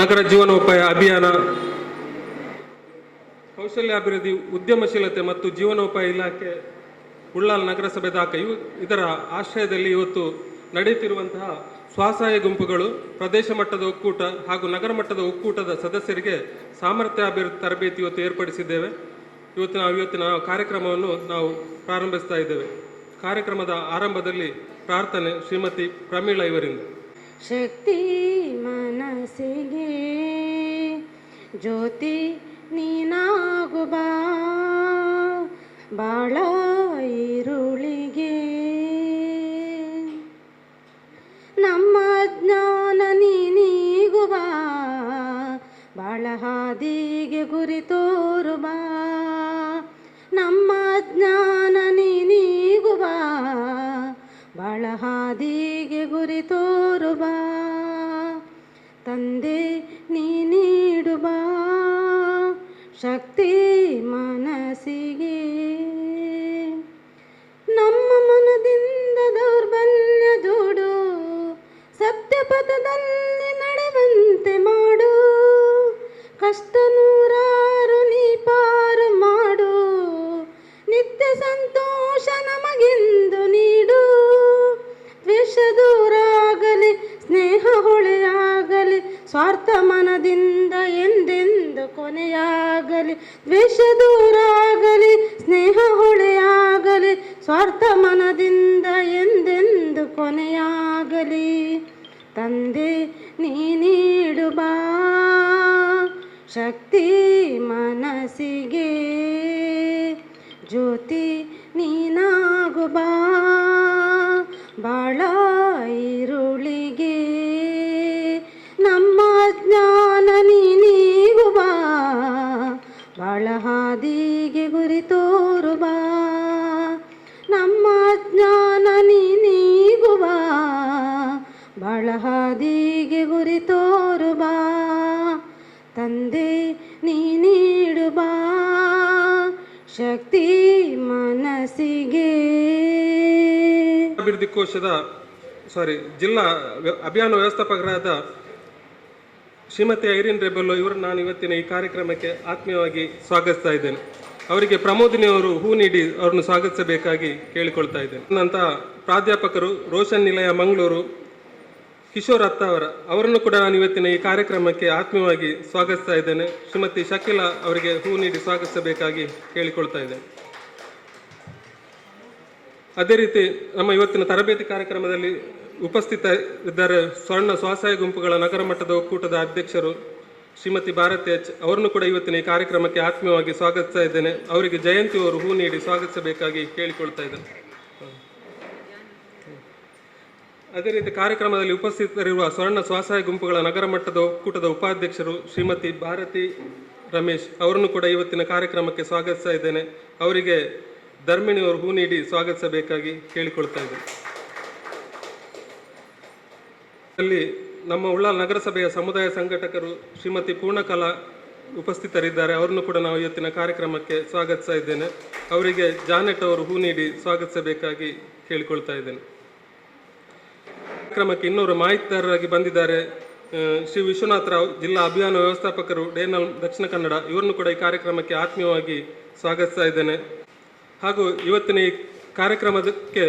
ನಗರ ಜೀವನೋಪಾಯ ಅಭಿಯಾನ, ಕೌಶಲ್ಯಾಭಿವೃದ್ಧಿ, ಉದ್ಯಮಶೀಲತೆ ಮತ್ತು ಜೀವನೋಪಾಯ ಇಲಾಖೆ, ಉಳ್ಳಾಲ ನಗರಸಭೆ ದಾಖ ಇದರ ಆಶ್ರಯದಲ್ಲಿ ಇವತ್ತು ನಡೆಯುತ್ತಿರುವಂತಹ ಸ್ವಸಹಾಯ ಗುಂಪುಗಳು, ಪ್ರದೇಶ ಮಟ್ಟದ ಒಕ್ಕೂಟ ಹಾಗೂ ನಗರ ಮಟ್ಟದ ಒಕ್ಕೂಟದ ಸದಸ್ಯರಿಗೆ ಸಾಮರ್ಥ್ಯಾಭಿವೃದ್ಧಿ ತರಬೇತಿ ಇವತ್ತು ಏರ್ಪಡಿಸಿದ್ದೇವೆ. ಇವತ್ತಿನ ಕಾರ್ಯಕ್ರಮವನ್ನು ನಾವು ಪ್ರಾರಂಭಿಸ್ತಾ ಇದ್ದೇವೆ. ಕಾರ್ಯಕ್ರಮದ ಆರಂಭದಲ್ಲಿ ಪ್ರಾರ್ಥನೆ ಶ್ರೀಮತಿ ಪ್ರಮೀಳಾ ಇವರಿಂದ. ಶಕ್ತಿ ಮನಸ್ಸಿಗೆ ಜ್ಯೋತಿ ನೀನಾಗು ಬಾ, ಬಾಳ ಈರುಳಿಗೆ ನಮ್ಮ ಜ್ಞಾನ ನೀನೀಗು ಬಾ, ಬಾಳ ಹಾದಿಗೆ ಗುರಿ ತೋರು ಬಾ, ನಮ್ಮ ಜ್ಞಾನ ನೀನೀಗು ಬಾ, ಬಾಳ ಹಾದಿಗೆ ಗುರಿ ತೋರು ಬಾ, ತಂದೆ ನೀ ನೀಡು ಬಾ ಶಕ್ತಿ ಮನಸ್ಸಿಗೆ. ನಮ್ಮ ಮನದಿಂದ ದೌರ್ಬಲ್ಯ ದೂಡು, ಸತ್ಯಪಥದಲ್ಲಿ ನಡೆವಂತೆ ಮಾಡು, ಕಷ್ಟ ನೂರಾರು ನೀ ಪಾರು ಮಾಡು, ನಿತ್ಯ ಸಂತೋಷ ನಮಗೆಂದು ನೀಡು, ದ್ವೇಷ ದೂರಾಗಲಿ ಸ್ನೇಹ ಹೊಳೆಯಾಗಲಿ, ಸ್ವಾರ್ಥ ಮನದಿಂದ ಎಂದೆಂದು ಕೊನೆಯಾಗಲಿ, ದ್ವೇಷ ದೂರಾಗಲಿ ಸ್ನೇಹ ಹೊಳೆಯಾಗಲಿ, ಸ್ವಾರ್ಥ ಮನದಿಂದ ಎಂದೆಂದು ಕೊನೆಯಾಗಲಿ, ತಂದೆ ನೀ ನೀಡು ಬಾ ಶಕ್ತಿ ಮನಸ್ಸಿಗೆ, ಜ್ಯೋತಿ ನೀನಾಗು ಬಾ, ಬಾಳ ಈರುಳಿಗೆ ನಮ್ಮ ಜ್ಞಾನ ನೀನೀಗು ಬಾ, ಬಾಳ ಹಾದಿಗೆ ಗುರಿ ತೋರು ಬಾ, ನಮ್ಮ ಜ್ಞಾನ ನೀನೀಗು ಬಾ, ಬಾಳ ಹಾದಿಗೆ ಗುರಿ ತೋರು ಬಾ, ತಂದೆ ನೀ ನೀಡು ಬಾ ಶಕ್ತಿ ಮನಸ್ಸಿಗೆ. ಅಭಿವೃದ್ಧಿ ಕೋಶದ ಜಿಲ್ಲಾ ಅಭಿಯಾನ ವ್ಯವಸ್ಥಾಪಕರಾದ ಶ್ರೀಮತಿ ಐರಿನ್ ರೆಬೆಲ್ಲೋ ಇವರನ್ನು ನಾನು ಇವತ್ತಿನ ಈ ಕಾರ್ಯಕ್ರಮಕ್ಕೆ ಆತ್ಮೀಯವಾಗಿ ಸ್ವಾಗತಿಸ್ತಾ ಇದ್ದೇನೆ. ಅವರಿಗೆ ಪ್ರಮೋದಿನಿ ಅವರು ಹೂ ನೀಡಿ ಅವರನ್ನು ಸ್ವಾಗತಿಸಬೇಕಾಗಿ ಕೇಳಿಕೊಳ್ತಾ ಇದ್ದೇನೆ. ನಂತರ ಪ್ರಾಧ್ಯಾಪಕರು ರೋಷನ್ ನಿಲಯ ಮಂಗಳೂರು ಕಿಶೋರ್ ಅತ್ತಾವರ ಅವರನ್ನು ಕೂಡ ನಾನು ಇವತ್ತಿನ ಈ ಕಾರ್ಯಕ್ರಮಕ್ಕೆ ಆತ್ಮೀಯವಾಗಿ ಸ್ವಾಗತಿಸ್ತಾ ಇದ್ದೇನೆ. ಶ್ರೀಮತಿ ಶಕೀಲಾ ಅವರಿಗೆ ಹೂ ನೀಡಿ ಸ್ವಾಗತಿಸಬೇಕಾಗಿ ಕೇಳಿಕೊಳ್ತಾ ಇದ್ದೇನೆ. ಅದೇ ರೀತಿ ನಮ್ಮ ಇವತ್ತಿನ ತರಬೇತಿ ಕಾರ್ಯಕ್ರಮದಲ್ಲಿ ಉಪಸ್ಥಿತರಿದ್ದಾರೆ ಸ್ವರ್ಣ ಸ್ವಸಹಾಯ ಗುಂಪುಗಳ ನಗರ ಮಟ್ಟದ ಒಕ್ಕೂಟದ ಅಧ್ಯಕ್ಷರು ಶ್ರೀಮತಿ ಭಾರತಿ ಎಚ್ ಅವರನ್ನು ಕೂಡ ಇವತ್ತಿನ ಈ ಕಾರ್ಯಕ್ರಮಕ್ಕೆ ಆತ್ಮೀಯವಾಗಿ ಸ್ವಾಗತಿಸ್ತಾ ಇದ್ದೇನೆ. ಅವರಿಗೆ ಜಯಂತಿ ಅವರು ಹೂ ನೀಡಿ ಸ್ವಾಗತಿಸಬೇಕಾಗಿ ಕೇಳಿಕೊಳ್ತಾ ಇದ್ದೇನೆ. ಅದೇ ರೀತಿ ಕಾರ್ಯಕ್ರಮದಲ್ಲಿ ಉಪಸ್ಥಿತರಿರುವ ಸ್ವರ್ಣ ಸ್ವಸಹಾಯ ಗುಂಪುಗಳ ನಗರ ಮಟ್ಟದ ಒಕ್ಕೂಟದ ಉಪಾಧ್ಯಕ್ಷರು ಶ್ರೀಮತಿ ಭಾರತಿ ರಮೇಶ್ ಅವರನ್ನು ಕೂಡ ಇವತ್ತಿನ ಕಾರ್ಯಕ್ರಮಕ್ಕೆ ಸ್ವಾಗತಿಸ್ತಾ ಇದ್ದೇನೆ. ಅವರಿಗೆ ಧರ್ಮಿಣಿ ಅವರು ಹೂ ನೀಡಿ ಸ್ವಾಗತಿಸಬೇಕಾಗಿ ಕೇಳಿಕೊಳ್ತಾ ಇದ್ದೇನೆ. ಅಲ್ಲಿ ನಮ್ಮ ಉಳ್ಳಾಲ ನಗರಸಭೆಯ ಸಮುದಾಯ ಸಂಘಟಕರು ಶ್ರೀಮತಿ ಪೂರ್ಣಕಲಾ ಉಪಸ್ಥಿತರಿದ್ದಾರೆ. ಅವರನ್ನು ಕೂಡ ನಾವು ಇವತ್ತಿನ ಕಾರ್ಯಕ್ರಮಕ್ಕೆ ಸ್ವಾಗತಿಸ್ತಾ ಇದ್ದೇನೆ. ಅವರಿಗೆ ಜಾನೆಟ್ ಅವರು ಹೂ ನೀಡಿ ಸ್ವಾಗತಿಸಬೇಕಾಗಿ ಕೇಳಿಕೊಳ್ತಾ ಇದ್ದೇನೆ. ಕಾರ್ಯಕ್ರಮಕ್ಕೆ ಇನ್ನೂರು ಮಾಹಿತಿದಾರರಾಗಿ ಬಂದಿದ್ದಾರೆ ಶ್ರೀ ವಿಶ್ವನಾಥ ರಾವ್, ಜಿಲ್ಲಾ ಅಭಿಯಾನ ವ್ಯವಸ್ಥಾಪಕರು ಡೇನಲ್ ದಕ್ಷಿಣ ಕನ್ನಡ, ಇವರನ್ನು ಕೂಡ ಈ ಕಾರ್ಯಕ್ರಮಕ್ಕೆ ಆತ್ಮೀಯವಾಗಿ ಸ್ವಾಗತಿಸ್ತಾ ಇದ್ದೇನೆ. ಹಾಗೂ ಇವತ್ತಿನ ಈ ಕಾರ್ಯಕ್ರಮಕ್ಕೆ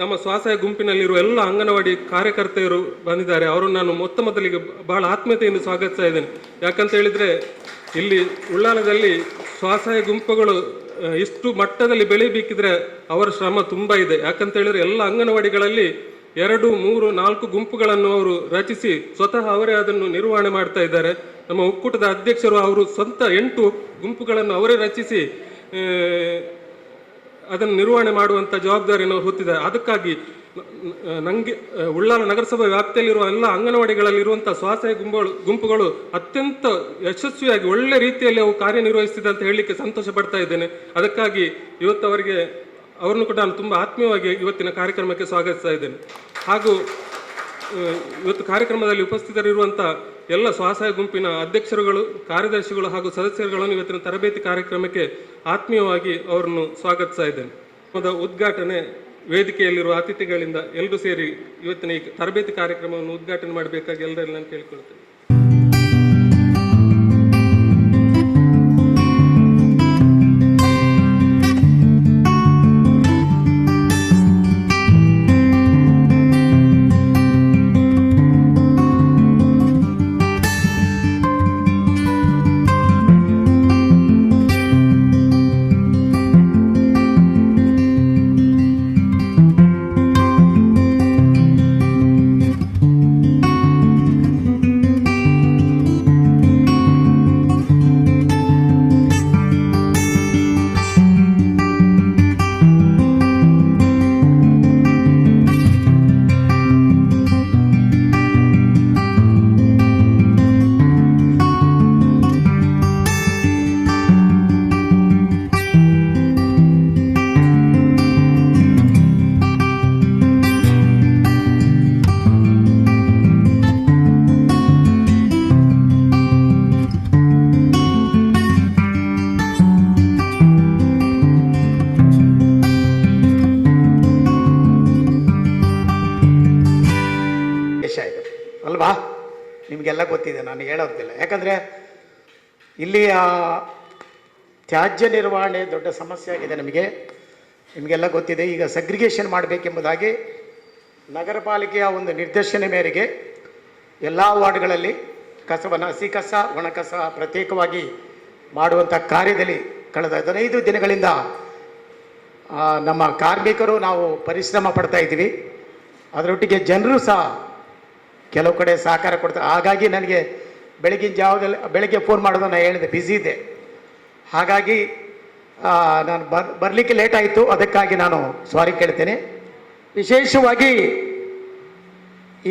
ನಮ್ಮ ಸ್ವಸಹಾಯ ಗುಂಪಿನಲ್ಲಿರುವ ಎಲ್ಲ ಅಂಗನವಾಡಿ ಕಾರ್ಯಕರ್ತೆಯರು ಬಂದಿದ್ದಾರೆ. ಅವರನ್ನು ನಾನು ಮೊದಲಿಗೆ ಬಹಳ ಆತ್ಮೀಯತೆಯಿಂದ ಸ್ವಾಗತಿಸ್ತಾ ಇದ್ದೇನೆ. ಯಾಕಂತ ಹೇಳಿದರೆ ಇಲ್ಲಿ ಉಳ್ಳಾಲದಲ್ಲಿ ಸ್ವಸಹಾಯ ಗುಂಪುಗಳು ಇಷ್ಟು ಮಟ್ಟದಲ್ಲಿ ಬೆಳೀಬೇಕಿದ್ರೆ ಅವರ ಶ್ರಮ ತುಂಬ ಇದೆ. ಯಾಕಂತ ಹೇಳಿದರೆ ಎಲ್ಲ ಅಂಗನವಾಡಿಗಳಲ್ಲಿ 2, 3, 4 ಗುಂಪುಗಳನ್ನು ಅವರು ರಚಿಸಿ ಸ್ವತಃ ಅವರೇ ಅದನ್ನು ನಿರ್ವಹಣೆ ಮಾಡ್ತಾ ಇದ್ದಾರೆ. ನಮ್ಮ ಒಕ್ಕೂಟದ ಅಧ್ಯಕ್ಷರು ಅವರು ಸ್ವಂತ 8 ಗುಂಪುಗಳನ್ನು ಅವರೇ ರಚಿಸಿ ಅದನ್ನು ನಿರ್ವಹಣೆ ಮಾಡುವಂಥ ಜವಾಬ್ದಾರಿಯನ್ನು ಹೊತ್ತಿದ್ದಾರೆ. ಅದಕ್ಕಾಗಿ ನನಗೆ ಉಳ್ಳಾಲ ನಗರಸಭಾ ವ್ಯಾಪ್ತಿಯಲ್ಲಿರುವ ಎಲ್ಲ ಅಂಗನವಾಡಿಗಳಲ್ಲಿರುವಂಥ ಸ್ವಸಹಾಯ ಗುಂಪುಗಳು ಅತ್ಯಂತ ಯಶಸ್ವಿಯಾಗಿ ಒಳ್ಳೆ ರೀತಿಯಲ್ಲಿ ಅವು ಕಾರ್ಯನಿರ್ವಹಿಸ್ತಿದೆ ಅಂತ ಹೇಳಲಿಕ್ಕೆ ಸಂತೋಷ ಪಡ್ತಾ ಇದ್ದೇನೆ. ಅದಕ್ಕಾಗಿ ಇವತ್ತು ಅವರನ್ನು ಕೂಡ ನಾನು ತುಂಬ ಆತ್ಮೀಯವಾಗಿ ಇವತ್ತಿನ ಕಾರ್ಯಕ್ರಮಕ್ಕೆ ಸ್ವಾಗತಿಸ್ತಾ ಇದ್ದೇನೆ. ಹಾಗೂ ಇವತ್ತು ಕಾರ್ಯಕ್ರಮದಲ್ಲಿ ಉಪಸ್ಥಿತರಿರುವಂಥ ಎಲ್ಲ ಸ್ವಸಹಾಯ ಗುಂಪಿನ ಅಧ್ಯಕ್ಷರುಗಳು, ಕಾರ್ಯದರ್ಶಿಗಳು ಹಾಗೂ ಸದಸ್ಯರುಗಳನ್ನು ಇವತ್ತಿನ ತರಬೇತಿ ಕಾರ್ಯಕ್ರಮಕ್ಕೆ ಆತ್ಮೀಯವಾಗಿ ಅವರನ್ನು ಸ್ವಾಗತಿಸ್ತಾ ಇದ್ದೇನೆ. ಉದ್ಘಾಟನೆ ವೇದಿಕೆಯಲ್ಲಿರುವ ಅತಿಥಿಗಳಿಂದ ಎಲ್ಲರೂ ಸೇರಿ ಇವತ್ತಿನ ಈ ತರಬೇತಿ ಕಾರ್ಯಕ್ರಮವನ್ನು ಉದ್ಘಾಟನೆ ಮಾಡಬೇಕಾಗಿ ಎಲ್ಲರಲ್ಲಿ ನಾನು ಕೇಳಿಕೊಳ್ತೇನೆ. ನಿಮಗೆಲ್ಲ ಗೊತ್ತಿದೆ, ನಾನು ಹೇಳೋದಿಲ್ಲ. ಯಾಕಂದರೆ ಇಲ್ಲಿಯ ತ್ಯಾಜ್ಯ ನಿರ್ವಹಣೆ ದೊಡ್ಡ ಸಮಸ್ಯೆ ಆಗಿದೆ ನಿಮಗೆಲ್ಲ ಗೊತ್ತಿದೆ. ಈಗ ಸಗ್ರಿಗೇಷನ್ ಮಾಡಬೇಕೆಂಬುದಾಗಿ ನಗರ ಪಾಲಿಕೆಯ ಒಂದು ನಿರ್ದೇಶನ ಮೇರೆಗೆ ಎಲ್ಲ ವಾರ್ಡ್ಗಳಲ್ಲಿ ಕಸವನ್ನು, ಹಸಿ ಕಸ, ಒಣ ಕಸ ಪ್ರತ್ಯೇಕವಾಗಿ ಮಾಡುವಂಥ ಕಾರ್ಯದಲ್ಲಿ ಕಳೆದ 15 ದಿನಗಳಿಂದ ನಮ್ಮ ಕಾರ್ಮಿಕರು ನಾವು ಪರಿಶ್ರಮ ಪಡ್ತಾ ಇದ್ದೀವಿ. ಅದರೊಟ್ಟಿಗೆ ಜನರು ಸಹ ಕೆಲವು ಕಡೆ ಸಹಕಾರ ಕೊಡ್ತಾರೆ. ಹಾಗಾಗಿ ನನಗೆ ಬೆಳಗ್ಗೆ ಫೋನ್ ಮಾಡೋದು ನಾನು ಹೇಳಿದೆ, ಬ್ಯುಸಿ ಇದ್ದೆ. ಹಾಗಾಗಿ ನಾನು ಬರಲಿಕ್ಕೆ ಲೇಟ್ ಆಯಿತು. ಅದಕ್ಕಾಗಿ ನಾನು ಸಾರಿ ಕೇಳ್ತೇನೆ. ವಿಶೇಷವಾಗಿ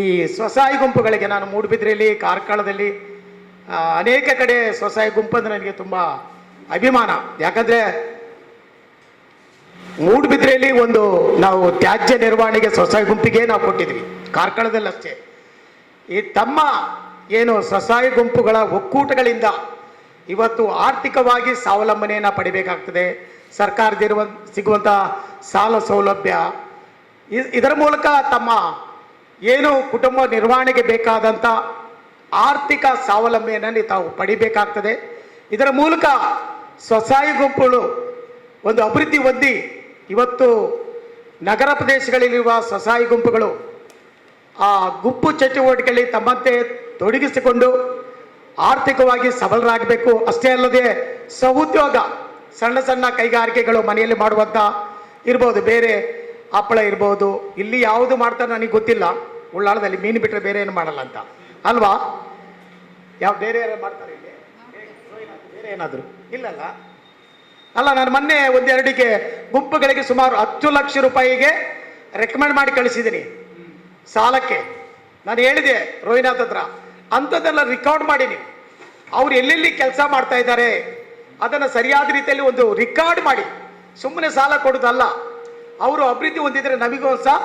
ಈ ಸ್ವಸಹಾಯ ಗುಂಪುಗಳಿಗೆ ನಾನು ಮೂಡುಬಿದ್ರೆಯಲ್ಲಿ, ಕಾರ್ಕಳದಲ್ಲಿ ಅನೇಕ ಕಡೆ ಸ್ವಸಹಾಯ ಗುಂಪು ಅಂದರೆ ನನಗೆ ತುಂಬ ಅಭಿಮಾನ. ಯಾಕಂದರೆ ಮೂಡುಬಿದ್ರೆಯಲ್ಲಿ ಒಂದು ನಾವು ತ್ಯಾಜ್ಯ ನಿರ್ವಹಣೆಗೆ ಸ್ವಸಹಾಯ ಗುಂಪಿಗೆ ನಾವು ಕೊಟ್ಟಿದ್ವಿ, ಕಾರ್ಕಳದಲ್ಲಿ ಅಷ್ಟೇ. ಈ ತಮ್ಮ ಏನು ಸ್ವಸಹಾಯ ಗುಂಪುಗಳ ಒಕ್ಕೂಟಗಳಿಂದ ಇವತ್ತು ಆರ್ಥಿಕವಾಗಿ ಸ್ವಾವಲಂಬನೆಯನ್ನು ಪಡಿಬೇಕಾಗ್ತದೆ. ಸರ್ಕಾರದಿರುವ ಸಿಗುವಂಥ ಸಾಲ ಸೌಲಭ್ಯ, ಇದರ ಮೂಲಕ ತಮ್ಮ ಏನು ಕುಟುಂಬ ನಿರ್ವಹಣೆಗೆ ಬೇಕಾದಂಥ ಆರ್ಥಿಕ ಸ್ವಾವಲಂಬನೆಯನ್ನು ತಾವು ಪಡಿಬೇಕಾಗ್ತದೆ. ಇದರ ಮೂಲಕ ಸ್ವಸಹಾಯ ಗುಂಪುಗಳು ಒಂದು ಅಭಿವೃದ್ಧಿ ಹೊಂದಿ ಇವತ್ತು ನಗರ ಪ್ರದೇಶಗಳಲ್ಲಿರುವ ಸ್ವಸಹಾಯ ಗುಂಪುಗಳು ಆ ಗುಂಪು ಚಟುವಟಿಕೆಯಲ್ಲಿ ತಮ್ಮಂತೆ ತೊಡಗಿಸಿಕೊಂಡು ಆರ್ಥಿಕವಾಗಿ ಸಬಲರಾಗಬೇಕು. ಅಷ್ಟೇ ಅಲ್ಲದೆ ಸಹೋದ್ಯೋಗ, ಸಣ್ಣ ಸಣ್ಣ ಕೈಗಾರಿಕೆಗಳು ಮನೆಯಲ್ಲಿ ಮಾಡುವಂಥ ಇರ್ಬೋದು, ಬೇರೆ ಹಪ್ಪಳ ಇರ್ಬೋದು. ಇಲ್ಲಿ ಯಾವುದು ಮಾಡ್ತಾರೆ ನನಗೆ ಗೊತ್ತಿಲ್ಲ. ಉಳ್ಳಾಳದಲ್ಲಿ ಮೀನು ಬಿಟ್ಟರೆ ಬೇರೆ ಏನು ಮಾಡಲ್ಲ ಅಂತ ಅಲ್ವಾ? ಯಾವ ಬೇರೆ ಯಾರು ಮಾಡ್ತಾರೆ ಇಲ್ಲಿ? ಬೇರೆ ಏನಾದರೂ ಇಲ್ಲಲ್ಲ. ಅಲ್ಲ, ನಾನು ಮೊನ್ನೆ ಒಂದೆರಡಿಗೆ ಗುಂಪುಗಳಿಗೆ ಸುಮಾರು 10 ಲಕ್ಷ ರೂಪಾಯಿಗೆ ರೆಕಮೆಂಡ್ ಮಾಡಿ ಕಳಿಸಿದ್ದೀನಿ ಸಾಲಕ್ಕೆ. ನಾನು ಹೇಳಿದೆ ರೋಹಿನಾಥ್ ಹತ್ರ, ಅಂಥದ್ದೆಲ್ಲ ರೆಕಾರ್ಡ್ ಮಾಡಿ ನೀವು ಅವ್ರು ಎಲ್ಲೆಲ್ಲಿ ಕೆಲಸ ಮಾಡ್ತಾ ಇದ್ದಾರೆ ಅದನ್ನು ಸರಿಯಾದ ರೀತಿಯಲ್ಲಿ ಒಂದು ರೆಕಾರ್ಡ್ ಮಾಡಿ, ಸುಮ್ಮನೆ ಸಾಲ ಕೊಡೋದಲ್ಲ. ಅವರು ಅಭಿವೃದ್ಧಿ ಹೊಂದಿದ್ರೆ ನಮಗೂ ಸಹ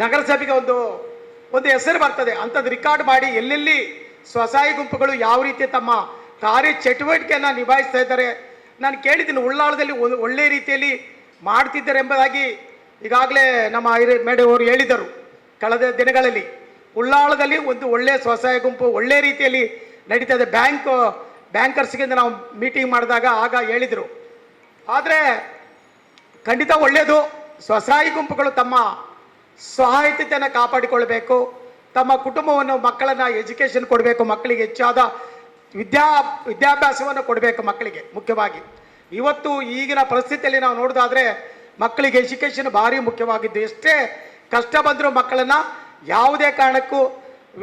ನಗರಸಭೆಗೆ ಒಂದು ಹೆಸರು ಬರ್ತದೆ. ಅಂಥದ್ದು ರೆಕಾರ್ಡ್ ಮಾಡಿ ಎಲ್ಲೆಲ್ಲಿ ಸ್ವಸಹಾಯ ಗುಂಪುಗಳು ಯಾವ ರೀತಿ ತಮ್ಮ ಕಾರ್ಯ ಚಟುವಟಿಕೆಯನ್ನು ನಿಭಾಯಿಸ್ತಾ ಇದ್ದಾರೆ ನಾನು ಕೇಳಿದ್ದೀನಿ. ಉಳ್ಳಾಳದಲ್ಲಿ ಒಳ್ಳೆ ರೀತಿಯಲ್ಲಿ ಮಾಡ್ತಿದ್ದಾರೆ ಎಂಬುದಾಗಿ ಈಗಾಗಲೇ ನಮ್ಮ ಮೇಡಮ್ ಅವರು ಹೇಳಿದರು. ಕಳೆದ ದಿನಗಳಲ್ಲಿ ಉಳ್ಳಾಳದಲ್ಲಿ ಒಂದು ಒಳ್ಳೆಯ ಸ್ವಸಹಾಯ ಗುಂಪು ಒಳ್ಳೆ ರೀತಿಯಲ್ಲಿ ನಡೀತದೆ. ಬ್ಯಾಂಕರ್ಸ್ಗೆ ನಾವು ಮೀಟಿಂಗ್ ಮಾಡಿದಾಗ ಆಗ ಹೇಳಿದರು. ಆದರೆ ಖಂಡಿತ ಒಳ್ಳೆಯದು. ಸ್ವಸಹಾಯ ಗುಂಪುಗಳು ತಮ್ಮ ಸಹಾಯತೆಯನ್ನು ಕಾಪಾಡಿಕೊಳ್ಬೇಕು. ತಮ್ಮ ಕುಟುಂಬವನ್ನು, ಮಕ್ಕಳನ್ನು ಎಜುಕೇಷನ್ ಕೊಡಬೇಕು. ಮಕ್ಕಳಿಗೆ ಹೆಚ್ಚಾದ ವಿದ್ಯಾಭ್ಯಾಸವನ್ನು ಕೊಡಬೇಕು. ಮಕ್ಕಳಿಗೆ ಮುಖ್ಯವಾಗಿ ಇವತ್ತು ಈಗಿನ ಪರಿಸ್ಥಿತಿಯಲ್ಲಿ ನಾವು ನೋಡೋದಾದರೆ ಮಕ್ಕಳಿಗೆ ಎಜುಕೇಷನ್ ಭಾರಿ ಮುಖ್ಯವಾಗಿದ್ದು. ಎಷ್ಟೇ ಕಷ್ಟ ಬಂದರೂ ಮಕ್ಕಳನ್ನು ಯಾವುದೇ ಕಾರಣಕ್ಕೂ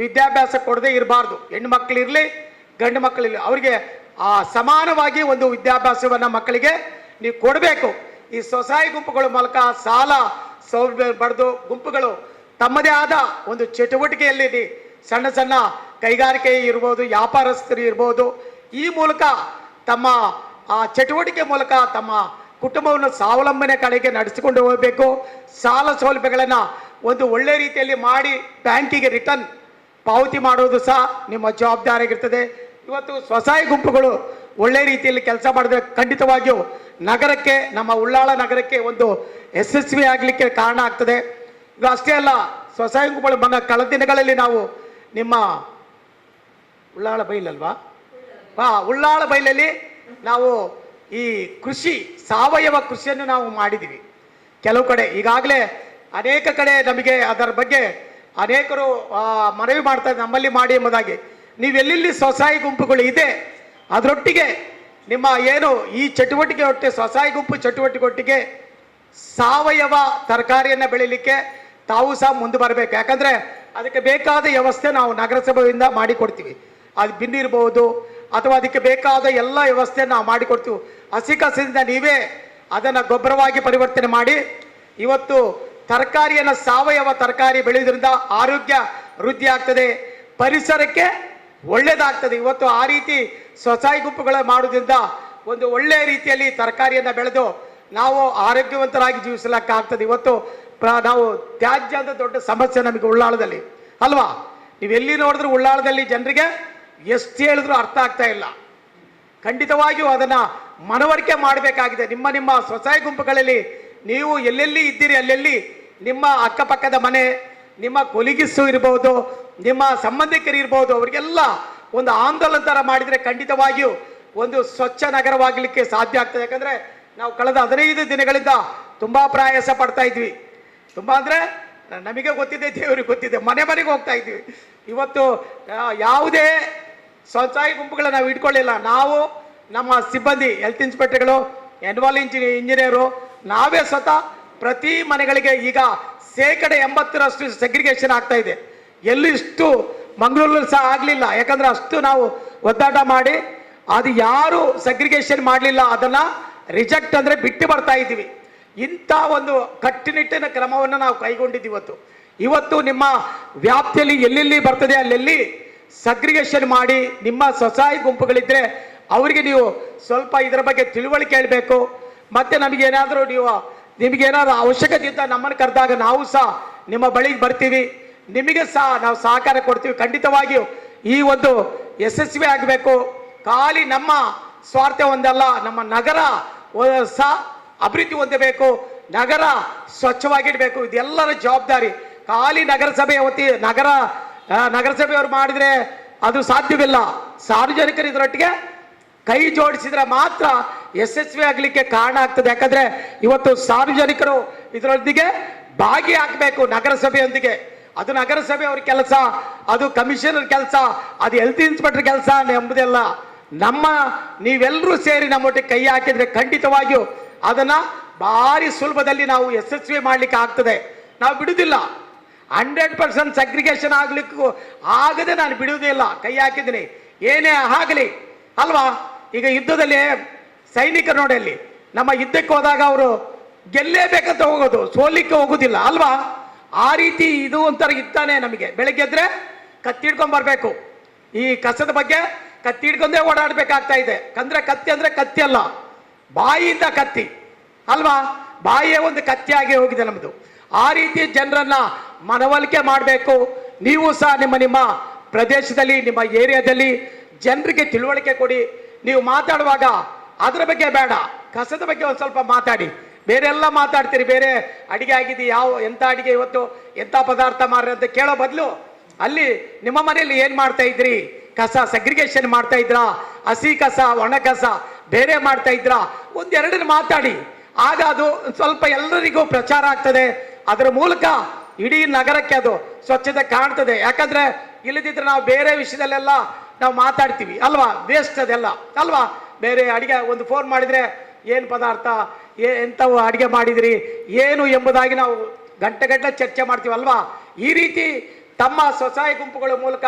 ವಿದ್ಯಾಭ್ಯಾಸ ಕೊಡದೇ ಇರಬಾರ್ದು. ಹೆಣ್ಣು ಮಕ್ಕಳಿರಲಿ ಗಂಡು ಮಕ್ಕಳಿರಲಿ, ಅವರಿಗೆ ಸಮಾನವಾಗಿ ಒಂದು ವಿದ್ಯಾಭ್ಯಾಸವನ್ನು ಮಕ್ಕಳಿಗೆ ನೀವು ಕೊಡಬೇಕು. ಈ ಸ್ವಸಹಾಯ ಗುಂಪುಗಳ ಮೂಲಕ ಸಾಲ ಸೌಲಭ್ಯ ಪಡೆದು ಗುಂಪುಗಳು ತಮ್ಮದೇ ಆದ ಒಂದು ಚಟುವಟಿಕೆಯಲ್ಲಿ ಸಣ್ಣ ಸಣ್ಣ ಕೈಗಾರಿಕೆ ಇರ್ಬೋದು, ವ್ಯಾಪಾರಸ್ಥರು ಇರ್ಬೋದು, ಈ ಮೂಲಕ ತಮ್ಮ ಚಟುವಟಿಕೆ ಮೂಲಕ ತಮ್ಮ ಕುಟುಂಬವನ್ನು ಸ್ವಾವಲಂಬನೆ ಕಡೆಗೆ ನಡೆಸಿಕೊಂಡು ಹೋಗಬೇಕು. ಸಾಲ ಸೌಲಭ್ಯಗಳನ್ನು ಒಂದು ಒಳ್ಳೆ ರೀತಿಯಲ್ಲಿ ಮಾಡಿ ಬ್ಯಾಂಕಿಗೆ ರಿಟರ್ನ್ ಪಾವತಿ ಮಾಡೋದು ಸಹ ನಿಮ್ಮ ಜವಾಬ್ದಾರಿಯಾಗಿರ್ತದೆ. ಇವತ್ತು ಸ್ವಸಹಾಯ ಗುಂಪುಗಳು ಒಳ್ಳೆ ರೀತಿಯಲ್ಲಿ ಕೆಲಸ ಮಾಡಿದ್ರೆ ಖಂಡಿತವಾಗಿಯೂ ನಗರಕ್ಕೆ, ನಮ್ಮ ಉಳ್ಳಾಳ ನಗರಕ್ಕೆ ಒಂದು ಯಶಸ್ವಿ ಆಗಲಿಕ್ಕೆ ಕಾರಣ ಆಗ್ತದೆ. ಈಗ ಅಷ್ಟೇ ಅಲ್ಲ, ಸ್ವಸಹಾಯ ಗುಂಪುಗಳು ಕಳೆದ ದಿನಗಳಲ್ಲಿ ನಾವು ನಿಮ್ಮ ಉಳ್ಳಾಳ ಬೈಲಲ್ವಾ, ಉಳ್ಳಾಳ ಬೈಲಲ್ಲಿ ನಾವು ಈ ಕೃಷಿ, ಸಾವಯವ ಕೃಷಿಯನ್ನು ನಾವು ಮಾಡಿದ್ದೀವಿ. ಕೆಲವು ಕಡೆ ಈಗಾಗಲೇ ಅನೇಕ ಕಡೆ ನಮಗೆ ಅದರ ಬಗ್ಗೆ ಅನೇಕರು ಮನವಿ ಮಾಡ್ತಾರೆ, ನಮ್ಮಲ್ಲಿ ಮಾಡಿ ಎಂಬುದಾಗಿ. ನೀವೆಲ್ಲಿ ಸ್ವಸಹಾಯ ಗುಂಪುಗಳು ಇದೆ ಅದರೊಟ್ಟಿಗೆ ನಿಮ್ಮ ಏನು ಈ ಚಟುವಟಿಕೆ ಒಟ್ಟಿಗೆ, ಸ್ವಸಹಾಯ ಗುಂಪು ಚಟುವಟಿಕೆ ಒಟ್ಟಿಗೆ ಸಾವಯವ ತರಕಾರಿಯನ್ನು ಬೆಳೀಲಿಕ್ಕೆ ತಾವು ಸಹ ಮುಂದೆ ಬರಬೇಕು. ಯಾಕಂದರೆ ಅದಕ್ಕೆ ಬೇಕಾದ ವ್ಯವಸ್ಥೆ ನಾವು ನಗರಸಭೆಯಿಂದ ಮಾಡಿಕೊಡ್ತೀವಿ. ಅದು ಬಿನ್ನಿರ್ಬೋದು ಅಥವಾ ಅದಕ್ಕೆ ಬೇಕಾದ ಎಲ್ಲ ವ್ಯವಸ್ಥೆ ನಾವು ಮಾಡಿಕೊಡ್ತೀವಿ. ಹಸಿ ಕಸದಿಂದ ನೀವೇ ಅದನ್ನು ಗೊಬ್ಬರವಾಗಿ ಪರಿವರ್ತನೆ ಮಾಡಿ ಇವತ್ತು ತರಕಾರಿಯನ್ನು, ಸಾವಯವ ತರಕಾರಿ ಬೆಳೆಯೋದ್ರಿಂದ ಆರೋಗ್ಯ ವೃದ್ಧಿ ಆಗ್ತದೆ, ಪರಿಸರಕ್ಕೆ ಒಳ್ಳೆಯದಾಗ್ತದೆ. ಇವತ್ತು ಆ ರೀತಿ ಸ್ವಸಹಾಯ ಗುಂಪುಗಳ ಮಾಡೋದ್ರಿಂದ ಒಂದು ಒಳ್ಳೆಯ ರೀತಿಯಲ್ಲಿ ತರಕಾರಿಯನ್ನು ಬೆಳೆದು ನಾವು ಆರೋಗ್ಯವಂತರಾಗಿ ಜೀವಿಸಲಿಕ್ಕಾಗ್ತದೆ. ಇವತ್ತು ನಾವು ತ್ಯಾಜ್ಯ ಅಂತ ದೊಡ್ಡ ಸಮಸ್ಯೆ ನಮಗೆ ಉಳ್ಳಾಳದಲ್ಲಿ ಅಲ್ವಾ? ನೀವೆಲ್ಲಿ ನೋಡಿದ್ರು ಉಳ್ಳಾಳದಲ್ಲಿ ಜನರಿಗೆ ಎಷ್ಟು ಹೇಳಿದ್ರು ಅರ್ಥ ಆಗ್ತಾ ಇಲ್ಲ. ಖಂಡಿತವಾಗಿಯೂ ಅದನ್ನು ಮನವರಿಕೆ ಮಾಡಬೇಕಾಗಿದೆ. ನಿಮ್ಮ ಸ್ವಸಹಾಯ ಗುಂಪುಗಳಲ್ಲಿ ನೀವು ಎಲ್ಲೆಲ್ಲಿ ಇದ್ದೀರಿ ಅಲ್ಲೆಲ್ಲಿ ನಿಮ್ಮ ಅಕ್ಕಪಕ್ಕದ ಮನೆ, ನಿಮ್ಮ ಕೊಲಿಗಿಸು ಇರ್ಬೋದು, ನಿಮ್ಮ ಸಂಬಂಧಿಕರು ಇರ್ಬೋದು, ಅವರಿಗೆಲ್ಲ ಒಂದು ಆಂದೋಲನ ಥರ ಮಾಡಿದರೆ ಖಂಡಿತವಾಗಿಯೂ ಒಂದು ಸ್ವಚ್ಛ ನಗರವಾಗಲಿಕ್ಕೆ ಸಾಧ್ಯ ಆಗ್ತದೆ. ಯಾಕಂದರೆ ನಾವು ಕಳೆದ 15 ದಿನಗಳಿಂದ ತುಂಬ ಪ್ರಯಾಸ ಪಡ್ತಾ ಇದ್ವಿ. ತುಂಬ ಅಂದರೆ ನಮಗೆ ಗೊತ್ತಿದೆ, ದೇವರಿಗೆ ಗೊತ್ತಿದೆ, ಮನೆ ಮನೆಗೆ ಹೋಗ್ತಾ ಇದ್ವಿ. ಇವತ್ತು ಯಾವುದೇ ಸ್ವಸಹಾಯ ಗುಂಪುಗಳನ್ನ ನಾವು ಇಟ್ಕೊಳ್ಳಿಲ್ಲ. ನಾವು ನಮ್ಮ ಸಿಬ್ಬಂದಿ, ಹೆಲ್ತ್ ಇನ್ಸ್ಪೆಕ್ಟರ್ಗಳು, ಎನ್ವಾಲ್ ಇಂಜಿನಿಯರು, ನಾವೇ ಸ್ವತಃ ಪ್ರತಿ ಮನೆಗಳಿಗೆ ಈಗ 80% ಸೆಗ್ರಿಗೇಷನ್ ಆಗ್ತಾ ಇದೆ. ಎಲ್ಲೂ ಇಷ್ಟು ಮಂಗಳೂರಲ್ಲಿ ಸಹ ಆಗಲಿಲ್ಲ. ಯಾಕಂದ್ರೆ ಅಷ್ಟು ನಾವು ಒದ್ದಾಟ ಮಾಡಿ ಅದು ಯಾರು ಸೆಗ್ರಿಗೇಷನ್ ಮಾಡಲಿಲ್ಲ ಅದನ್ನು ರಿಜೆಕ್ಟ್ ಅಂದರೆ ಬಿಟ್ಟು ಬರ್ತಾ ಇದ್ದೀವಿ. ಇಂಥ ಒಂದು ಕಟ್ಟುನಿಟ್ಟಿನ ಕ್ರಮವನ್ನು ನಾವು ಕೈಗೊಂಡಿದ್ದೀವಿ. ಇವತ್ತು ನಿಮ್ಮ ವ್ಯಾಪ್ತಿಯಲ್ಲಿ ಎಲ್ಲೆಲ್ಲಿ ಬರ್ತದೆ ಅಲ್ಲೆಲ್ಲಿ ಸಗ್ರಿಗೇಷನ್ ಮಾಡಿ ನಿಮ್ಮ ಸ್ವಸಹಾಯ ಗುಂಪುಗಳಿದ್ದರೆ ಅವರಿಗೆ ನೀವು ಸ್ವಲ್ಪ ಇದರ ಬಗ್ಗೆ ತಿಳುವಳಿಕೆ ಹೇಳಬೇಕು. ಮತ್ತು ನಮಗೇನಾದರೂ ನಿಮಗೇನಾದರೂ ಅವಶ್ಯಕತೆ ಇದ್ದ ನಮ್ಮನ್ನು ಕರೆದಾಗ ನಾವು ಸಹ ನಿಮ್ಮ ಬಳಿಗೆ ಬರ್ತೀವಿ, ನಿಮಗೆ ಸಹ ನಾವು ಸಹಕಾರ ಕೊಡ್ತೀವಿ. ಖಂಡಿತವಾಗಿಯೂ ಈ ಒಂದು ಯಶಸ್ವಿ ಆಗಬೇಕು. ಖಾಲಿ ನಮ್ಮ ಸ್ವಾರ್ಥ ಒಂದಲ್ಲ, ನಮ್ಮ ನಗರ ಸಹ ಅಭಿವೃದ್ಧಿ ಹೊಂದಬೇಕು, ನಗರ ಸ್ವಚ್ಛವಾಗಿಡಬೇಕು. ಇದೆಲ್ಲರ ಜವಾಬ್ದಾರಿ. ಖಾಲಿ ನಗರಸಭೆಯವರು ಮಾಡಿದರೆ ಅದು ಸಾಧ್ಯವಿಲ್ಲ. ಸಾರ್ವಜನಿಕರು ಇದರೊಟ್ಟಿಗೆ ಕೈ ಜೋಡಿಸಿದ್ರೆ ಮಾತ್ರ ಯಶಸ್ವಿ ಆಗಲಿಕ್ಕೆ ಕಾರಣ ಆಗ್ತದೆ. ಯಾಕಂದ್ರೆ ಇವತ್ತು ಸಾರ್ವಜನಿಕರು ಇದರೊಂದಿಗೆ ಭಾಗಿಯಾಗಬೇಕು ನಗರಸಭೆಯೊಂದಿಗೆ. ಅದು ನಗರಸಭೆ ಅವ್ರ ಕೆಲಸ, ಅದು ಕಮಿಷನರ್ ಕೆಲಸ, ಅದು ಹೆಲ್ತ್ ಇನ್ಸ್ಪೆಕ್ಟರ್ ಕೆಲಸ ಎಂಬುದೆಲ್ಲ. ನೀವೆಲ್ಲರೂ ಸೇರಿ ನಮ್ಮೊಟ್ಟಿಗೆ ಕೈ ಹಾಕಿದ್ರೆ ಖಂಡಿತವಾಗಿಯೂ ಅದನ್ನ ಭಾರಿ ಸುಲಭದಲ್ಲಿ ನಾವು ಯಶಸ್ವಿ ಮಾಡಲಿಕ್ಕೆ ಆಗ್ತದೆ. ನಾವು ಬಿಡುವುದಿಲ್ಲ. 100% ಸಗ್ರಿಗೇಷನ್ ಆಗ್ಲಿಕ್ಕೂ ಆಗದೆ ನಾನು ಬಿಡುವುದಿಲ್ಲ. ಕೈ ಹಾಕಿದ್ದೀನಿ, ಏನೇ ಆಗಲಿ ಅಲ್ವಾ. ಈಗ ಯುದ್ಧದಲ್ಲಿ ಸೈನಿಕರು ನೋಡಿ, ಅಲ್ಲಿ ನಮ್ಮ ಯುದ್ಧಕ್ಕೆ ಹೋದಾಗ ಅವರು ಗೆಲ್ಲೇಬೇಕಂತ ಹೋಗೋದು, ಸೋಲಿಕ್ಕೆ ಹೋಗುದಿಲ್ಲ ಅಲ್ವಾ. ಆ ರೀತಿ ಇದು ಒಂಥರ ಇದ್ದಾನೆ. ನಮಗೆ ಬೆಳಗ್ಗೆ ಎದ್ರೆ ಕತ್ತಿ ಹಿಡ್ಕೊಂಡ್ ಬರ್ಬೇಕು. ಈ ಕಸದ ಬಗ್ಗೆ ಕತ್ತಿ ಹಿಡ್ಕೊಂಡೇ ಓಡಾಡ್ಬೇಕಾಗ್ತಾ ಇದೆ. ಕತ್ತಿ ಅಂದ್ರೆ ಕತ್ತಿ ಅಲ್ಲ, ಬಾಯಿಯಿಂದ ಕತ್ತಿ ಅಲ್ವಾ. ಬಾಯಿಯೇ ಒಂದು ಕತ್ತಿ ಆಗಿ ಹೋಗಿದೆ ನಮ್ದು. ಆ ರೀತಿ ಜನರನ್ನ ಮನವೊಲಿಕೆ ಮಾಡಬೇಕು. ನೀವು ಸಹ ನಿಮ್ಮ ಪ್ರದೇಶದಲ್ಲಿ, ನಿಮ್ಮ ಏರಿಯಾದಲ್ಲಿ ಜನರಿಗೆ ತಿಳುವಳಿಕೆ ಕೊಡಿ. ನೀವು ಮಾತಾಡುವಾಗ ಅದರ ಬಗ್ಗೆ ಬೇಡ, ಕಸದ ಬಗ್ಗೆ ಒಂದು ಸ್ವಲ್ಪ ಮಾತಾಡಿ. ಬೇರೆ ಎಲ್ಲ ಮಾತಾಡ್ತೀರಿ, ಬೇರೆ ಅಡಿಗೆ ಆಗಿದೆ, ಎಂಥ ಅಡಿಗೆ ಇವತ್ತು, ಎಂಥ ಪದಾರ್ಥ ಮಾರ್ರಿ ಅಂತ ಕೇಳೋ ಬದಲು ಅಲ್ಲಿ ನಿಮ್ಮ ಮನೆಯಲ್ಲಿ ಏನು ಮಾಡ್ತಾ ಇದ್ರಿ, ಕಸ ಸಗ್ರಿಗೇಷನ್ ಮಾಡ್ತಾ ಇದ್ರಾ, ಹಸಿ ಕಸ ಒಣ ಕಸ ಬೇರೆ ಮಾಡ್ತಾ ಇದ್ರಾ, ಒಂದೆರಡನ್ನ ಮಾತಾಡಿ. ಆಗ ಅದು ಸ್ವಲ್ಪ ಎಲ್ಲರಿಗೂ ಪ್ರಚಾರ ಆಗ್ತದೆ. ಅದರ ಮೂಲಕ ಇಡೀ ನಗರಕ್ಕೆ ಅದು ಸ್ವಚ್ಛತೆ ಕಾಣ್ತದೆ. ಯಾಕಂದ್ರೆ ಇಲ್ಲದಿದ್ರೆ ನಾವು ಬೇರೆ ವಿಷಯದಲ್ಲೆಲ್ಲ ನಾವು ಮಾತಾಡ್ತೀವಿ ಅಲ್ವಾ, ವೇಸ್ಟ್ ಅದೆಲ್ಲ ಅಲ್ವಾ. ಬೇರೆ ಅಡಿಗೆ ಒಂದು ಫೋನ್ ಮಾಡಿದ್ರೆ ಏನು ಪದಾರ್ಥ, ಎಂಥವು ಅಡಿಗೆ ಮಾಡಿದ್ರಿ ಏನು ಎಂಬುದಾಗಿ ನಾವು ಗಂಟೆಗಟ್ಟಲೆ ಚರ್ಚೆ ಮಾಡ್ತೀವಿ ಅಲ್ವಾ. ಈ ರೀತಿ ತಮ್ಮ ಸ್ವಸಹಾಯ ಗುಂಪುಗಳ ಮೂಲಕ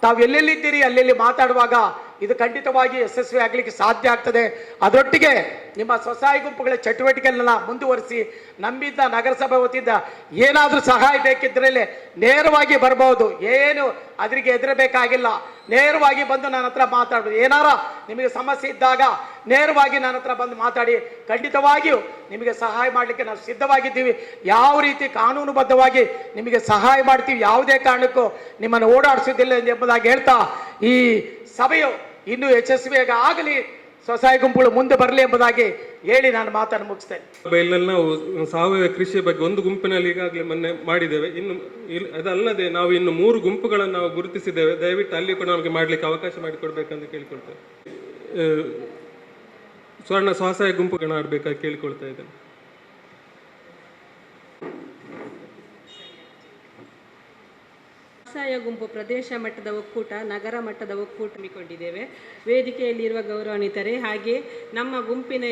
ತಾವು ಎಲ್ಲೆಲ್ಲಿದ್ದೀರಿ ಅಲ್ಲೆಲ್ಲಿ ಮಾತಾಡುವಾಗ ಇದು ಖಂಡಿತವಾಗಿ ಯಶಸ್ವಿ ಆಗಲಿಕ್ಕೆ ಸಾಧ್ಯ ಆಗ್ತದೆ. ಅದರೊಟ್ಟಿಗೆ ನಿಮ್ಮ ಸ್ವಸಹಾಯ ಗುಂಪುಗಳ ಚಟುವಟಿಕೆಗಳನ್ನ ಮುಂದುವರಿಸಿ ನಮ್ಮಿಂದ ನಗರಸಭೆ ವತಿಯಿಂದ ಏನಾದರೂ ಸಹಾಯ ಬೇಕಿದ್ರಲ್ಲಿ ನೇರವಾಗಿ ಬರಬಹುದು. ಏನು ಅದರಿಗೆ ಹೆದರಬೇಕಾಗಿಲ್ಲ. ನೇರವಾಗಿ ಬಂದು ನನ್ನ ಹತ್ರ ಮಾತಾಡ್ಬೋದು. ಏನಾರ ನಿಮಗೆ ಸಮಸ್ಯೆ ಇದ್ದಾಗ ನೇರವಾಗಿ ನನ್ನ ಹತ್ರ ಬಂದು ಮಾತಾಡಿ. ಖಂಡಿತವಾಗಿಯೂ ನಿಮಗೆ ಸಹಾಯ ಮಾಡಲಿಕ್ಕೆ ನಾವು ಸಿದ್ಧವಾಗಿದ್ದೀವಿ. ಯಾವ ರೀತಿ ಕಾನೂನುಬದ್ಧವಾಗಿ ನಿಮಗೆ ಸಹಾಯ ಮಾಡ್ತೀವಿ, ಯಾವುದೇ ಕಾರಣಕ್ಕೂ ನಿಮ್ಮನ್ನು ಓಡಾಡಿಸೋದಿಲ್ಲ ಎಂಬುದಾಗಿ ಹೇಳ್ತಾ ಈ ಸಭೆಯು ಇನ್ನೂ ಯಶಸ್ವಿಯಾಗಿ ಆಗಲಿ, ಸ್ವಸಹಾಯ ಗುಂಪುಗಳು ಮುಂದೆ ಬರಲಿ ಎಂಬುದಾಗಿ ಹೇಳಿ ನಾನು ಮಾತನ್ನು ಮುಗಿಸ್ತೇನೆ. ಸಭೆಯಲ್ಲಿ ನಾವು ಸಾವಯವ ಕೃಷಿಯ ಬಗ್ಗೆ ಒಂದು ಗುಂಪಿನಲ್ಲಿ ಈಗಾಗಲೇ ಮೊನ್ನೆ ಮಾಡಿದ್ದೇವೆ. ಅದಲ್ಲದೆ ನಾವು ಇನ್ನು 3 ಗುಂಪುಗಳನ್ನು ನಾವು ಗುರುತಿಸಿದ್ದೇವೆ. ದಯವಿಟ್ಟು ಅಲ್ಲಿ ಕೂಡ ನಮಗೆ ಮಾಡಲಿಕ್ಕೆ ಅವಕಾಶ ಮಾಡಿಕೊಡ್ಬೇಕಂತ ಕೇಳಿಕೊಳ್ತೇವೆ. ಸ್ವರ್ಣ ಸ್ವಸಹಾಯ ಗುಂಪುಗಳನ್ನ ಆಡಬೇಕಾಗಿ ಕೇಳಿಕೊಳ್ತಾ ಇದ್ದೇನೆ. ಸ್ವಸಹಾಯ ಗುಂಪು ಪ್ರದೇಶ ಮಟ್ಟದ ಒಕ್ಕೂಟ, ನಗರ ಮಟ್ಟದ ಒಕ್ಕೂಟ ಹಮ್ಮಿಕೊಂಡಿದ್ದೇವೆ. ವೇದಿಕೆಯಲ್ಲಿರುವ ಗೌರವಾನ್ವಿತರೆ, ಹಾಗೆ ನಮ್ಮ ಗುಂಪಿನ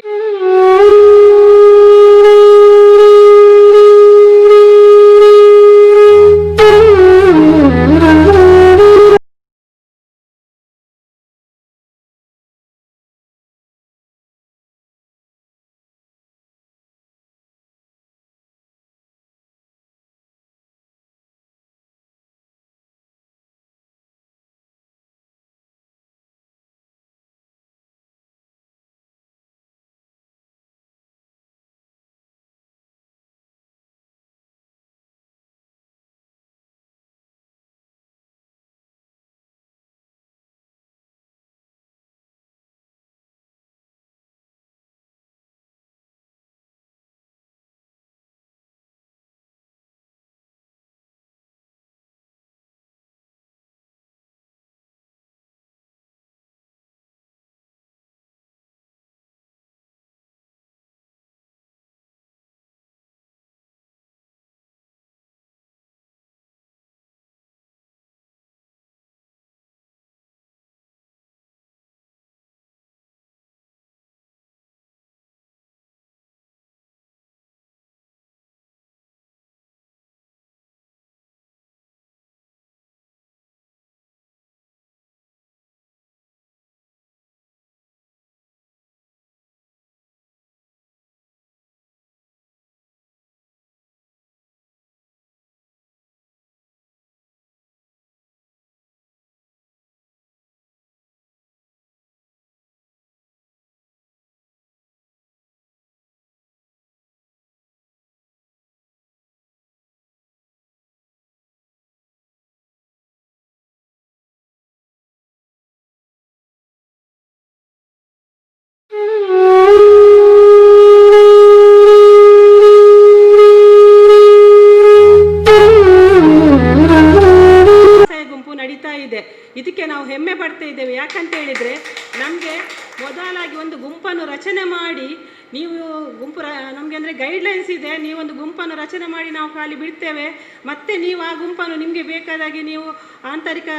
ಹೆಮ್ಮೆ ಪಡ್ತಾ ಇದ್ದೇವೆ. ಯಾಕಂತ ಹೇಳಿದರೆ ನಮಗೆ ಮೊದಲಾಗಿ ಒಂದು ಗುಂಪನ್ನು ರಚನೆ ಮಾಡಿ, ನೀವು ಗುಂಪು ನಮಗೆ ಅಂದರೆ ಗೈಡ್ಲೈನ್ಸ್ ಇದೆ, ನೀವೊಂದು ಗುಂಪನ್ನು ರಚನೆ ಮಾಡಿ ನಾವು ಖಾಲಿ ಬಿಡ್ತೇವೆ, ಮತ್ತು ನೀವು ಆ ಗುಂಪನ್ನು ನಿಮಗೆ ಬೇಕಾದಾಗಿ ನೀವು ಆಂತರಿಕ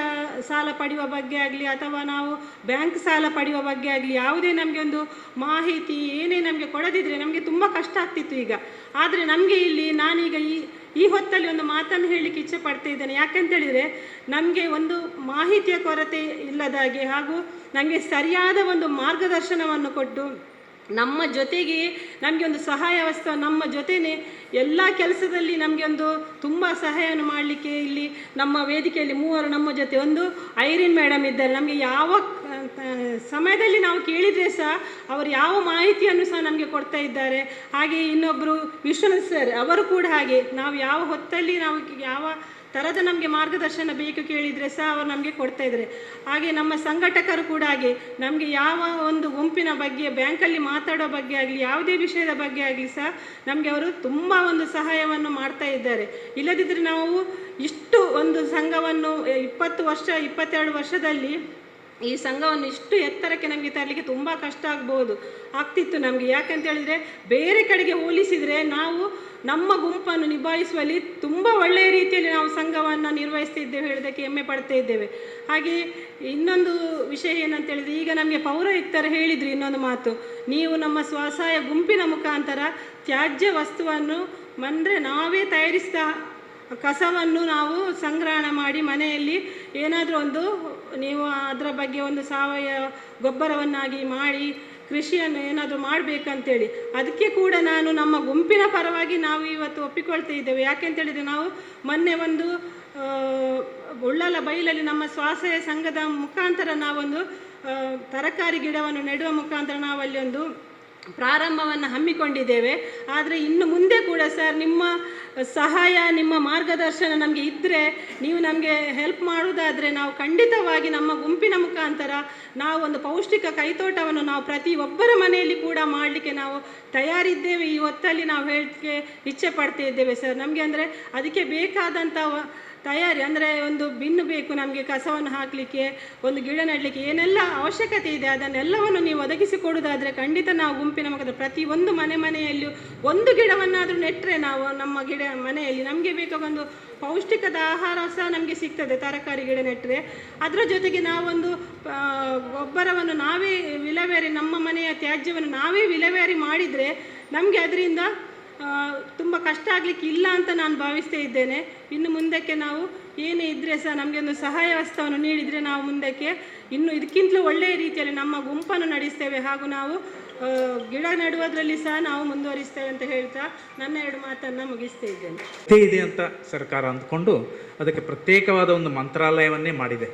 ಸಾಲ ಪಡೆಯುವ ಬಗ್ಗೆ ಆಗಲಿ ಅಥವಾ ನಾವು ಬ್ಯಾಂಕ್ ಸಾಲ ಪಡೆಯುವ ಬಗ್ಗೆ ಆಗಲಿ ಯಾವುದೇ ನಮಗೆ ಒಂದು ಮಾಹಿತಿ ಏನೇ ನಮಗೆ ಕೊಡದಿದ್ದರೆ ನಮಗೆ ತುಂಬ ಕಷ್ಟ ಆಗ್ತಿತ್ತು ಈಗ. ಆದರೆ ನಮಗೆ ಇಲ್ಲಿ ನಾನೀಗ ಈ ಹೊತ್ತಲ್ಲಿ ಒಂದು ಮಾತನ್ನು ಹೇಳಲಿಕ್ಕೆ ಇಚ್ಛೆ ಪಡ್ತಾ ಇದ್ದೇನೆ. ಯಾಕೆಂತೇಳಿದರೆ ನಮಗೆ ಒಂದು ಮಾಹಿತಿಯ ಕೊರತೆ ಇಲ್ಲದಾಗೆ ಹಾಗೂ ನಮಗೆ ಸರಿಯಾದ ಒಂದು ಮಾರ್ಗದರ್ಶನವನ್ನು ಕೊಟ್ಟು ನಮ್ಮ ಜೊತೆಗೆ ನಮಗೆ ಒಂದು ಸಹಾಯ ವ್ಯವಸ್ಥೆ ನಮ್ಮ ಜೊತೆನೇ ಎಲ್ಲ ಕೆಲಸದಲ್ಲಿ ನಮಗೆ ಒಂದು ತುಂಬ ಸಹಾಯವನ್ನು ಮಾಡಲಿಕ್ಕೆ ಇಲ್ಲಿ ನಮ್ಮ ವೇದಿಕೆಯಲ್ಲಿ ಮೂವರು ನಮ್ಮ ಜೊತೆ, ಒಂದು ಐರಿನ್ ಮೇಡಮ್ ಇದ್ದಾರೆ, ನಮಗೆ ಯಾವ ಸಮಯದಲ್ಲಿ ನಾವು ಕೇಳಿದರೆ ಸಹ ಅವರು ಯಾವ ಮಾಹಿತಿಯನ್ನು ಸಹ ನಮಗೆ ಕೊಡ್ತಾ ಇದ್ದಾರೆ. ಹಾಗೆ ಇನ್ನೊಬ್ಬರು ವಿಶ್ವನಾಥ್ ಸರ್ ಅವರು ಕೂಡ ಹಾಗೆ, ನಾವು ಯಾವ ಹೊತ್ತಲ್ಲಿ ನಾವು ಯಾವ ಥರದ ನಮಗೆ ಮಾರ್ಗದರ್ಶನ ಬೇಕು ಕೇಳಿದರೆ ಸಹ ಅವರು ನಮಗೆ ಕೊಡ್ತಾ ಇದ್ದಾರೆ. ಹಾಗೆ ನಮ್ಮ ಸಂಘಟಕರು ಕೂಡ ಹಾಗೆ, ನಮಗೆ ಯಾವ ಒಂದು ಗುಂಪಿನ ಬಗ್ಗೆ ಬ್ಯಾಂಕಲ್ಲಿ ಮಾತಾಡೋ ಬಗ್ಗೆ ಆಗಲಿ ಯಾವುದೇ ವಿಷಯದ ಬಗ್ಗೆ ಆಗಲಿ ಸಹ ನಮಗೆ ಅವರು ತುಂಬ ಒಂದು ಸಹಾಯವನ್ನು ಮಾಡ್ತಾ ಇದ್ದಾರೆ. ಇಲ್ಲದಿದ್ದರೆ ನಾವು ಇಷ್ಟು ಒಂದು ಸಂಘವನ್ನು 22 ವರ್ಷದಲ್ಲಿ ಈ ಸಂಘವನ್ನು ಇಷ್ಟು ಎತ್ತರಕ್ಕೆ ನಮಗೆ ತರಲಿಕ್ಕೆ ತುಂಬ ಕಷ್ಟ ಆಗ್ತಿತ್ತು ನಮಗೆ. ಯಾಕಂತ ಹೇಳಿದರೆ ಬೇರೆ ಕಡೆಗೆ ಹೋಲಿಸಿದರೆ ನಾವು ನಮ್ಮ ಗುಂಪನ್ನು ನಿಭಾಯಿಸುವಲ್ಲಿ ತುಂಬ ಒಳ್ಳೆಯ ರೀತಿಯಲ್ಲಿ ನಾವು ಸಂಘವನ್ನು ನಿರ್ವಹಿಸ್ತಿದ್ದೇವೆ, ಹೇಳೋದಕ್ಕೆ ಹೆಮ್ಮೆ ಪಡ್ತಾ ಇದ್ದೇವೆ. ಹಾಗೆ ಇನ್ನೊಂದು ವಿಷಯ ಏನಂತ ಹೇಳಿದರೆ, ಈಗ ನಮಗೆ ಪೌರಾಯುಕ್ತರು ಹೇಳಿದರು ಇನ್ನೊಂದು ಮಾತು, ನೀವು ನಮ್ಮ ಸ್ವಸಹಾಯ ಗುಂಪಿನ ಮುಖಾಂತರ ತ್ಯಾಜ್ಯ ವಸ್ತುವನ್ನು ಅಂದರೆ ನಾವೇ ತಯಾರಿಸಿದ ಕಸವನ್ನು ನಾವು ಸಂಗ್ರಹಣೆ ಮಾಡಿ ಮನೆಯಲ್ಲಿ ಏನಾದರೂ ಒಂದು ನೀವು ಅದರ ಬಗ್ಗೆ ಒಂದು ಸಾವಯವ ಗೊಬ್ಬರವನ್ನಾಗಿ ಮಾಡಿ ಕೃಷಿಯನ್ನು ಏನಾದರೂ ಮಾಡಬೇಕಂತೇಳಿ, ಅದಕ್ಕೆ ಕೂಡ ನಾನು ನಮ್ಮ ಗುಂಪಿನ ಪರವಾಗಿ ನಾವು ಇವತ್ತು ಒಪ್ಪಿಕೊಳ್ತಾ ಇದ್ದೇವೆ. ಯಾಕೆಂತೇಳಿದರೆ ನಾವು ಮೊನ್ನೆ ಒಂದು ಉಳ್ಳಾಲ ಬೈಲಲ್ಲಿ ನಮ್ಮ ಸ್ವಸಹಾಯ ಸಂಘದ ಮುಖಾಂತರ ನಾವೊಂದು ತರಕಾರಿ ಗಿಡವನ್ನು ನೆಡುವ ಮುಖಾಂತರ ನಾವಲ್ಲಿ ಒಂದು ಪ್ರಾರಂಭವನ್ನು ಹಮ್ಮಿಕೊಂಡಿದ್ದೇವೆ. ಆದರೆ ಇನ್ನು ಮುಂದೆ ಕೂಡ ಸರ್ ನಿಮ್ಮ ಸಹಾಯ ನಿಮ್ಮ ಮಾರ್ಗದರ್ಶನ ನಮಗೆ ಇದ್ದರೆ, ನೀವು ನಮಗೆ ಹೆಲ್ಪ್ ಮಾಡುವುದಾದರೆ ನಾವು ಖಂಡಿತವಾಗಿ ನಮ್ಮ ಗುಂಪಿನ ಮುಖಾಂತರ ನಾವು ಒಂದು ಪೌಷ್ಟಿಕ ಕೈತೋಟವನ್ನು ನಾವು ಪ್ರತಿಯೊಬ್ಬರ ಮನೆಯಲ್ಲಿ ಕೂಡ ಮಾಡಲಿಕ್ಕೆ ನಾವು ತಯಾರಿದ್ದೇವೆ. ಈ ಹೊತ್ತಲ್ಲಿ ನಾವು ಹೇಳಲಿಕ್ಕೆ ಇಚ್ಛೆ ಪಡ್ತಾ ಇದ್ದೇವೆ ಸರ್. ನಮಗೆ ಅಂದರೆ ಅದಕ್ಕೆ ಬೇಕಾದಂಥ ತಯಾರಿ ಅಂದರೆ ಒಂದು ಬಿನ್ನು ಬೇಕು ನಮಗೆ ಕಸವನ್ನು ಹಾಕಲಿಕ್ಕೆ, ಒಂದು ಗಿಡ ನೆಡಲಿಕ್ಕೆ ಏನೆಲ್ಲ ಅವಶ್ಯಕತೆ ಇದೆ ಅದನ್ನೆಲ್ಲವನ್ನು ನೀವು ಒದಗಿಸಿಕೊಡುವುದಾದರೆ ಖಂಡಿತ ನಾವು ಗುಂಪಿನ ಮುಖಾಂತರ ಪ್ರತಿಯೊಂದು ಮನೆಯಲ್ಲಿಯೂ ಒಂದು ಗಿಡವನ್ನಾದರೂ ನೆಟ್ಟರೆ ನಾವು ನಮ್ಮ ಮನೆಯಲ್ಲಿ ನಮಗೆ ಬೇಕಾದ ಒಂದು ಪೌಷ್ಟಿಕದ ಆಹಾರ ಸಹ ನಮಗೆ ಸಿಗ್ತದೆ. ತರಕಾರಿ ಗಿಡ ನೆಟ್ಟರೆ ಅದರ ಜೊತೆಗೆ ನಾವೊಂದು ಗೊಬ್ಬರವನ್ನು ನಾವೇ ವಿಲೇವಾರಿ, ನಮ್ಮ ಮನೆಯ ತ್ಯಾಜ್ಯವನ್ನು ನಾವೇ ವಿಲೇವಾರಿ ಮಾಡಿದರೆ ನಮಗೆ ಅದರಿಂದ ತುಂಬ ಕಷ್ಟ ಆಗಲಿಕ್ಕೆ ಇಲ್ಲ ಅಂತ ನಾನು ಭಾವಿಸ್ತಾ ಇದ್ದೇನೆ. ಇನ್ನು ಮುಂದಕ್ಕೆ ನಾವು ಏನೇ ಇದ್ದರೆ ಸಹ ನಮಗೆ ಒಂದು ಸಹಾಯ ಹಸ್ತವನ್ನು ನೀಡಿದರೆ ನಾವು ಮುಂದಕ್ಕೆ ಇನ್ನು ಇದಕ್ಕಿಂತಲೂ ಒಳ್ಳೆಯ ರೀತಿಯಲ್ಲಿ ನಮ್ಮ ಗುಂಪನ್ನು ನಡೆಸ್ತೇವೆ ಹಾಗೂ ನಾವು ಗಿಡ ನೆಡುವುದರಲ್ಲಿ ಸಹ ನಾವು ಮುಂದುವರಿಸ್ತೇವೆ ಅಂತ ಹೇಳ್ತಾ ನನ್ನ 2 ಮಾತನ್ನು ಮುಗಿಸ್ತಾ ಇದ್ದೇನೆ. ಇದೆ ಅಂತ ಸರ್ಕಾರ ಅಂದ್ಕೊಂಡು ಅದಕ್ಕೆ ಪ್ರತ್ಯೇಕವಾದ ಒಂದು ಮಂತ್ರಾಲಯವನ್ನೇ ಮಾಡಿದೆ.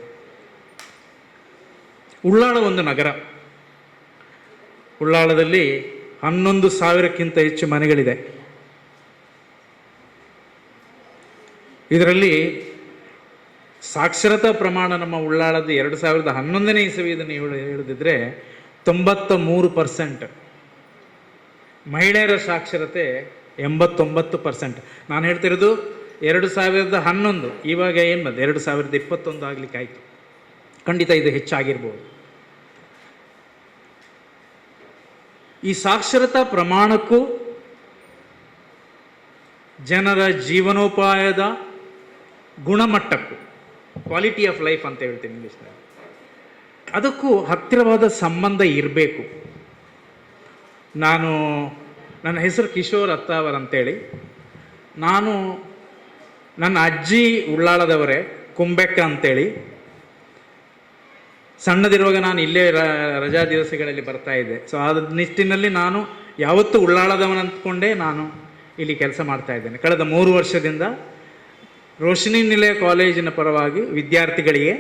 ಉಳ್ಳಾಳ ಒಂದು ನಗರ, ಉಳ್ಳಾಳದಲ್ಲಿ 11,000ಕ್ಕಿಂತ ಹೆಚ್ಚು ಮನೆಗಳಿದೆ. ಇದರಲ್ಲಿ ಸಾಕ್ಷರತಾ ಪ್ರಮಾಣ ನಮ್ಮ ಉಳ್ಳಾಳದ 2011ನೇ ಇಸವಿಯನ್ನು ಹೇಳಿದ್ರೆ 93%, ಮಹಿಳೆಯರ ಸಾಕ್ಷರತೆ 89%. ನಾನು ಹೇಳ್ತಿರೋದು 2011, ಇವಾಗ ಏನು ಬಂದು 2021 ಆಗ್ಲಿಕ್ಕೆ ಆಯಿತು. ಖಂಡಿತ ಇದು ಹೆಚ್ಚಾಗಿರ್ಬೋದು. ಈ ಸಾಕ್ಷರತಾ ಪ್ರಮಾಣಕ್ಕೂ ಜನರ ಜೀವನೋಪಾಯದ ಗುಣಮಟ್ಟಕ್ಕೂ, ಕ್ವಾಲಿಟಿ ಆಫ್ ಲೈಫ್ ಅಂತ ಹೇಳ್ತೀನಿ ಇಂಗ್ಲೀಷ್ನಲ್ಲಿ, ಅದಕ್ಕೂ ಹತ್ತಿರವಾದ ಸಂಬಂಧ ಇರಬೇಕು. ನನ್ನ ಹೆಸರು ಕಿಶೋರ್ ಅತ್ತಾವರ್ ಅಂತೇಳಿ. ನನ್ನ ಅಜ್ಜಿ ಉಳ್ಳಾಳದವರೇ, ಕುಂಬೆಕ್ಕ ಅಂತೇಳಿ. ಸಣ್ಣದಿರುವಾಗ ನಾನು ಇಲ್ಲೇ ರಜಾ ದಿವಸಗಳಲ್ಲಿ ಬರ್ತಾ ಇದ್ದೆ. ಸೊ ಆ ನಿಟ್ಟಿನಲ್ಲಿ ನಾನು ಯಾವತ್ತೂ ಉಳ್ಳಾಳದವನು ಅಂದ್ಕೊಂಡೇ ನಾನು ಇಲ್ಲಿ ಕೆಲಸ ಮಾಡ್ತಾ ಇದ್ದೇನೆ. ಕಳೆದ 3 ವರ್ಷದಿಂದ ರೋಶಿನಿ ನಿಲಯ ಕಾಲೇಜಿನ ಪರವಾಗಿ ವಿದ್ಯಾರ್ಥಿಗಳಿಗೆ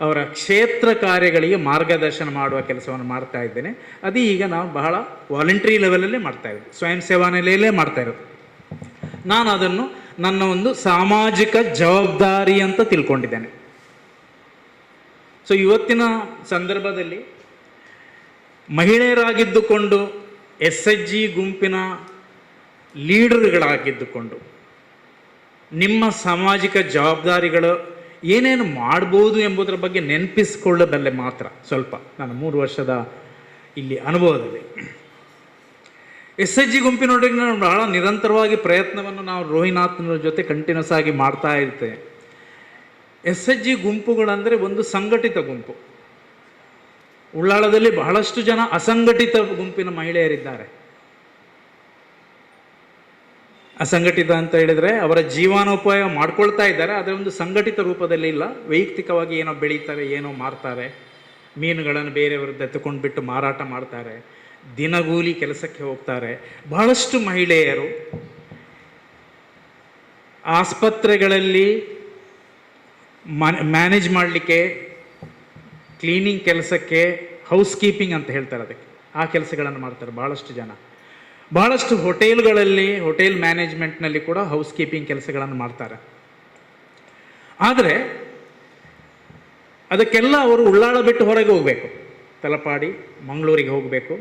ಅವರ ಕ್ಷೇತ್ರ ಕಾರ್ಯಗಳಿಗೆ ಮಾರ್ಗದರ್ಶನ ಮಾಡುವ ಕೆಲಸವನ್ನು ಮಾಡ್ತಾ ಇದ್ದೇನೆ. ಅದು ಈಗ ನಾವು ಬಹಳ ವಾಲಂಟ್ರಿ ಲೆವೆಲಲ್ಲೇ ಮಾಡ್ತಾ ಇರೋದು, ಸ್ವಯಂ ಸೇವಾ ನೆಲೆಯಲ್ಲೇ ಮಾಡ್ತಾ ಇರೋದು. ನಾನು ಅದನ್ನು ನನ್ನ ಒಂದು ಸಾಮಾಜಿಕ ಜವಾಬ್ದಾರಿ ಅಂತ ತಿಳ್ಕೊಂಡಿದ್ದೇನೆ. ಸೊ ಇವತ್ತಿನ ಸಂದರ್ಭದಲ್ಲಿ ಮಹಿಳೆಯರಾಗಿದ್ದುಕೊಂಡು SHG ಗುಂಪಿನ ಲೀಡರ್ಗಳಾಗಿದ್ದುಕೊಂಡು ನಿಮ್ಮ ಸಾಮಾಜಿಕ ಜವಾಬ್ದಾರಿಗಳು ಏನೇನು ಮಾಡ್ಬೋದು ಎಂಬುದರ ಬಗ್ಗೆ ನೆನಪಿಸಿಕೊಳ್ಳಬಲ್ಲೆ ಮಾತ್ರ ಸ್ವಲ್ಪ ನಾನು 3 ವರ್ಷದ ಇಲ್ಲಿ ಅನುಭವದಲ್ಲಿ. SHG ಗುಂಪಿನೊಳಗೆ ನಾವು ಬಹಳ ನಿರಂತರವಾಗಿ ಪ್ರಯತ್ನವನ್ನು ನಾವು ರೋಹಿನಾಥ್ನ ಜೊತೆ ಕಂಟಿನ್ಯೂಸ್ ಆಗಿ ಮಾಡ್ತಾ ಇರ್ತೇವೆ. SHG ಗುಂಪುಗಳಂದರೆ ಒಂದು ಸಂಘಟಿತ ಗುಂಪು. ಉಳ್ಳಾಳದಲ್ಲಿ ಬಹಳಷ್ಟು ಜನ ಅಸಂಘಟಿತ ಗುಂಪಿನ ಮಹಿಳೆಯರಿದ್ದಾರೆ. ಅಸಂಘಟಿತ ಅಂತ ಹೇಳಿದರೆ ಅವರ ಜೀವನೋಪಾಯ ಮಾಡ್ಕೊಳ್ತಾ ಇದ್ದಾರೆ, ಆದರೆ ಒಂದು ಸಂಘಟಿತ ರೂಪದಲ್ಲಿ ಇಲ್ಲ. ವೈಯಕ್ತಿಕವಾಗಿ ಏನೋ ಬೆಳೀತಾರೆ, ಏನೋ ಮಾರ್ತಾರೆ, ಮೀನುಗಳನ್ನು ಬೇರೆಯವರದ್ದು ಎತ್ತುಕೊಂಡು ಬಿಟ್ಟು ಮಾರಾಟ ಮಾಡ್ತಾರೆ, ದಿನಗೂಲಿ ಕೆಲಸಕ್ಕೆ ಹೋಗ್ತಾರೆ. ಬಹಳಷ್ಟು ಮಹಿಳೆಯರು ಆಸ್ಪತ್ರೆಗಳಲ್ಲಿ ಮ್ಯಾನೇಜ್ ಮಾಡಲಿಕ್ಕೆ, ಕ್ಲೀನಿಂಗ್ ಕೆಲಸಕ್ಕೆ, ಹೌಸ್ ಕೀಪಿಂಗ್ ಅಂತ ಹೇಳ್ತಾರೆ ಅದಕ್ಕೆ, ಆ ಕೆಲಸಗಳನ್ನು ಮಾಡ್ತಾರೆ ಬಹಳಷ್ಟು ಜನ. ಬಹಳಷ್ಟು ಹೋಟೆಲ್ಗಳಲ್ಲಿ, ಹೋಟೆಲ್ ಮ್ಯಾನೇಜ್ಮೆಂಟ್ನಲ್ಲಿ ಕೂಡ ಹೌಸ್ ಕೀಪಿಂಗ್ ಕೆಲಸಗಳನ್ನು ಮಾಡ್ತಾರೆ. ಆದರೆ ಅದಕ್ಕೆಲ್ಲ ಅವರು ಉಳ್ಳಾಳ ಬಿಟ್ಟು ಹೊರಗೆ ಹೋಗಬೇಕು, ತಲಪಾಡಿ ಮಂಗಳೂರಿಗೆ ಹೋಗಬೇಕು,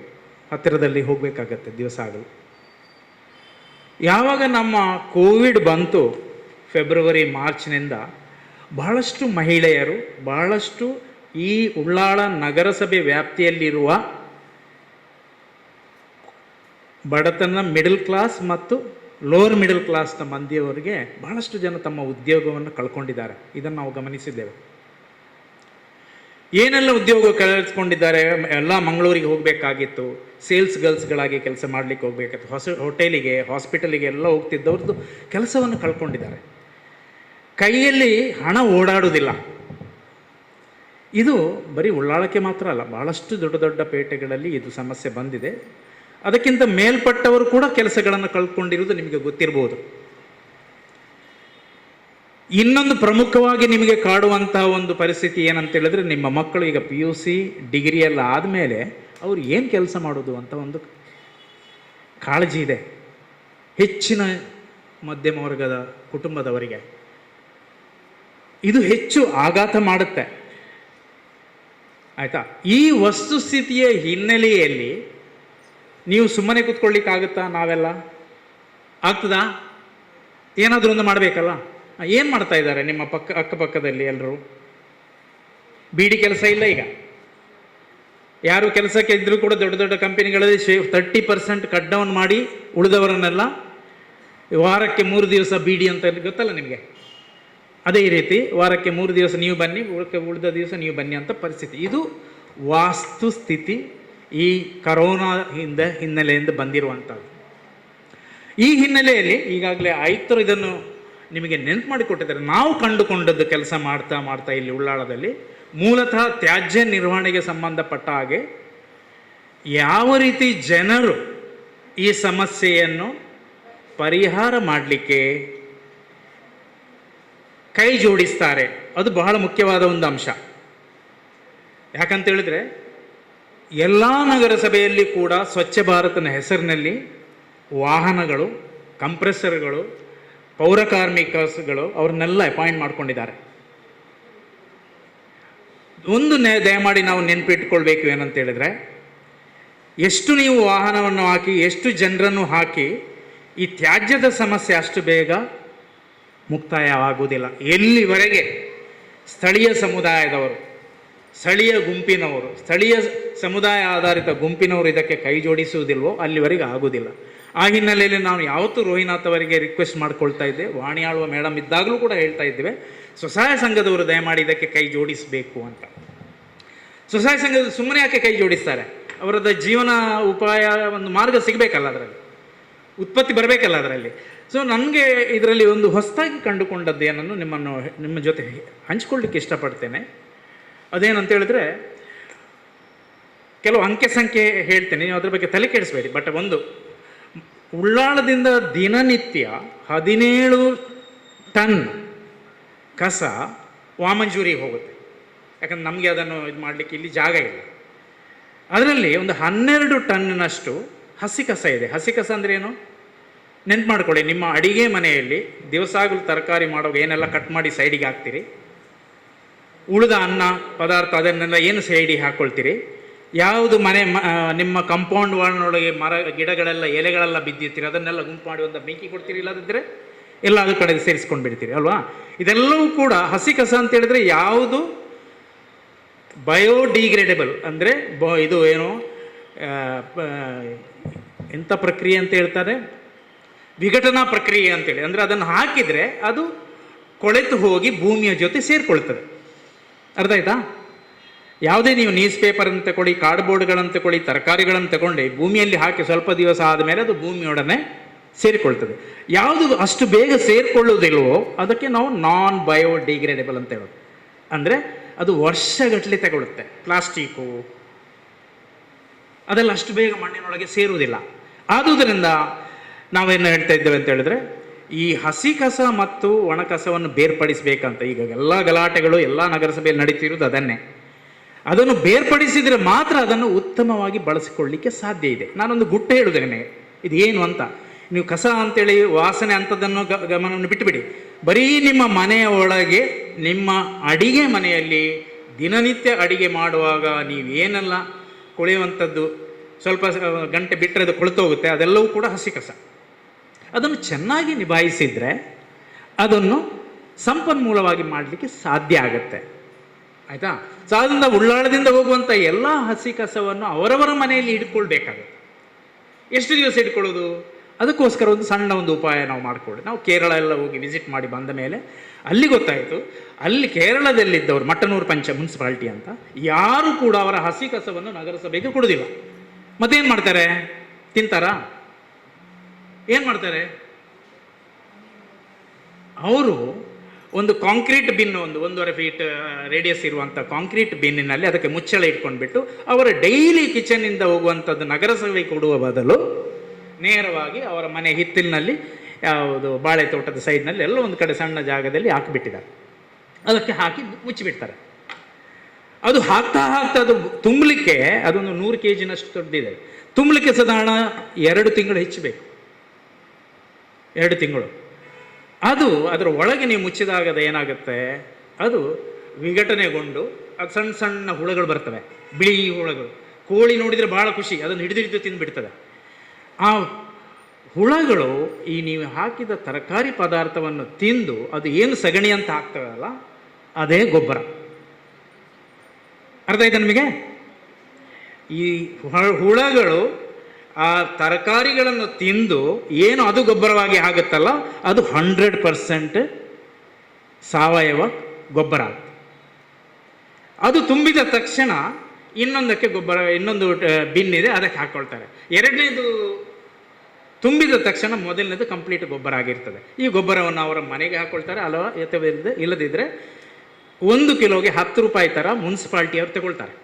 ಹತ್ತಿರದಲ್ಲಿ ಹೋಗಬೇಕಾಗತ್ತೆ ದಿವಸ ಆಗಲು. ಯಾವಾಗ ನಮ್ಮ ಕೋವಿಡ್ ಬಂತು ಫೆಬ್ರವರಿ ಮಾರ್ಚ್ನಿಂದ, ಬಹಳಷ್ಟು ಮಹಿಳೆಯರು, ಬಹಳಷ್ಟು ಈ ಉಳ್ಳಾಳ ನಗರಸಭೆ ವ್ಯಾಪ್ತಿಯಲ್ಲಿರುವ ಬಡತನ ಮಿಡಲ್ ಕ್ಲಾಸ್ ಮತ್ತು ಲೋವರ್ ಮಿಡಲ್ ಕ್ಲಾಸ್ನ ಮಂದಿಯವರಿಗೆ ಬಹಳಷ್ಟು ಜನ ತಮ್ಮ ಉದ್ಯೋಗವನ್ನು ಕಳ್ಕೊಂಡಿದ್ದಾರೆ. ಇದನ್ನು ನಾವು ಗಮನಿಸಿದ್ದೇವೆ. ಏನೆಲ್ಲ ಉದ್ಯೋಗ ಕಳ್ಕೊಂಡಿದ್ದಾರೆ, ಎಲ್ಲ ಮಂಗಳೂರಿಗೆ ಹೋಗಬೇಕಾಗಿತ್ತು, ಸೇಲ್ಸ್ ಗರ್ಲ್ಸ್ಗಳಾಗಿ ಕೆಲಸ ಮಾಡಲಿಕ್ಕೆ ಹೋಗಬೇಕಾಗಿತ್ತು, ಹೋಟೆಲಿಗೆ, ಹಾಸ್ಪಿಟಲಿಗೆ ಎಲ್ಲ ಹೋಗ್ತಿದ್ದವ್ರದ್ದು ಕೆಲಸವನ್ನು ಕಳ್ಕೊಂಡಿದ್ದಾರೆ. ಕೈಯಲ್ಲಿ ಹಣ ಓಡಾಡುವುದಿಲ್ಲ. ಇದು ಬರೀ ಉಳ್ಳಾಳಕ್ಕೆ ಮಾತ್ರ ಅಲ್ಲ, ಬಹಳಷ್ಟು ದೊಡ್ಡ ದೊಡ್ಡ ಪೇಟೆಗಳಲ್ಲಿ ಇದು ಸಮಸ್ಯೆ ಬಂದಿದೆ. ಅದಕ್ಕಿಂತ ಮೇಲ್ಪಟ್ಟವರು ಕೂಡ ಕೆಲಸಗಳನ್ನು ಕಳ್ಕೊಂಡಿರುವುದು ನಿಮಗೆ ಗೊತ್ತಿರ್ಬೋದು. ಇನ್ನೊಂದು ಪ್ರಮುಖವಾಗಿ ನಿಮಗೆ ಕಾಡುವಂತಹ ಒಂದು ಪರಿಸ್ಥಿತಿ ಏನಂತ ಹೇಳಿದ್ರೆ, ನಿಮ್ಮ ಮಕ್ಕಳು ಈಗ PUC ಡಿಗ್ರಿ ಎಲ್ಲ ಆದಮೇಲೆ ಅವ್ರು ಏನು ಕೆಲಸ ಮಾಡೋದು ಅಂತ ಒಂದು ಕಾಳಜಿ ಇದೆ ಹೆಚ್ಚಿನ ಮಧ್ಯಮ ವರ್ಗದ ಕುಟುಂಬದವರಿಗೆ. ಇದು ಹೆಚ್ಚು ಆಘಾತ ಮಾಡುತ್ತೆ, ಆಯಿತಾ. ಈ ವಸ್ತುಸ್ಥಿತಿಯ ಹಿನ್ನೆಲೆಯಲ್ಲಿ ನೀವು ಸುಮ್ಮನೆ ಕೂತ್ಕೊಳ್ಳಿಕ್ಕಾಗುತ್ತಾ? ನಾವೆಲ್ಲ ಆಗ್ತದಾ? ಏನಾದರೂ ಒಂದು ಮಾಡಬೇಕಲ್ಲ. ಏನು ಮಾಡ್ತಾ ಇದ್ದಾರೆ ನಿಮ್ಮ ಅಕ್ಕಪಕ್ಕದಲ್ಲಿ ಎಲ್ಲರೂ? ಬೀಡಿ ಕೆಲಸ ಇಲ್ಲ ಈಗ, ಯಾರು ಕೆಲಸಕ್ಕೆ ಇದ್ದರೂ ಕೂಡ ದೊಡ್ಡ ದೊಡ್ಡ ಕಂಪನಿಗಳಲ್ಲಿ 30% ಕಟ್ ಡೌನ್ ಮಾಡಿ ಉಳಿದವರನ್ನೆಲ್ಲ ವಾರಕ್ಕೆ 3 ದಿವಸ ಬೀಡಿ ಅಂತ ಗೊತ್ತಲ್ಲ ನಿಮಗೆ. ಅದೇ ರೀತಿ ವಾರಕ್ಕೆ 3 ದಿವಸ ನೀವು ಬನ್ನಿ, ಉಳಿದ ದಿವಸ ನೀವು ಬನ್ನಿ ಅಂತ ಪರಿಸ್ಥಿತಿ. ಇದು ವಾಸ್ತುಸ್ಥಿತಿ ಈ ಕರೋನಾ ಹಿನ್ನೆಲೆಯಿಂದ ಬಂದಿರುವಂಥದ್ದು. ಈ ಹಿನ್ನೆಲೆಯಲ್ಲಿ ಈಗಾಗಲೇ ಆಯುಕ್ತರು ಇದನ್ನು ನಿಮಗೆ ನೆನಪು ಮಾಡಿಕೊಟ್ಟಿದ್ದಾರೆ. ನಾವು ಕಂಡುಕೊಂಡದ್ದು ಕೆಲಸ ಮಾಡ್ತಾ ಮಾಡ್ತಾ ಇಲ್ಲಿ ಉಳ್ಳಾಳದಲ್ಲಿ ಮೂಲತಃ ತ್ಯಾಜ್ಯ ನಿರ್ವಹಣೆಗೆ ಸಂಬಂಧಪಟ್ಟ ಹಾಗೆ ಯಾವ ರೀತಿ ಜನರು ಈ ಸಮಸ್ಯೆಯನ್ನು ಪರಿಹಾರ ಮಾಡಲಿಕ್ಕೆ ಕೈ ಜೋಡಿಸ್ತಾರೆ, ಅದು ಬಹಳ ಮುಖ್ಯವಾದ ಒಂದು ಅಂಶ. ಯಾಕಂತೇಳಿದರೆ ಎಲ್ಲ ನಗರಸಭೆಯಲ್ಲಿ ಕೂಡ ಸ್ವಚ್ಛ ಭಾರತನ ಹೆಸರಿನಲ್ಲಿ ವಾಹನಗಳು, ಕಂಪ್ರೆಸರ್ಗಳು, ಪೌರ ಕಾರ್ಮಿಕಗಳು ಅವ್ರನ್ನೆಲ್ಲ ಅಪಾಯಿಂಟ್ ಮಾಡ್ಕೊಂಡಿದ್ದಾರೆ. ಒಂದು ದಯಮಾಡಿ ನಾವು ನೆನಪಿಟ್ಕೊಳ್ಬೇಕು ಏನಂತೇಳಿದರೆ, ಎಷ್ಟು ನೀವು ವಾಹನವನ್ನು ಹಾಕಿ, ಎಷ್ಟು ಜನರನ್ನು ಹಾಕಿ, ಈ ತ್ಯಾಜ್ಯದ ಸಮಸ್ಯೆ ಅಷ್ಟು ಬೇಗ ಮುಕ್ತಾಯವಾಗುವುದಿಲ್ಲ. ಎಲ್ಲಿವರೆಗೆ ಸ್ಥಳೀಯ ಸಮುದಾಯದವರು, ಸ್ಥಳೀಯ ಗುಂಪಿನವರು, ಸ್ಥಳೀಯ ಸಮುದಾಯ ಆಧಾರಿತ ಗುಂಪಿನವರು ಇದಕ್ಕೆ ಕೈ ಜೋಡಿಸುವುದಿಲ್ವೋ ಅಲ್ಲಿವರೆಗೆ ಆಗುವುದಿಲ್ಲ. ಆ ಹಿನ್ನೆಲೆಯಲ್ಲಿ ನಾವು ಯಾವತ್ತೂ ರೋಹಿನಾಥ್ ಅವರಿಗೆ ರಿಕ್ವೆಸ್ಟ್ ಮಾಡ್ಕೊಳ್ತಾ ಇದ್ದೆ, ವಾಣಿಯಾಳುವ ಮೇಡಮ್ ಇದ್ದಾಗಲೂ ಕೂಡ ಹೇಳ್ತಾ ಇದ್ದೇವೆ, ಸ್ವಸಹಾಯ ಸಂಘದವರು ದಯಮಾಡಿ ಇದಕ್ಕೆ ಕೈ ಜೋಡಿಸಬೇಕು ಅಂತ. ಸ್ವಸಹಾಯ ಸಂಘದ ಸುಮ್ಮನೆ ಯಾಕೆ ಕೈ ಜೋಡಿಸ್ತಾರೆ? ಅವರದ ಜೀವನ ಉಪಾಯ ಒಂದು ಮಾರ್ಗ ಸಿಗಬೇಕಲ್ಲ, ಅದರಲ್ಲಿ ಉತ್ಪತ್ತಿ ಬರಬೇಕಲ್ಲ ಅದರಲ್ಲಿ. ಸೊ ನನಗೆ ಇದರಲ್ಲಿ ಒಂದು ಹೊಸದಾಗಿ ಕಂಡುಕೊಂಡದ್ದು ಏನನ್ನು ನಿಮ್ಮ ಜೊತೆ ಹಂಚ್ಕೊಳ್ಳಿಕ್ಕೆ ಇಷ್ಟಪಡ್ತೇನೆ. ಅದೇನಂತ ಹೇಳಿದ್ರೆ, ಕೆಲವು ಅಂಕೆ ಸಂಖ್ಯೆ ಹೇಳ್ತೇನೆ, ನೀವು ಅದ್ರ ಬಗ್ಗೆ ತಲೆ ಕೆಡಿಸ್ಬೇಡಿ. ಬಟ್ ಒಂದು, ಉಳ್ಳಾಳದಿಂದ ದಿನನಿತ್ಯ 17 ಟನ್ ಕಸ ವಾಮಂಜೂರಿಗೆ ಹೋಗುತ್ತೆ. ಯಾಕಂದ್ರೆ ನಮಗೆ ಅದನ್ನು ಇದು ಮಾಡಲಿಕ್ಕೆ ಇಲ್ಲಿ ಜಾಗ ಇಲ್ಲ. ಅದರಲ್ಲಿ ಒಂದು 12 ಟನ್ನಷ್ಟು ಹಸಿ ಕಸ ಇದೆ. ಹಸಿ ಕಸ ಅಂದರೆ ಏನು ನೆನ್ಪು ಮಾಡ್ಕೊಳ್ಳಿ. ನಿಮ್ಮ ಅಡಿಗೆ ಮನೆಯಲ್ಲಿ ದಿವಸಾಗಲೂ ತರಕಾರಿ ಮಾಡುವಾಗ ಏನೆಲ್ಲ ಕಟ್ ಮಾಡಿ ಸೈಡಿಗೆ ಹಾಕ್ತೀರಿ, ಉಳಿದ ಅನ್ನ ಪದಾರ್ಥ ಅದನ್ನೆಲ್ಲ ಏನು ಸೈಡಿಗೆ ಹಾಕ್ಕೊಳ್ತೀರಿ, ಯಾವುದು ನಿಮ್ಮ ಕಾಂಪೌಂಡ್ ವಾಲ್ನೊಳಗೆ ಗಿಡಗಳೆಲ್ಲ ಎಲೆಗಳೆಲ್ಲ ಬಿದ್ದಿರ್ತೀರಿ ಅದನ್ನೆಲ್ಲ ಗುಂಪು ಮಾಡಿ ಒಂದು ಬೆಂಕಿ ಕೊಡ್ತೀರಿ. ಇಲ್ಲದಿದ್ದರೆ ಎಲ್ಲಾದ್ರೂ ಕಡೆ ಸೇರಿಸ್ಕೊಂಡು ಬಿಡ್ತೀರಿ ಅಲ್ವಾ. ಇದೆಲ್ಲವೂ ಕೂಡ ಹಸಿ ಕಸ ಅಂತ ಹೇಳಿದ್ರೆ ಯಾವುದು ಬಯೋಡಿಗ್ರೇಡೇಬಲ್ ಅಂದರೆ ಇದು ಏನು ಎಂಥ ಪ್ರಕ್ರಿಯೆ ಅಂತ ಹೇಳ್ತಾರೆ, ವಿಘಟನಾ ಪ್ರಕ್ರಿಯೆ ಅಂತೇಳಿ. ಅಂದರೆ ಅದನ್ನು ಹಾಕಿದರೆ ಅದು ಕೊಳೆತು ಹೋಗಿ ಭೂಮಿಯ ಜೊತೆ ಸೇರಿಕೊಳ್ತದೆ. ಅರ್ಥ ಆಯ್ತಾ? ಯಾವುದೇ ನೀವು ನ್ಯೂಸ್ ಪೇಪರನ್ನು ತಗೊಳ್ಳಿ, ಕಾರ್ಡ್ಬೋರ್ಡ್ಗಳನ್ನು ತಗೊಳ್ಳಿ, ತರಕಾರಿಗಳನ್ನು ತಗೊಂಡು ಭೂಮಿಯಲ್ಲಿ ಹಾಕಿ ಸ್ವಲ್ಪ ದಿವಸ ಆದಮೇಲೆ ಅದು ಭೂಮಿಯೊಡನೆ ಸೇರಿಕೊಳ್ತದೆ. ಯಾವುದು ಅಷ್ಟು ಬೇಗ ಸೇರಿಕೊಳ್ಳುವುದಿಲ್ವೋ ಅದಕ್ಕೆ ನಾವು ನಾನ್ ಬಯೋಡಿಗ್ರೇಡೇಬಲ್ ಅಂತ ಹೇಳೋದು. ಅಂದರೆ ಅದು ವರ್ಷಗಟ್ಟಲೆ ತಗೊಳುತ್ತೆ. ಪ್ಲಾಸ್ಟಿಕ್ಕು ಅದೆಲ್ಲ ಅಷ್ಟು ಬೇಗ ಮಣ್ಣಿನೊಳಗೆ ಸೇರುವುದಿಲ್ಲ. ಆದುದರಿಂದ ನಾವೇನು ಹೇಳ್ತಾ ಇದ್ದೇವೆ ಅಂತ ಹೇಳಿದ್ರೆ, ಈ ಹಸಿ ಕಸ ಮತ್ತು ಒಣ ಕಸವನ್ನು ಬೇರ್ಪಡಿಸಬೇಕಂತ ಈಗ ಎಲ್ಲ ಗಲಾಟೆಗಳು ಎಲ್ಲ ನಗರಸಭೆಯಲ್ಲಿ ನಡೀತಿರೋದು ಅದನ್ನೇ. ಅದನ್ನು ಬೇರ್ಪಡಿಸಿದರೆ ಮಾತ್ರ ಅದನ್ನು ಉತ್ತಮವಾಗಿ ಬಳಸಿಕೊಳ್ಳಲಿಕ್ಕೆ ಸಾಧ್ಯ ಇದೆ. ನಾನೊಂದು ಗುಟ್ಟು ಹೇಳುವುದೇ ನಿಮಗೆ, ಇದು ಏನು ಅಂತ. ನೀವು ಕಸ ಅಂತೇಳಿ ವಾಸನೆ ಅಂಥದ್ದನ್ನು ಗಮನವನ್ನು ಬಿಟ್ಟುಬಿಡಿ. ಬರೀ ನಿಮ್ಮ ಮನೆಯ ಒಳಗೆ, ನಿಮ್ಮ ಅಡಿಗೆ ಮನೆಯಲ್ಲಿ ದಿನನಿತ್ಯ ಅಡಿಗೆ ಮಾಡುವಾಗ ನೀವೇನೆಲ್ಲ ಕೊಳೆಯುವಂಥದ್ದು ಸ್ವಲ್ಪ ಗಂಟೆ ಬಿಟ್ಟರೆ ಅದು ಕೊಳ್ತೋಗುತ್ತೆ, ಅದೆಲ್ಲವೂ ಕೂಡ ಹಸಿ ಕಸ. ಅದನ್ನು ಚೆನ್ನಾಗಿ ನಿಭಾಯಿಸಿದರೆ ಅದನ್ನು ಸಂಪನ್ಮೂಲವಾಗಿ ಮಾಡಲಿಕ್ಕೆ ಸಾಧ್ಯ ಆಗುತ್ತೆ. ಆಯಿತಾ? ಸೊ ಅದರಿಂದ ಉಳ್ಳಾಳದಿಂದ ಹೋಗುವಂಥ ಎಲ್ಲ ಹಸಿ ಕಸವನ್ನು ಅವರವರ ಮನೆಯಲ್ಲಿ ಇಟ್ಕೊಳ್ಬೇಕಾಗುತ್ತೆ. ಎಷ್ಟು ದಿವಸ ಇಟ್ಕೊಳ್ಳೋದು? ಅದಕ್ಕೋಸ್ಕರ ಒಂದು ಸಣ್ಣ ಒಂದು ಉಪಾಯ ನಾವು ಮಾಡಿಕೊಳ್ಳಿ. ನಾವು ಕೇರಳ ಎಲ್ಲ ಹೋಗಿ ವಿಸಿಟ್ ಮಾಡಿ ಬಂದ ಮೇಲೆ ಅಲ್ಲಿ ಗೊತ್ತಾಯಿತು, ಅಲ್ಲಿ ಕೇರಳದಲ್ಲಿದ್ದವರು ಮಟ್ಟನೂರು ಮುನ್ಸಿಪಾಲಿಟಿ ಅಂತ, ಯಾರು ಕೂಡ ಅವರ ಹಸಿ ಕಸವನ್ನು ನಗರಸಭೆಗೆ ಕೊಡೋದಿಲ್ಲ. ಮತ್ತೇನು ಮಾಡ್ತಾರೆ? ತಿಂತಾರಾ? ಏನು ಮಾಡ್ತಾರೆ? ಅವರು ಒಂದು ಕಾಂಕ್ರೀಟ್ ಬಿನ್, 1.5 ಫೀಟ್ ರೇಡಿಯಸ್ ಇರುವಂಥ ಕಾಂಕ್ರೀಟ್ ಬಿನ್ನಿನಲ್ಲಿ ಅದಕ್ಕೆ ಮುಚ್ಚಳ ಇಟ್ಕೊಂಡ್ಬಿಟ್ಟು ಅವರ ಡೈಲಿ ಕಿಚನ್ನಿಂದ ಹೋಗುವಂಥದ್ದು ನಗರಸಭೆಗೆ ಕೊಡುವ ಬದಲು ನೇರವಾಗಿ ಅವರ ಮನೆ ಹಿತ್ತಲಿನಲ್ಲಿ, ಯಾವುದು ಬಾಳೆ ತೋಟದ ಸೈಡ್ನಲ್ಲಿ ಎಲ್ಲ ಒಂದು ಕಡೆ ಸಣ್ಣ ಜಾಗದಲ್ಲಿ ಹಾಕಿಬಿಟ್ಟಿದ್ದಾರೆ. ಅದಕ್ಕೆ ಹಾಕಿ ಮುಚ್ಚಿಬಿಡ್ತಾರೆ. ಅದು ಹಾಕ್ತಾ ಅದು ತುಂಬಲಿಕ್ಕೆ ಅದೊಂದು 100 kg ದೊಡ್ಡದಿದೆ. ತುಂಬಲಿಕ್ಕೆ ಸಾಧಾರಣ 2 ತಿಂಗಳು ಹೆಚ್ಚಬೇಕು. 2 ತಿಂಗಳು. ಅದು ಅದರ ಒಳಗೆ ನೀವು ಮುಚ್ಚಿದಾಗ ಅದು ಏನಾಗುತ್ತೆ, ಅದು ವಿಘಟನೆಗೊಂಡು ಅದು ಸಣ್ಣ ಸಣ್ಣ ಹುಳಗಳು ಬರ್ತವೆ, ಬಿಳಿ ಹುಳಗಳು. ಕೋಳಿ ನೋಡಿದರೆ ಭಾಳ ಖುಷಿ, ಅದನ್ನು ಹಿಡಿದು ತಿಂದುಬಿಡ್ತದೆ. ಆ ಹುಳಗಳು ಈ ನೀವು ಹಾಕಿದ ತರಕಾರಿ ಪದಾರ್ಥವನ್ನು ತಿಂದು ಅದು ಏನು ಸಗಣಿ ಅಂತ ಹಾಕ್ತವಲ್ಲ ಅದೇ ಗೊಬ್ಬರ. ಅರ್ಥ ಆಯ್ತಾ ನಿಮಗೆ? ಈ ಹುಳಗಳು ಆ ತರಕಾರಿಗಳನ್ನು ತಿಂದು ಏನು ಅದು ಗೊಬ್ಬರವಾಗಿ ಆಗುತ್ತಲ್ಲ, ಅದು 100% ಸಾವಯವ ಗೊಬ್ಬರ ಆಗುತ್ತೆ. ಅದು ತುಂಬಿದ ತಕ್ಷಣ ಇನ್ನೊಂದಕ್ಕೆ ಗೊಬ್ಬರ, ಇನ್ನೊಂದು ಬಿನ್ ಇದೆ ಅದಕ್ಕೆ ಹಾಕ್ಕೊಳ್ತಾರೆ. ಎರಡನೇದು ತುಂಬಿದ ತಕ್ಷಣ ಮೊದಲನೇದು ಕಂಪ್ಲೀಟ್ ಗೊಬ್ಬರ ಆಗಿರ್ತದೆ. ಈ ಗೊಬ್ಬರವನ್ನು ಅವರ ಮನೆಗೆ ಹಾಕ್ಕೊಳ್ತಾರೆ. ಅಲ್ಲವಾ ಇಲ್ಲದಿದ್ದರೆ 1 ಕಿಲೋಗೆ 10 ರೂಪಾಯಿ ಥರ ಮುನ್ಸಿಪಾಲ್ಟಿಯವರು ತಗೊಳ್ತಾರೆ.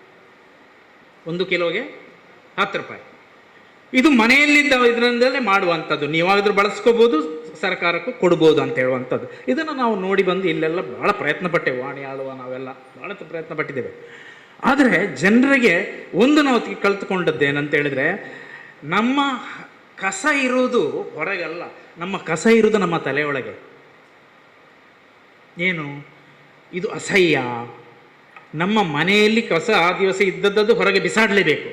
1 ಕಿಲೋಗೆ 10 ರೂಪಾಯಿ. ಇದು ಮನೆಯಲ್ಲಿದ್ದ ಇದರಿಂದಲೇ ಮಾಡುವಂಥದ್ದು. ನೀವಾದರೂ ಬಳಸ್ಕೋಬೋದು, ಸರ್ಕಾರಕ್ಕೂ ಕೊಡ್ಬೋದು ಅಂತ ಹೇಳುವಂಥದ್ದು. ಇದನ್ನು ನಾವು ನೋಡಿ ಬಂದು ಇಲ್ಲೆಲ್ಲ ಭಾಳ ಪ್ರಯತ್ನ ಪಟ್ಟೆವು. ವಾಣಿ ಆಳುವ ನಾವೆಲ್ಲ ಭಾಳ ಪ್ರಯತ್ನ ಪಟ್ಟಿದ್ದೇವೆ. ಆದರೆ ಜನರಿಗೆ ಒಂದು ನಾವು ಕಲ್ತ್ಕೊಂಡದ್ದೇನಂತ ಹೇಳಿದ್ರೆ, ನಮ್ಮ ಕಸ ಇರುವುದು ಹೊರಗಲ್ಲ, ನಮ್ಮ ಕಸ ಇರುವುದು ನಮ್ಮ ತಲೆಯೊಳಗೆ. ಏನು ಇದು ಅಸಹ್ಯ, ನಮ್ಮ ಮನೆಯಲ್ಲಿ ಕಸ ಆ ದಿವಸ ಇದ್ದದ್ದು ಹೊರಗೆ ಬಿಸಾಡಲೇಬೇಕು,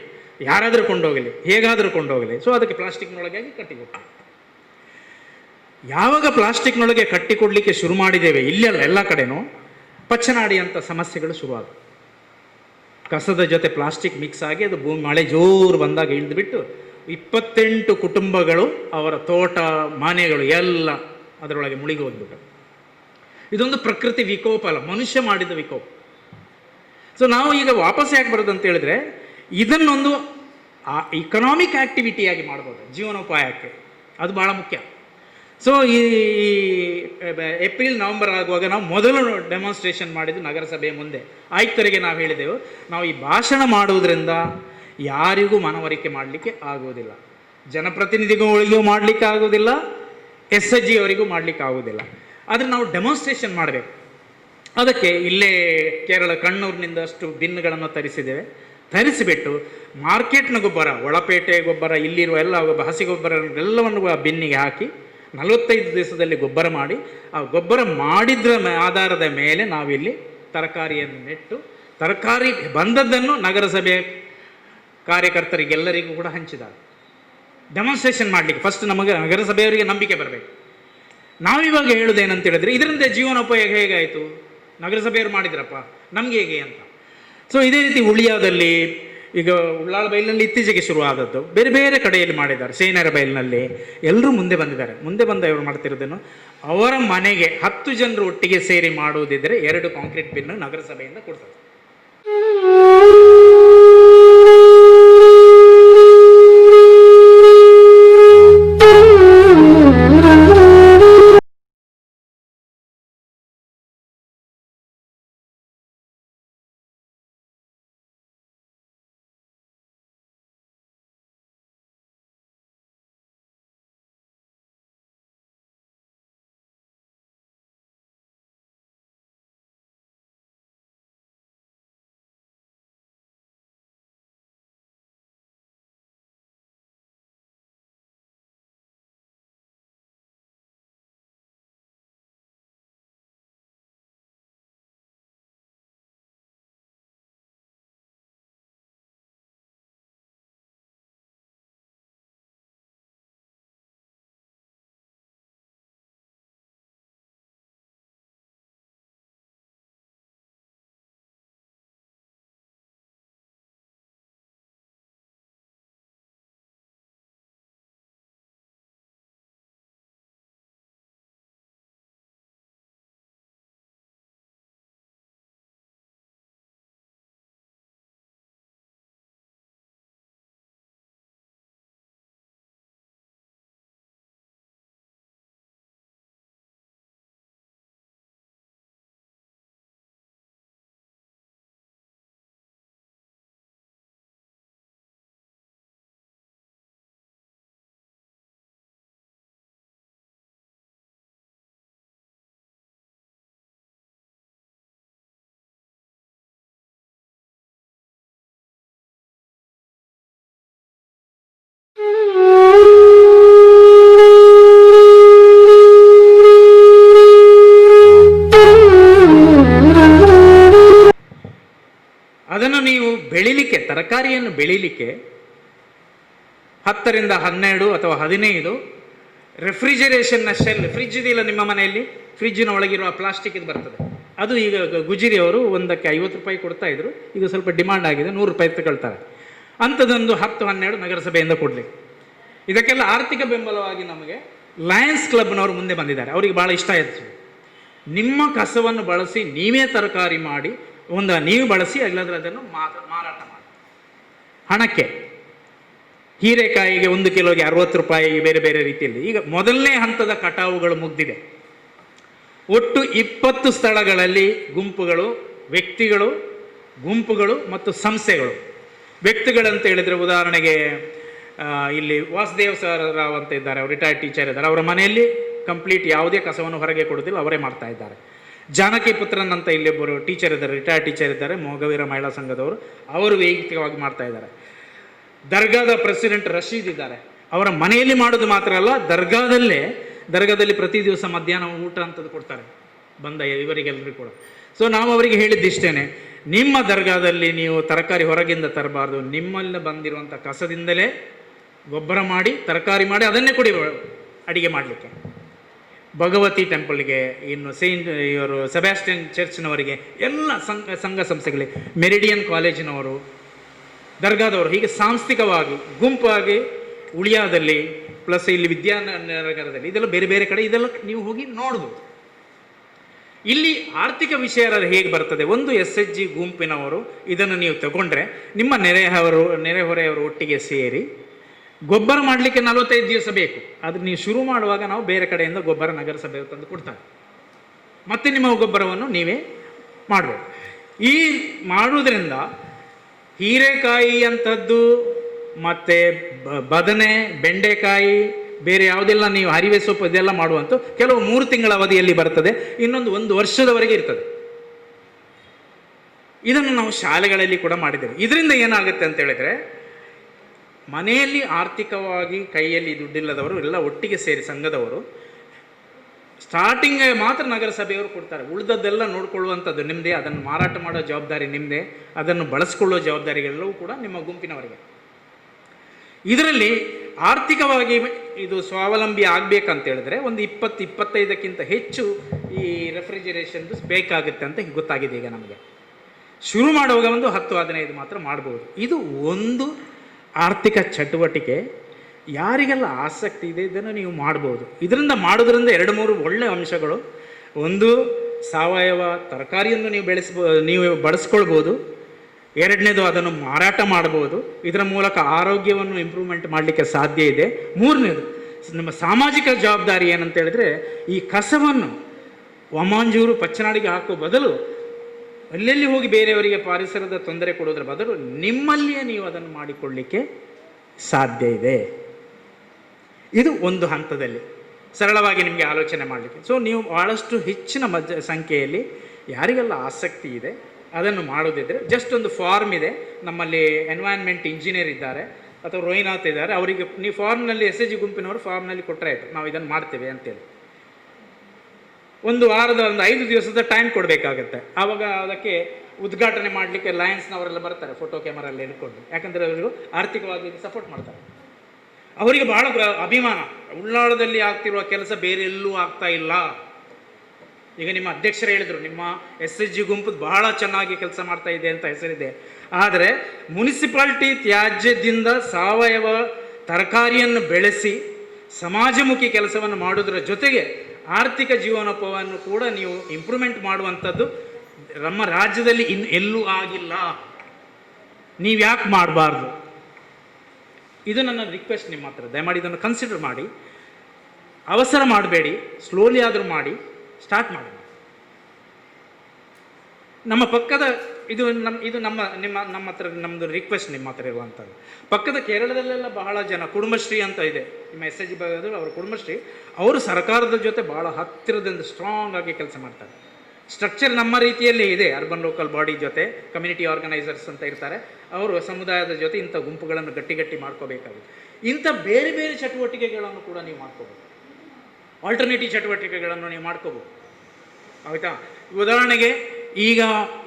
ಯಾರಾದರೂ ಕೊಂಡೋಗಲಿ, ಹೇಗಾದರೂ ಕೊಂಡೋಗಲಿ. ಸೊ ಅದಕ್ಕೆ ಪ್ಲಾಸ್ಟಿಕ್ನೊಳಗೆ ಕಟ್ಟಿಕೊಟ್ಟು. ಯಾವಾಗ ಪ್ಲಾಸ್ಟಿಕ್ನೊಳಗೆ ಕಟ್ಟಿಕೊಡ್ಲಿಕ್ಕೆ ಶುರು ಮಾಡಿದ್ದೇವೆ, ಇಲ್ಲೆಲ್ಲ ಎಲ್ಲ ಕಡೆನೂ ಪಚ್ಚನಾಡಿ ಅಂತ ಸಮಸ್ಯೆಗಳು ಶುರುವಾದ. ಕಸದ ಜೊತೆ ಪ್ಲಾಸ್ಟಿಕ್ ಮಿಕ್ಸ್ ಆಗಿ ಅದು ಮಳೆ ಜೋರು ಬಂದಾಗ ಇಳಿದುಬಿಟ್ಟು 28 ಕುಟುಂಬಗಳು, ಅವರ ತೋಟ ಮನೆಗಳು ಎಲ್ಲ ಅದರೊಳಗೆ ಮುಳುಗಿ ಹೋಗ್ಬಿಟ್ಟು. ಇದೊಂದು ಪ್ರಕೃತಿ ವಿಕೋಪ ಅಲ್ಲ, ಮನುಷ್ಯ ಮಾಡಿದ ವಿಕೋಪ. ಸೊ ನಾವು ಈಗ ವಾಪಸ್ ಯಾಕೆ ಬರೋದು ಅಂತ ಹೇಳಿದ್ರೆ, ಇದನ್ನೊಂದು ಇಕನಾಮಿಕ್ ಆಕ್ಟಿವಿಟಿಯಾಗಿ ಮಾಡ್ಬೋದು, ಜೀವನೋಪಾಯಕ್ಕೆ. ಅದು ಭಾಳ ಮುಖ್ಯ. ಸೊ ಈ ಏಪ್ರಿಲ್ ನವೆಂಬರ್ ಆಗುವಾಗ ನಾವು ಮೊದಲು ಡೆಮಾನ್ಸ್ಟ್ರೇಷನ್ ಮಾಡಿದ್ದು ನಗರಸಭೆಯ ಮುಂದೆ. ಆಯುಕ್ತರಿಗೆ ನಾವು ಹೇಳಿದೆವು, ನಾವು ಈ ಭಾಷಣ ಮಾಡುವುದರಿಂದ ಯಾರಿಗೂ ಮನವರಿಕೆ ಮಾಡಲಿಕ್ಕೆ ಆಗುವುದಿಲ್ಲ, ಜನಪ್ರತಿನಿಧಿಗಳಿಗೂ ಮಾಡಲಿಕ್ಕೆ ಆಗೋದಿಲ್ಲ, SHG ಅವರಿಗೂ ಮಾಡಲಿಕ್ಕೆ ಆಗೋದಿಲ್ಲ. ಆದರೆ ನಾವು ಡೆಮಾನ್ಸ್ಟ್ರೇಷನ್ ಮಾಡಬೇಕು. ಅದಕ್ಕೆ ಇಲ್ಲೇ ಕೇರಳ ಕಣ್ಣೂರಿನಿಂದ ಅಷ್ಟು ಬಿನ್ಗಳನ್ನು ತರಿಸಿದ್ದೇವೆ. ತರಿಸಿಬಿಟ್ಟು ಮಾರ್ಕೆಟ್ನ ಗೊಬ್ಬರ, ಒಳಪೇಟೆ ಗೊಬ್ಬರ, ಇಲ್ಲಿರುವ ಎಲ್ಲ ಹಸಿ ಗೊಬ್ಬರ ಎಲ್ಲವನ್ನು ಬಿನ್ನಿಗೆ ಹಾಕಿ 45 ದಿವಸದಲ್ಲಿ ಗೊಬ್ಬರ ಮಾಡಿ, ಆ ಗೊಬ್ಬರ ಮಾಡಿದ್ರ ಆಧಾರದ ಮೇಲೆ ನಾವಿಲ್ಲಿ ತರಕಾರಿಯನ್ನು ನೆಟ್ಟು, ತರಕಾರಿ ಬಂದದ್ದನ್ನು ನಗರಸಭೆ ಕಾರ್ಯಕರ್ತರಿಗೆಲ್ಲರಿಗೂ ಕೂಡ ಹಂಚಿದ್ದಾರೆ. ಡೆಮಾನ್ಸ್ಟ್ರೇಷನ್ ಮಾಡಲಿಕ್ಕೆ ಫಸ್ಟ್ ನಮಗೆ ನಗರಸಭೆಯವರಿಗೆ ನಂಬಿಕೆ ಬರಬೇಕು. ನಾವಿವಾಗ ಹೇಳುವುದೇನಂತ ಹೇಳಿದ್ರೆ ಇದರಿಂದ ಜೀವನೋಪಯೋಗ ಹೇಗಾಯಿತು, ನಗರಸಭೆಯವರು ಮಾಡಿದ್ರಪ್ಪ, ನಮ್ಗೆ ಹೇಗೆ ಅಂತ. ಸೊ ಇದೇ ರೀತಿ ಉಳಿಯಾದಲ್ಲಿ ಈಗ ಉಳ್ಳಾಳ ಬೈಲಿನಲ್ಲಿ ಇತ್ತೀಚೆಗೆ ಶುರುವಾದದ್ದು, ಬೇರೆ ಬೇರೆ ಕಡೆಯಲ್ಲಿ ಮಾಡಿದ್ದಾರೆ, ಸೇನರ ಬೈಲಿನಲ್ಲಿ ಎಲ್ಲರೂ ಮುಂದೆ ಬಂದಿದ್ದಾರೆ. ಮುಂದೆ ಬಂದ ಇವರು ಮಾಡ್ತಿರೋದೇನು, ಅವರ ಮನೆಗೆ 10 ಜನರು ಒಟ್ಟಿಗೆ ಸೇರಿ ಮಾಡುವುದಿದ್ರೆ 2 ಕಾಂಕ್ರೀಟ್ ಬಿನ್ ನಗರಸಭೆಯಿಂದ ಕೊಡ್ತಾರೆ. ಅದನ್ನು ನೀವು ಬೆಳಿಲಿಕ್ಕೆ, ತರಕಾರಿಯನ್ನು ಬೆಳಿಲಿಕ್ಕೆ 10 ರಿಂದ 12 ಅಥವಾ 15 ರೆಫ್ರಿಜರೇಷನ್ನ ಶೆಲ್, ಫ್ರಿಜ್ ಇದೆಯಲ್ಲ ನಿಮ್ಮ ಮನೆಯಲ್ಲಿ, ಫ್ರಿಜ್ಜಿನ ಒಳಗಿರುವ ಪ್ಲಾಸ್ಟಿಕ್ ಇದು ಬರ್ತದೆ, ಅದು ಈಗ ಗುಜಿರಿಯವರು ಒಂದಕ್ಕೆ 50 ರೂಪಾಯಿ ಕೊಡ್ತಾ ಇದ್ರು, ಈಗ ಸ್ವಲ್ಪ ಡಿಮಾಂಡ್ ಆಗಿದೆ, 100 ರೂಪಾಯಿ ತಗೊಳ್ತಾರೆ. ಅಂಥದ್ದೊಂದು 10-12 ನಗರಸಭೆಯಿಂದ ಕೊಡಲಿಕ್ಕೆ. ಇದಕ್ಕೆಲ್ಲ ಆರ್ಥಿಕ ಬೆಂಬಲವಾಗಿ ನಮಗೆ ಲಯನ್ಸ್ ಕ್ಲಬ್ನವರು ಮುಂದೆ ಬಂದಿದ್ದಾರೆ. ಅವರಿಗೆ ಭಾಳ ಇಷ್ಟ ಆಯಿತು, ನಿಮ್ಮ ಕಸವನ್ನು ಬಳಸಿ ನೀವೇ ತರಕಾರಿ ಮಾಡಿ ನೀವು ಬಳಸಿ, ಅಲ್ಲಾದ್ರೆ ಅದನ್ನು ಮಾರಾಟ ಮಾಡಿ ಹಣಕ್ಕೆ. ಹೀರೆಕಾಯಿಗೆ 1 ಕಿಲೋಗೆ 60 ರೂಪಾಯಿ, ಬೇರೆ ಬೇರೆ ರೀತಿಯಲ್ಲಿ. ಈಗ ಮೊದಲನೇ ಹಂತದ ಕಟಾವುಗಳು ಮುಗ್ದಿದೆ. ಒಟ್ಟು 20 ಸ್ಥಳಗಳಲ್ಲಿ ಗುಂಪುಗಳು, ವ್ಯಕ್ತಿಗಳು, ಗುಂಪುಗಳು ಮತ್ತು ಸಂಸ್ಥೆಗಳು. ವ್ಯಕ್ತಿಗಳಂತ ಹೇಳಿದರೆ ಉದಾಹರಣೆಗೆ ಇಲ್ಲಿ ವಾಸುದೇವ್ ಸರ್ ರಾವ್ ಅಂತ ಇದ್ದಾರೆ, ಅವರು ರಿಟೈರ್ಡ್ ಟೀಚರ್ ಇದ್ದಾರೆ, ಅವರ ಮನೆಯಲ್ಲಿ ಕಂಪ್ಲೀಟ್ ಯಾವುದೇ ಕಸವನ್ನು ಹೊರಗೆ ಕೊಡೋದಿಲ್ಲ, ಅವರೇ ಮಾಡ್ತಾ ಇದ್ದಾರೆ. ಜಾನಕಿ ಪುತ್ರನ್ ಅಂತ ಇಲ್ಲಿ ಒಬ್ಬರು ಟೀಚರ್ ಇದ್ದಾರೆ, ರಿಟೈರ್ಡ್ ಟೀಚರ್ ಇದ್ದಾರೆ, ಮೊಗವೀರ ಮಹಿಳಾ ಸಂಘದವರು, ಅವರು ವೈಯಕ್ತಿಕವಾಗಿ ಮಾಡ್ತಾ ಇದ್ದಾರೆ. ದರ್ಗಾದ ಪ್ರೆಸಿಡೆಂಟ್ ರಶೀದ್ ಇದ್ದಾರೆ, ಅವರ ಮನೆಯಲ್ಲಿ ಮಾಡೋದು ಮಾತ್ರ ಅಲ್ಲ, ದರ್ಗಾದಲ್ಲಿ ಪ್ರತಿ ದಿವಸ ಮಧ್ಯಾಹ್ನ ಊಟ ಅಂತದ್ದು ಕೊಡ್ತಾರೆ ಬಂದ ಇವರಿಗೆಲ್ಲರೂ ಕೂಡ. ಸೊ ನಾವು ಅವರಿಗೆ ಹೇಳಿದ್ದಿಷ್ಟೇನೆ, ನಿಮ್ಮ ದರ್ಗಾದಲ್ಲಿ ನೀವು ತರಕಾರಿ ಹೊರಗಿಂದ ತರಬಾರ್ದು, ನಿಮ್ಮಲ್ಲಿ ಬಂದಿರುವಂಥ ಕಸದಿಂದಲೇ ಗೊಬ್ಬರ ಮಾಡಿ ತರಕಾರಿ ಮಾಡಿ ಅದನ್ನೇ ಕೊಡಿ ಅಡಿಗೆ ಮಾಡಲಿಕ್ಕೆ. ಭಗವತಿ ಟೆಂಪಲ್ಗೆ, ಇನ್ನು ಇವರು ಸೆಬಾಸ್ಟಿಯನ್ ಚರ್ಚ್ನವರಿಗೆ, ಎಲ್ಲ ಸಂಘ ಸಂಸ್ಥೆಗಳಿಗೆ, ಮೆರಿಡಿಯನ್ ಕಾಲೇಜಿನವರು, ದರ್ಗಾದವರು, ಹೀಗೆ ಸಾಂಸ್ಥಿಕವಾಗಿ ಗುಂಪಾಗಿ ಉಳಿಯಾದಲ್ಲಿ ಪ್ಲಸ್ ಇಲ್ಲಿ ವಿದ್ಯಾನಗರದಲ್ಲಿ, ಇದೆಲ್ಲ ಬೇರೆ ಬೇರೆ ಕಡೆ, ಇದೆಲ್ಲ ನೀವು ಹೋಗಿ ನೋಡ್ಬೋದು. ಇಲ್ಲಿ ಆರ್ಥಿಕ ವಿಷಯ ಹೇಗೆ ಬರ್ತದೆ, ಒಂದು SHG ಗುಂಪಿನವರು ಇದನ್ನು ನೀವು ತಗೊಂಡ್ರೆ ನಿಮ್ಮ ನೆರೆಹೊರೆಯವರು ಒಟ್ಟಿಗೆ ಸೇರಿ ಗೊಬ್ಬರ ಮಾಡಲಿಕ್ಕೆ 45 ದಿವಸ ಬೇಕು. ಅದು ನೀವು ಶುರು ಮಾಡುವಾಗ ನಾವು ಬೇರೆ ಕಡೆಯಿಂದ ಗೊಬ್ಬರ ನಗರಸಭೆ ತಂದು ಕೊಡ್ತಾರೆ, ಮತ್ತೆ ನಿಮ್ಮ ಗೊಬ್ಬರವನ್ನು ನೀವೇ ಮಾಡಬೇಕು. ಈ ಮಾಡುವುದರಿಂದ ಹೀರೆಕಾಯಿ ಅಂಥದ್ದು ಮತ್ತು ಬದನೆ, ಬೆಂಡೆಕಾಯಿ, ಬೇರೆ ಯಾವುದೆಲ್ಲ ನೀವು ಹರಿವೆ ಸೊಪ್ಪು ಇದೆಲ್ಲ ಮಾಡುವಂಥ ಕೆಲವು 3 ತಿಂಗಳ ಅವಧಿಯಲ್ಲಿ ಬರ್ತದೆ, ಇನ್ನೊಂದು 1 ವರ್ಷದವರೆಗೆ ಇರ್ತದೆ. ಇದನ್ನು ನಾವು ಶಾಲೆಗಳಲ್ಲಿ ಕೂಡ ಮಾಡಿದ್ದೇವೆ. ಇದರಿಂದ ಏನಾಗುತ್ತೆ ಅಂತ ಹೇಳಿದರೆ, ಮನೆಯಲ್ಲಿ ಆರ್ಥಿಕವಾಗಿ ಕೈಯಲ್ಲಿ ದುಡ್ಡಿಲ್ಲದವರು ಎಲ್ಲ ಒಟ್ಟಿಗೆ ಸೇರಿ ಸಂಘದವರು ಸ್ಟಾರ್ಟಿಂಗ್ ಮಾತ್ರ ನಗರಸಭೆಯವರು ಕೊಡ್ತಾರೆ, ಉಳಿದದ್ದೆಲ್ಲ ನೋಡ್ಕೊಳ್ಳುವಂಥದ್ದು ನಿಮ್ಮದೇ, ಅದನ್ನು ಮಾರಾಟ ಮಾಡೋ ಜವಾಬ್ದಾರಿ ನಿಮ್ಮದೇ, ಅದನ್ನು ಬಳಸ್ಕೊಳ್ಳೋ ಜವಾಬ್ದಾರಿಗಳೆಲ್ಲವೂ ಕೂಡ ನಿಮ್ಮ ಗುಂಪಿನವರಿಗೆ. ಇದರಲ್ಲಿ ಆರ್ಥಿಕವಾಗಿ ಇದು ಸ್ವಾವಲಂಬಿ ಆಗಬೇಕಂತ ಹೇಳಿದ್ರೆ ಒಂದು 20-25ಕ್ಕಿಂತ ಹೆಚ್ಚು ಈ ರೆಫ್ರಿಜಿರೇಷನ್ದು ಬೇಕಾಗುತ್ತೆ ಅಂತ ಗೊತ್ತಾಗಿದೆ ಈಗ ನಮಗೆ. ಶುರು ಮಾಡುವಾಗ ಒಂದು 10-15 ಮಾತ್ರ ಮಾಡ್ಬೋದು. ಇದು ಒಂದು ಆರ್ಥಿಕ ಚಟುವಟಿಕೆ. ಯಾರಿಗೆಲ್ಲ ಆಸಕ್ತಿ ಇದೆ ಇದನ್ನು ನೀವು ಮಾಡ್ಬೋದು. ಇದರಿಂದ ಮಾಡೋದ್ರಿಂದ 2-3 ಒಳ್ಳೆಯ ಅಂಶಗಳು. ಒಂದು, ಸಾವಯವ ತರಕಾರಿಯನ್ನು ನೀವು ಬಳಸ್ಕೊಳ್ಬೋದು. ಎರಡನೇದು, ಅದನ್ನು ಮಾರಾಟ ಮಾಡ್ಬೋದು. ಇದರ ಮೂಲಕ ಆರೋಗ್ಯವನ್ನು ಇಂಪ್ರೂವ್ಮೆಂಟ್ ಮಾಡಲಿಕ್ಕೆ ಸಾಧ್ಯ ಇದೆ. ಮೂರನೇದು, ನಮ್ಮ ಸಾಮಾಜಿಕ ಜವಾಬ್ದಾರಿ ಏನಂತ ಹೇಳಿದ್ರೆ, ಈ ಕಸವನ್ನು ವಾಮಾಂಜೂರು ಪಚ್ಚನಾಡಿಗೆ ಹಾಕುವ ಬದಲು ಅಲ್ಲೆಲ್ಲಿ ಹೋಗಿ ಬೇರೆಯವರಿಗೆ ಪರಿಸರದ ತೊಂದರೆ ಕೊಡೋದ್ರ ಬದಲು ನಿಮ್ಮಲ್ಲಿಯೇ ನೀವು ಅದನ್ನು ಮಾಡಿಕೊಳ್ಳಲಿಕ್ಕೆ ಸಾಧ್ಯ ಇದೆ. ಇದು ಒಂದು ಹಂತದಲ್ಲಿ ಸರಳವಾಗಿ ನಿಮಗೆ ಆಲೋಚನೆ ಮಾಡಲಿಕ್ಕೆ. ಸೊ ನೀವು ಭಾಳಷ್ಟು ಹೆಚ್ಚಿನ ಸಂಖ್ಯೆಯಲ್ಲಿ ಯಾರಿಗೆಲ್ಲ ಆಸಕ್ತಿ ಇದೆ ಅದನ್ನು ಮಾಡೋದಿದ್ರೆ, ಜಸ್ಟ್ ಒಂದು ಫಾರ್ಮ್ ಇದೆ, ನಮ್ಮಲ್ಲಿ ಎನ್ವೈರ್ನ್ಮೆಂಟ್ ಇಂಜಿನಿಯರ್ ಇದ್ದಾರೆ ಅಥವಾ ರೋಹಿನಾಥ್ ಇದ್ದಾರೆ, ಅವರಿಗೆ ನೀವು ಫಾರ್ಮ್ನಲ್ಲಿ SHG ಗುಂಪಿನವರು ಫಾರ್ಮ್ನಲ್ಲಿ ಕೊಟ್ಟರೆ ಆಯಿತು, ನಾವು ಇದನ್ನು ಮಾಡ್ತೇವೆ ಅಂತೇಳಿ. ಒಂದು ವಾರದ 5 ದಿವಸದ ಟೈಮ್ ಕೊಡಬೇಕಾಗತ್ತೆ. ಆವಾಗ ಅದಕ್ಕೆ ಉದ್ಘಾಟನೆ ಮಾಡಲಿಕ್ಕೆ ಲಯನ್ಸ್ನವರೆಲ್ಲ ಬರ್ತಾರೆ ಫೋಟೋ ಕ್ಯಾಮರಾ ಎಲ್ಲ ಹಿಡ್ಕೊಂಡು. ಯಾಕಂದರೆ ಅವರಿಗೂ ಆರ್ಥಿಕವಾಗಿ ಸಪೋರ್ಟ್ ಮಾಡ್ತಾರೆ. ಅವರಿಗೆ ಬಹಳ ಅಭಿಮಾನ, ಉಳ್ಳಾಳದಲ್ಲಿ ಆಗ್ತಿರುವ ಕೆಲಸ ಬೇರೆ ಎಲ್ಲೂ ಆಗ್ತಾ ಇಲ್ಲ. ಈಗ ನಿಮ್ಮ ಅಧ್ಯಕ್ಷರು ಹೇಳಿದರು, ನಿಮ್ಮ SHG ಗುಂಪು ಬಹಳ ಚೆನ್ನಾಗಿ ಕೆಲಸ ಮಾಡ್ತಾ ಇದೆ ಅಂತ ಹೆಸರಿದೆ. ಆದರೆ ಮುನಿಸಿಪಾಲಿಟಿ ತ್ಯಾಜ್ಯದಿಂದ ಸಾವಯವ ತರಕಾರಿಯನ್ನು ಬೆಳೆಸಿ ಸಮಾಜಮುಖಿ ಕೆಲಸವನ್ನು ಮಾಡೋದರ ಜೊತೆಗೆ ಆರ್ಥಿಕ ಜೀವನೋಪಾಯವನ್ನು ಕೂಡ ನೀವು ಇಂಪ್ರೂವ್ಮೆಂಟ್ ಮಾಡುವಂಥದ್ದು ನಮ್ಮ ರಾಜ್ಯದಲ್ಲಿ ಎಲ್ಲೂ ಆಗಿಲ್ಲ. ನೀವು ಯಾಕೆ ಮಾಡಬಾರ್ದು? ಇದು ನನ್ನ ರಿಕ್ವೆಸ್ಟ್ ನಿಮ್ಮ ಹತ್ರ. ದಯಮಾಡಿ ಇದನ್ನು ಕನ್ಸಿಡರ್ ಮಾಡಿ. ಅವಸರ ಮಾಡಬೇಡಿ, ಸ್ಲೋಲಿ ಆದರೂ ಮಾಡಿ, ಸ್ಟಾರ್ಟ್ ಮಾಡಿ. ನಮ್ಮ ಪಕ್ಕದ ನಮ್ಮ ಹತ್ರ ನಮ್ಮದು ರಿಕ್ವೆಸ್ಟ್ ನಿಮ್ಮ ಹತ್ರ ಇರುವಂಥದ್ದು. ಪಕ್ಕದ ಕೇರಳದಲ್ಲೆಲ್ಲ ಬಹಳ ಜನ ಕುಟುಂಬಶ್ರೀ ಅಂತ ಇದೆ, ನಿಮ್ಮ SHG ಭಾಗದಲ್ಲಿ ಅವರ ಕುಟುಂಬಶ್ರೀ, ಅವರು ಸರ್ಕಾರದ ಜೊತೆ ಬಹಳ ಹತ್ತಿರದಿಂದ ಸ್ಟ್ರಾಂಗ್ ಆಗಿ ಕೆಲಸ ಮಾಡ್ತಾರೆ. ಸ್ಟ್ರಕ್ಚರ್ ನಮ್ಮ ರೀತಿಯಲ್ಲೇ ಇದೆ. ಅರ್ಬನ್ ಲೋಕಲ್ ಬಾಡಿ ಜೊತೆ ಕಮ್ಯುನಿಟಿ ಆರ್ಗನೈಸರ್ಸ್ ಅಂತ ಇರ್ತಾರೆ, ಅವರು ಸಮುದಾಯದ ಜೊತೆ ಇಂಥ ಗುಂಪುಗಳನ್ನು ಗಟ್ಟಿ ಮಾಡಕೋಬೇಕಾಗುತ್ತೆ. ಇಂಥ ಬೇರೆ ಬೇರೆ ಚಟುವಟಿಕೆಗಳನ್ನು ಕೂಡ ನೀವು ಮಾಡ್ಕೋಬೋದು. ಆಲ್ಟರ್ನೇಟಿವ್ ಚಟುವಟಿಕೆಗಳನ್ನು ನೀವು ಮಾಡ್ಕೋಬೋದು. ಆಯಿತಾ? ಉದಾಹರಣೆಗೆ ಈಗ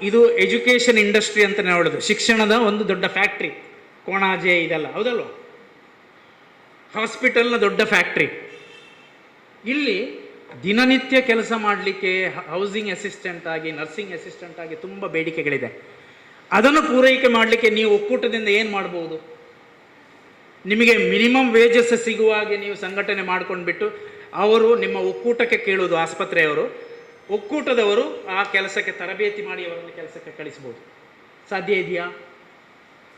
ಇದು ಎಜುಕೇಷನ್ ಇಂಡಸ್ಟ್ರಿ ಅಂತ ನೋಡೋದು, ಶಿಕ್ಷಣದ ಒಂದು ದೊಡ್ಡ ಫ್ಯಾಕ್ಟ್ರಿ ಕೋಣಾಜೆ ಇದೆಲ್ಲ, ಹೌದಲ್ವ? ಹಾಸ್ಪಿಟಲ್ನ ದೊಡ್ಡ ಫ್ಯಾಕ್ಟ್ರಿ. ಇಲ್ಲಿ ದಿನನಿತ್ಯ ಕೆಲಸ ಮಾಡಲಿಕ್ಕೆ ಹೌಸಿಂಗ್ ಅಸಿಸ್ಟೆಂಟ್ ಆಗಿ, ನರ್ಸಿಂಗ್ ಅಸಿಸ್ಟೆಂಟ್ ಆಗಿ ತುಂಬ ಬೇಡಿಕೆಗಳಿದೆ. ಅದನ್ನು ಪೂರೈಕೆ ಮಾಡಲಿಕ್ಕೆ ನೀವು ಒಕ್ಕೂಟದಿಂದ ಏನು ಮಾಡ್ಬೋದು? ನಿಮಗೆ ಮಿನಿಮಮ್ ವೇಜಸ್ ಸಿಗುವ ಹಾಗೆ ನೀವು ಸಂಘಟನೆ ಮಾಡ್ಕೊಂಡ್ಬಿಟ್ಟು ಅವರು ನಿಮ್ಮ ಒಕ್ಕೂಟಕ್ಕೆ ಕೇಳೋದು, ಆಸ್ಪತ್ರೆಯವರು, ಒಕ್ಕೂಟದವರು ಆ ಕೆಲಸಕ್ಕೆ ತರಬೇತಿ ಮಾಡಿ ಅವರನ್ನು ಕೆಲಸಕ್ಕೆ ಕಳಿಸ್ಬೋದು. ಸಾಧ್ಯ ಇದೆಯಾ?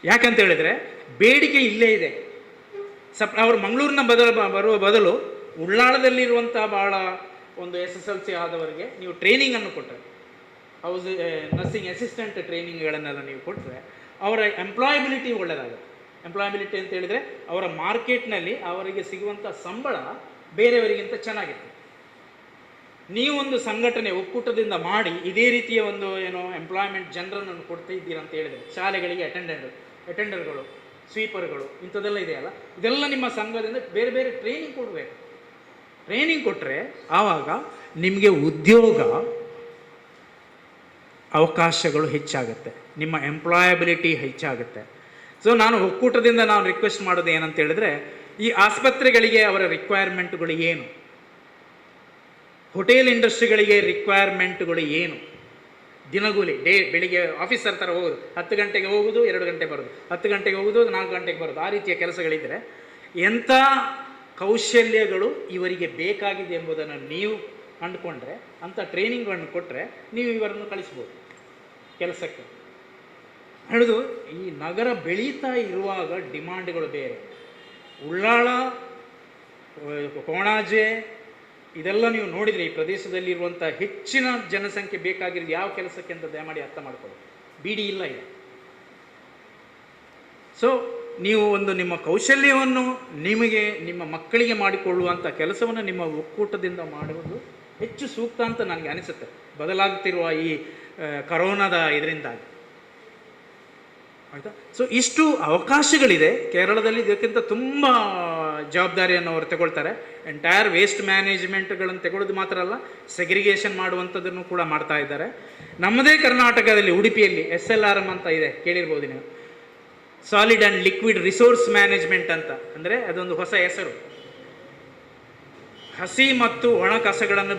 ಯಾಕಂತ ಹೇಳಿದರೆ ಬೇಡಿಕೆ ಇಲ್ಲೇ ಇದೆ. ಅವರು ಮಂಗಳೂರಿನ ಬರುವ ಬದಲು ಉಳ್ಳಾಳದಲ್ಲಿರುವಂತಹ ಬಹಳ ಒಂದು SSLC ಆದವರಿಗೆ ನೀವು ಟ್ರೈನಿಂಗನ್ನು ಕೊಟ್ಟರೆ, ನರ್ಸಿಂಗ್ ಅಸಿಸ್ಟೆಂಟ್ ಟ್ರೈನಿಂಗ್ಗಳನ್ನೆಲ್ಲ ನೀವು ಕೊಟ್ಟರೆ ಅವರ ಎಂಪ್ಲಾಯಬಿಲಿಟಿ ಒಳ್ಳೆಯದಾಗುತ್ತೆ. ಎಂಪ್ಲಾಯಬಿಲಿಟಿ ಅಂತ ಹೇಳಿದರೆ ಅವರ ಮಾರ್ಕೆಟ್ನಲ್ಲಿ ಅವರಿಗೆ ಸಿಗುವಂಥ ಸಂಬಳ ಬೇರೆಯವರಿಗಿಂತ ಚೆನ್ನಾಗಿರ್ತದೆ. ನೀವೊಂದು ಸಂಘಟನೆ ಒಕ್ಕೂಟದಿಂದ ಮಾಡಿ ಇದೇ ರೀತಿಯ ಒಂದು ಎಂಪ್ಲಾಯ್ಮೆಂಟ್ ಜನರನ್ನು ಕೊಡ್ತಾ ಇದ್ದೀರಾ ಅಂತ ಹೇಳಿದರೆ, ಶಾಲೆಗಳಿಗೆ ಅಟೆಂಡರ್ಗಳು, ಸ್ವೀಪರ್ಗಳು, ಇಂಥದ್ದೆಲ್ಲ ಇದೆಯಲ್ಲ, ಇದೆಲ್ಲ ನಿಮ್ಮ ಸಂಘದಿಂದ ಬೇರೆ ಬೇರೆ ಟ್ರೈನಿಂಗ್ ಕೊಡಬೇಕು. ಟ್ರೈನಿಂಗ್ ಕೊಟ್ಟರೆ ಆವಾಗ ನಿಮಗೆ ಉದ್ಯೋಗ ಅವಕಾಶಗಳು ಹೆಚ್ಚಾಗುತ್ತೆ, ನಿಮ್ಮ ಎಂಪ್ಲಾಯಬಿಲಿಟಿ ಹೆಚ್ಚಾಗುತ್ತೆ. ಸೊ ನಾನು ಒಕ್ಕೂಟದಿಂದ ರಿಕ್ವೆಸ್ಟ್ ಮಾಡೋದು ಏನಂತ ಹೇಳಿದ್ರೆ, ಈ ಆಸ್ಪತ್ರೆಗಳಿಗೆ ಅವರ ರಿಕ್ವೈರ್ಮೆಂಟ್ಗಳು ಏನು, ಹೋಟೆಲ್ ಇಂಡಸ್ಟ್ರಿಗಳಿಗೆ ರಿಕ್ವೈರ್ಮೆಂಟ್ಗಳು ಏನು, ದಿನಗೂಲಿ ಬೆಳಿಗ್ಗೆ ಆಫೀಸರ್ ಥರ ಹೋಗೋದು, 10 ಗಂಟೆಗೆ ಹೋಗೋದು, 2 ಗಂಟೆ ಬರೋದು, 10 ಗಂಟೆಗೆ ಹೋಗೋದು, 4 ಗಂಟೆಗೆ ಬರೋದು, ಆ ರೀತಿಯ ಕೆಲಸಗಳಿದ್ದರೆ ಎಂಥ ಕೌಶಲ್ಯಗಳು ಇವರಿಗೆ ಬೇಕಾಗಿದೆ ಎಂಬುದನ್ನು ನೀವು ಕಂಡುಕೊಂಡ್ರೆ, ಅಂಥ ಟ್ರೈನಿಂಗ್ಗಳನ್ನು ಕೊಟ್ಟರೆ ನೀವು ಇವರನ್ನು ಕಳಿಸ್ಬೋದು ಕೆಲಸಕ್ಕೆ. ಹೇಳೋದು, ಈ ನಗರ ಬೆಳೀತಾ ಇರುವಾಗ ಡಿಮಾಂಡ್ಗಳು ಬೇರೆ. ಉಳ್ಳಾಳ, ಕೋಣಾಜೆ ಇದೆಲ್ಲ ನೀವು ನೋಡಿದರೆ ಈ ಪ್ರದೇಶದಲ್ಲಿರುವಂಥ ಹೆಚ್ಚಿನ ಜನಸಂಖ್ಯೆ ಬೇಕಾಗಿರೋದು ಯಾವ ಕೆಲಸಕ್ಕೆ ಅಂತ ದಯಮಾಡಿ ಅರ್ಥ ಮಾಡ್ಕೊಳ್ಳಿ. ಬಿಡಿ ಇಲ್ಲ ಇದೆ. ಸೊ ನೀವು ಒಂದು ನಿಮ್ಮ ಕೌಶಲ್ಯವನ್ನು ನಿಮಗೆ ನಿಮ್ಮ ಮಕ್ಕಳಿಗೆ ಮಾಡಿಕೊಳ್ಳುವಂಥ ಕೆಲಸವನ್ನು ನಿಮ್ಮ ಒಕ್ಕೂಟದಿಂದ ಮಾಡುವುದು ಹೆಚ್ಚು ಸೂಕ್ತ ಅಂತ ನನಗೆ ಅನಿಸುತ್ತೆ, ಬದಲಾಗುತ್ತಿರುವ ಈ ಕರೋನಾದ ಇದರಿಂದಾಗಿ. ಆಯಿತಾ? ಸೊ ಇಷ್ಟು ಅವಕಾಶಗಳಿದೆ ಕೇರಳದಲ್ಲಿ. ಇದಕ್ಕಿಂತ ತುಂಬ ಜವಾಬ್ದಾರಿಯನ್ನು ಅವರು ತಗೊಳ್ತಾರೆ. ಎಂಟೈರ್ ವೇಸ್ಟ್ ಮ್ಯಾನೇಜ್ಮೆಂಟ್ಗಳನ್ನು ತಗೊಳ್ಳೋದು ಮಾತ್ರ ಅಲ್ಲ, ಸೆಗ್ರಿಗೇಷನ್ ಮಾಡುವಂಥದ್ದನ್ನು ಕೂಡ ಮಾಡ್ತಾ ಇದ್ದಾರೆ. ನಮ್ಮದೇ ಕರ್ನಾಟಕದಲ್ಲಿ ಉಡುಪಿಯಲ್ಲಿ SLRM ಅಂತ ಇದೆ, ಕೇಳಿರ್ಬೋದು ನೀವು. Solid and liquid resource management ಅಂತ, ಅಂದರೆ ಅದೊಂದು ಹೊಸ ಹೆಸರು. ಹಸಿ ಮತ್ತು ಒಣ ಕಸಗಳನ್ನು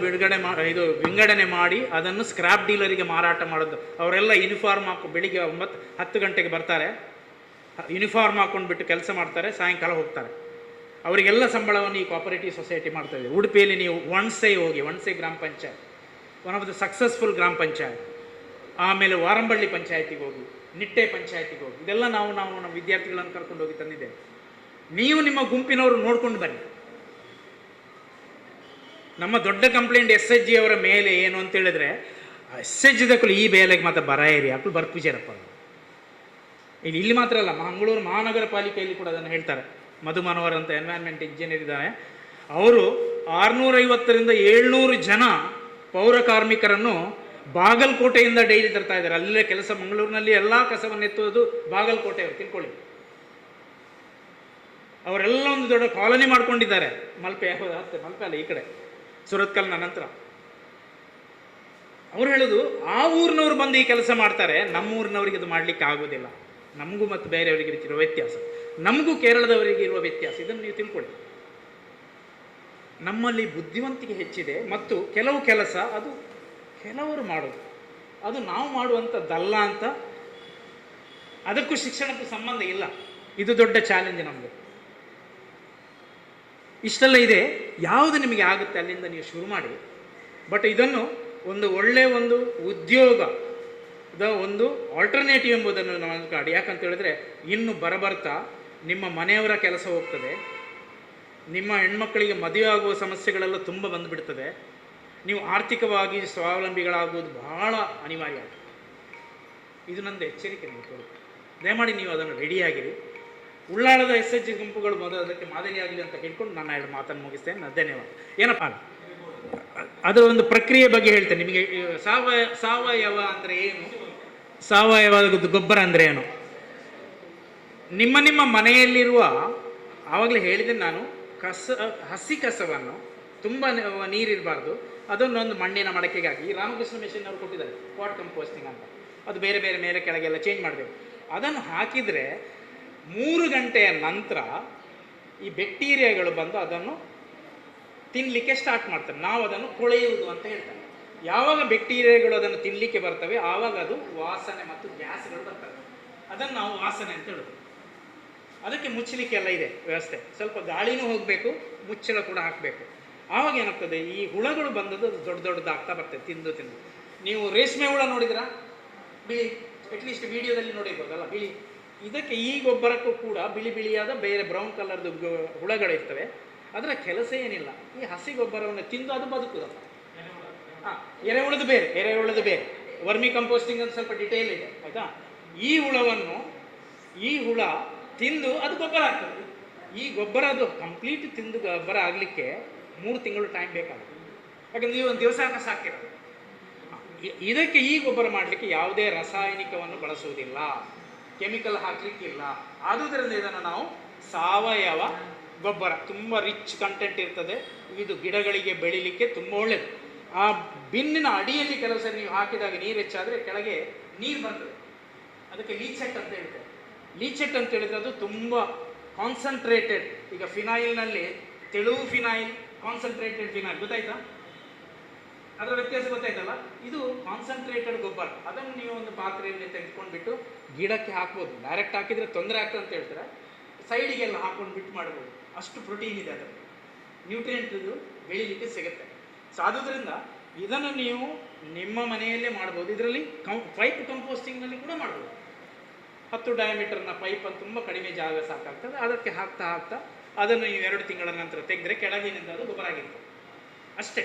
ವಿಂಗಡಣೆ ಮಾಡಿ ಅದನ್ನು ಸ್ಕ್ರಾಪ್ ಡೀಲರಿಗೆ ಮಾರಾಟ ಮಾಡೋದು. ಅವರೆಲ್ಲ ಯೂನಿಫಾರ್ಮ್ ಹಾಕಿ ಬೆಳಿಗ್ಗೆ 9-10 ಗಂಟೆಗೆ ಬರ್ತಾರೆ, ಯೂನಿಫಾರ್ಮ್ ಹಾಕೊಂಡು ಬಿಟ್ಟು ಕೆಲಸ ಮಾಡ್ತಾರೆ, ಸಾಯಂಕಾಲ ಹೋಗ್ತಾರೆ. ಅವರಿಗೆಲ್ಲ ಸಂಬಳವನ್ನು ಈ ಕೋಆಪರೇಟಿವ್ ಸೊಸೈಟಿ ಮಾಡ್ತಾ ಇದೆ. ಉಡುಪಿಯಲ್ಲಿ ನೀವು ಒಣಸೆ ಹೋಗಿ, ಒಣಸೆ ಗ್ರಾಮ panchayat one of the successful ಗ್ರಾಮ ಪಂಚಾಯತ್, ಆಮೇಲೆ ವಾರಂಬಳ್ಳಿ ಪಂಚಾಯತಿಗೆ ಹೋಗಿ, ನಿಟ್ಟೆ ಪಂಚಾಯತಿಗೆ ಹೋಗಿ, ಇದೆಲ್ಲ ನಾವು ನಮ್ಮ ವಿದ್ಯಾರ್ಥಿಗಳನ್ನು ಕರ್ಕೊಂಡು ಹೋಗಿ ತಂದಿದ್ದೇವೆ. ನೀವು ನಿಮ್ಮ ಗುಂಪಿನವರು ನೋಡ್ಕೊಂಡು ಬನ್ನಿ. ನಮ್ಮ ದೊಡ್ಡ ಕಂಪ್ಲೇಂಟ್ SHG ಅವರ ಮೇಲೆ ಏನು ಅಂತ ಹೇಳಿದ್ರೆ, SHG ಈ ಬೇಲೆಗೆ ಮಾತ್ರ ಬರ ಏರಿ ಅಕ್ಕಳು ಬರ್ಪೂಜಾರಪ್ಪ. ಇಲ್ಲಿ ಮಾತ್ರ ಅಲ್ಲ, ಮಂಗಳೂರು ಮಹಾನಗರ ಪಾಲಿಕೆಯಲ್ಲಿ ಕೂಡ ಅದನ್ನು ಹೇಳ್ತಾರೆ. ಮಧು ಮನೋಹರ್ ಅಂತ ಎನ್ವೈರ್ಮೆಂಟ್ ಇಂಜಿನಿಯರ್ ಇದ್ದಾರೆ. ಅವರು 650ರಿಂದ 700 ಜನ ಪೌರ ಕಾರ್ಮಿಕರನ್ನು ಬಾಗಲಕೋಟೆಯಿಂದ ಡೈಲಿ ತರ್ತಾ ಇದ್ದಾರೆ. ಅಲ್ಲೇ ಕೆಲಸ, ಮಂಗಳೂರಿನಲ್ಲಿ ಎಲ್ಲ ಕಸವನ್ನು ಎತ್ತುವುದು ಬಾಗಲಕೋಟೆಯವರು, ತಿಳ್ಕೊಳ್ಳಿ. ಅವರೆಲ್ಲ ಒಂದು ದೊಡ್ಡ ಕಾಲನಿ ಮಾಡ್ಕೊಂಡಿದ್ದಾರೆ. ಮಲ್ಪೆ ಅಲ್ಲ, ಈ ಕಡೆ ಸುರತ್ಕಲ್ನ ನಂತರ. ಅವ್ರು ಹೇಳೋದು, ಆ ಊರಿನವ್ರು ಬಂದು ಈ ಕೆಲಸ ಮಾಡ್ತಾರೆ, ನಮ್ಮೂರಿನವ್ರಿಗೆ ಅದು ಮಾಡಲಿಕ್ಕೆ ಆಗೋದಿಲ್ಲ. ನಮಗೂ ಮತ್ತು ಬೇರೆಯವರಿಗೆ ಇರೋ ವ್ಯತ್ಯಾಸ, ನಮಗೂ ಕೇರಳದವರಿಗೆ ಇರುವ ವ್ಯತ್ಯಾಸ, ಇದನ್ನು ನೀವು ತಿಳ್ಕೊಳ್ಳಿ. ನಮ್ಮಲ್ಲಿ ಬುದ್ಧಿವಂತಿಕೆ ಹೆಚ್ಚಿದೆ ಮತ್ತು ಕೆಲವು ಕೆಲಸ ಅದು ಕೆಲವರು ಮಾಡೋದು, ಅದು ನಾವು ಮಾಡುವಂಥದ್ದಲ್ಲ ಅಂತ. ಅದಕ್ಕೂ ಶಿಕ್ಷಣಕ್ಕೂ ಸಂಬಂಧ ಇಲ್ಲ. ಇದು ದೊಡ್ಡ ಚಾಲೆಂಜ್ ನಮ್ಮದು. ಇಷ್ಟೆಲ್ಲ ಇದೆ. ಯಾವುದು ನಿಮಗೆ ಆಗುತ್ತೆ ಅಲ್ಲಿಂದ ನೀವು ಶುರು ಮಾಡಿ. ಬಟ್ ಇದನ್ನು ಒಂದು ಒಳ್ಳೆಯ ಒಂದು ಉದ್ಯೋಗದ ಒಂದು ಆಲ್ಟರ್ನೇಟಿವ್ ಎಂಬುದನ್ನು ನಾವು ಅಂದ್ಕೊಂಡು, ಯಾಕಂತ ಹೇಳಿದ್ರೆ ಇನ್ನು ಬರಬರ್ತಾ ನಿಮ್ಮ ಮನೆಯವರ ಕೆಲಸ ಹೋಗ್ತದೆ, ನಿಮ್ಮ ಹೆಣ್ಮಕ್ಕಳಿಗೆ ಮದುವೆ ಆಗುವ ಸಮಸ್ಯೆಗಳೆಲ್ಲ ತುಂಬ ಬಂದುಬಿಡ್ತದೆ. ನೀವು ಆರ್ಥಿಕವಾಗಿ ಸ್ವಾವಲಂಬಿಗಳಾಗುವುದು ಬಹಳ ಅನಿವಾರ್ಯ. ಇದು ನಂದು ಎಚ್ಚರಿಕೆ ನಿಮಗೆ. ದಯಮಾಡಿ ನೀವು ಅದನ್ನು ರೆಡಿಯಾಗಿರಿ. ಉಳ್ಳಾಳದ SHG ಗುಂಪುಗಳು ಮೊದಲು ಅದಕ್ಕೆ ಮಾದರಿಯಾಗಲಿ ಅಂತ ಹೇಳ್ಕೊಂಡು ನಾನು 2 ಮಾತನ್ನು ಮುಗಿಸ್ತೇನೆ. ಧನ್ಯವಾದ. ಏನಪ್ಪ ಅದರ ಒಂದು ಪ್ರಕ್ರಿಯೆ ಬಗ್ಗೆ ಹೇಳ್ತೇನೆ ನಿಮಗೆ. ಸಾವಯವ ಅಂದರೆ ಏನು, ಸಾವಯವ ಗೊಬ್ಬರ ಅಂದರೆ ಏನು, ನಿಮ್ಮ ಮನೆಯಲ್ಲಿರುವ, ಆವಾಗಲೇ ಹೇಳಿದೆ ನಾನು, ಹಸಿ ಕಸವನ್ನು, ತುಂಬ ನೀರಿರಬಾರ್ದು, ಅದನ್ನೊಂದು ಮಣ್ಣಿನ ಮಡಕೆಗೆ ಹಾಕಿ. ರಾಮಕೃಷ್ಣ ಮಿಷನ್ ಅವರು ಕೊಟ್ಟಿದ್ದಾರೆ ಪಾಟ್ ಕಂಪೋಸ್ಟಿಂಗ್ ಅಂತ. ಅದು ಬೇರೆ ಬೇರೆ ಮೇಲೆ ಕೆಳಗೆಲ್ಲ ಚೇಂಜ್ ಮಾಡಬೇಕು. ಅದನ್ನು ಹಾಕಿದರೆ 3 ಗಂಟೆಯ ನಂತರ ಈ ಬ್ಯಾಕ್ಟೀರಿಯಾಗಳು ಬಂದು ಅದನ್ನು ತಿನ್ನಲಿಕ್ಕೆ ಸ್ಟಾರ್ಟ್ ಮಾಡ್ತಾರೆ. ನಾವು ಅದನ್ನು ಕೊಳೆಯುವುದು ಅಂತ ಹೇಳ್ತಾರೆ. ಯಾವಾಗ ಬ್ಯಾಕ್ಟೀರಿಯಾಗಳು ಅದನ್ನು ತಿನ್ನಲಿಕ್ಕೆ ಬರ್ತವೆ ಆವಾಗ ಅದು ವಾಸನೆ ಮತ್ತು ಗ್ಯಾಸ್ಗಳು ಬರ್ತವೆ. ಅದನ್ನು ನಾವು ವಾಸನೆ ಅಂತ ಹೇಳೋದು. ಅದಕ್ಕೆ ಮುಚ್ಚಲಿಕ್ಕೆ ಎಲ್ಲ ಇದೆ ವ್ಯವಸ್ಥೆ. ಸ್ವಲ್ಪ ಗಾಳಿನೂ ಹೋಗಬೇಕು, ಮುಚ್ಚಳ ಕೂಡ ಹಾಕಬೇಕು. ಆವಾಗ ಏನಾಗ್ತದೆ, ಈ ಹುಳಗಳು ಬಂದದ್ದು ದೊಡ್ಡದಾಗ್ತಾ ಬರ್ತದೆ ತಿಂದು. ನೀವು ರೇಷ್ಮೆ ಹುಳ ನೋಡಿದ್ರಾ? ಬಿಳಿ, ಅಟ್ಲೀಸ್ಟ್ ವಿಡಿಯೋದಲ್ಲಿ ನೋಡಿರ್ಬೋದಲ್ಲ, ಬಿಳಿ. ಇದಕ್ಕೆ ಈ ಗೊಬ್ಬರಕ್ಕೂ ಕೂಡ ಬಿಳಿಯಾದ ಬೇರೆ ಬ್ರೌನ್ ಕಲರ್ದು ಹುಳಗಳಿರ್ತವೆ. ಅದರ ಕೆಲಸ ಏನಿಲ್ಲ, ಈ ಹಸಿ ಗೊಬ್ಬರವನ್ನು ತಿಂದು ಅದು ಬದುಕುದಲ್ಲ. ಎರೆಹುಳದು ಬೇರೆ. ವರ್ಮಿ ಕಂಪೋಸ್ಟಿಂಗ್ ಅಂತ ಸ್ವಲ್ಪ ಡಿಟೇಲ್ ಇದೆ, ಆಯ್ತಾ? ಈ ಹುಳ ತಿಂದು ಅದು ಗೊಬ್ಬರ ಆಗ್ತದೆ. ಈ ಗೊಬ್ಬರ ಅದು ಕಂಪ್ಲೀಟ್ ತಿಂದು ಗೊಬ್ಬರ ಆಗಲಿಕ್ಕೆ 3 ತಿಂಗಳು ಟೈಮ್ ಬೇಕಾಗುತ್ತೆ. ಯಾಕಂದ್ರೆ ನೀವು ಒಂದು ದಿವಸ ಸಾಕಿರೋದು. ಇದಕ್ಕೆ ಈ ಗೊಬ್ಬರ ಮಾಡಲಿಕ್ಕೆ ಯಾವುದೇ ರಾಸಾಯನಿಕವನ್ನು ಬಳಸುವುದಿಲ್ಲ, ಕೆಮಿಕಲ್ ಹಾಕಲಿಕ್ಕಿಲ್ಲ. ಆದುದರಿಂದ ಇದನ್ನು ನಾವು ಸಾವಯವ ಗೊಬ್ಬರ, ತುಂಬ ರಿಚ್ ಕಂಟೆಂಟ್ ಇರ್ತದೆ. ಇದು ಗಿಡಗಳಿಗೆ ಬೆಳಿಲಿಕ್ಕೆ ತುಂಬ ಒಳ್ಳೆಯದು. ಆ ಬಿನ್ನಿನ ಅಡಿಯಲ್ಲಿ ಕೆಲವು ಸರಿ ನೀವು ಹಾಕಿದಾಗ ನೀರು ಹೆಚ್ಚಾದರೆ ಕೆಳಗೆ ನೀರು ಬರ್ತದೆ. ಅದಕ್ಕೆ ಲೀಚೆಟ್ ಅಂತ ಹೇಳ್ತಾರೆ. ಲೀಚೆಟ್ ಅಂತ ಹೇಳಿದ್ರೆ ಅದು ತುಂಬ ಕಾನ್ಸಂಟ್ರೇಟೆಡ್. ಈಗ ಫಿನಾಯಿಲ್ನಲ್ಲಿ ತೆಳು ಫಿನಾಯಿಲ್, ಕಾನ್ಸಂಟ್ರೇಟೆಡ್ ಫಿನಾಯಿಲ್, ಗೊತ್ತಾಯ್ತಾ? ಅದರ ವ್ಯತ್ಯಾಸ ಗೊತ್ತಾಯ್ತಲ್ಲ? ಇದು ಕಾನ್ಸಂಟ್ರೇಟೆಡ್ ಗೊಬ್ಬರ. ಅದನ್ನು ನೀವು ಒಂದು ಪಾತ್ರೆಯಲ್ಲಿ ತೆಗೆದುಕೊಂಡ್ಬಿಟ್ಟು ಗಿಡಕ್ಕೆ ಹಾಕ್ಬೋದು. ಡೈರೆಕ್ಟ್ ಹಾಕಿದರೆ ತೊಂದರೆ ಆಗ್ತದೆ ಅಂತ ಹೇಳ್ತಾರೆ. ಸೈಡಿಗೆಲ್ಲ ಹಾಕೊಂಡು ಬಿಟ್ಟು ಮಾಡ್ಬೋದು. ಅಷ್ಟು ಪ್ರೋಟೀನ್ ಇದೆ ಅದರಲ್ಲಿ, ನ್ಯೂಟ್ರಿಯೆಂಟ್ ಇದು ಬೆಳೀಲಿಕ್ಕೆ ಸಿಗುತ್ತೆ. ಸೊ ಆದುದರಿಂದ ಇದನ್ನು ನೀವು ನಿಮ್ಮ ಮನೆಯಲ್ಲೇ ಮಾಡ್ಬೋದು. ಇದರಲ್ಲಿ ಪೈಪ್ ಕಂಪೋಸ್ಟಿಂಗ್ನಲ್ಲಿ ಕೂಡ ಮಾಡ್ಬೋದು. 10 ಡಯಾಮೀಟರ್ನ ಪೈಪನ್ನು ತುಂಬ ಕಡಿಮೆ ಜಾಗ ಸಾಕಾಗ್ತದೆ. ಅದಕ್ಕೆ ಹಾಕ್ತಾ ಅದನ್ನು ನೀವು 2 ತಿಂಗಳ ನಂತರ ತೆಗೆದ್ರೆ ಕೆಳಗಿನಿಂದ ಅದು ಗೊಬ್ಬರ ಆಗಿರ್ತದೆ ಅಷ್ಟೇ.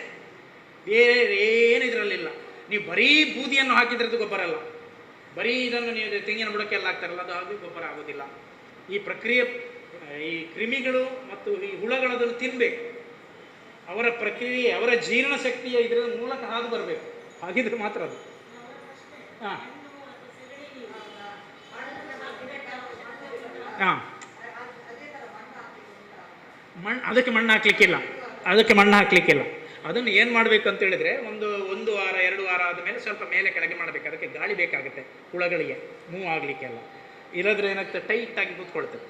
ಬೇರೆ ಏನು ಇದರಲ್ಲಿಲ್ಲ. ನೀವು ಬರೀ ಬೂದಿಯನ್ನು ಹಾಕಿದ್ರದ್ದು ಗೊಬ್ಬರ ಅಲ್ಲ, ಬರೀ ಇದನ್ನು ನೀವು ತೆಂಗಿನ ಬುಡಕ್ಕೆಲ್ಲ ಹಾಕ್ತಾರಲ್ಲ, ಅದು ಆಗಿ ಗೊಬ್ಬರ ಆಗೋದಿಲ್ಲ. ಈ ಪ್ರಕ್ರಿಯೆ, ಈ ಕ್ರಿಮಿಗಳು ಮತ್ತು ಈ ಹುಳಗಳದನ್ನು ತಿನ್ನಬೇಕು. ಅವರ ಪ್ರಕ್ರಿಯೆ, ಅವರ ಜೀರ್ಣ ಶಕ್ತಿಯ ಇದರ ಮೂಲಕ ಹಾದು ಬರಬೇಕು. ಹಾಗಿದ್ರೆ ಮಾತ್ರ ಅದು. ಅದಕ್ಕೆ ಮಣ್ಣು ಹಾಕ್ಲಿಕ್ಕಿಲ್ಲ. ಅದನ್ನು ಏನು ಮಾಡಬೇಕು ಅಂತ ಹೇಳಿದ್ರೆ, ಒಂದು ವಾರ 2 ವಾರ ಆದಮೇಲೆ ಸ್ವಲ್ಪ ಮೇಲೆ ಕೆಳಗೆ ಮಾಡಬೇಕು. ಅದಕ್ಕೆ ಗಾಳಿ ಬೇಕಾಗುತ್ತೆ ಹುಳಗಳಿಗೆ ಮೂವ್ ಆಗಲಿಕ್ಕೆಲ್ಲ. ಇಲ್ಲದ್ರೆ ಏನಾಗ್ತದೆ, ಟೈಟಾಗಿ ಕೂತ್ಕೊಳ್ತದೆ.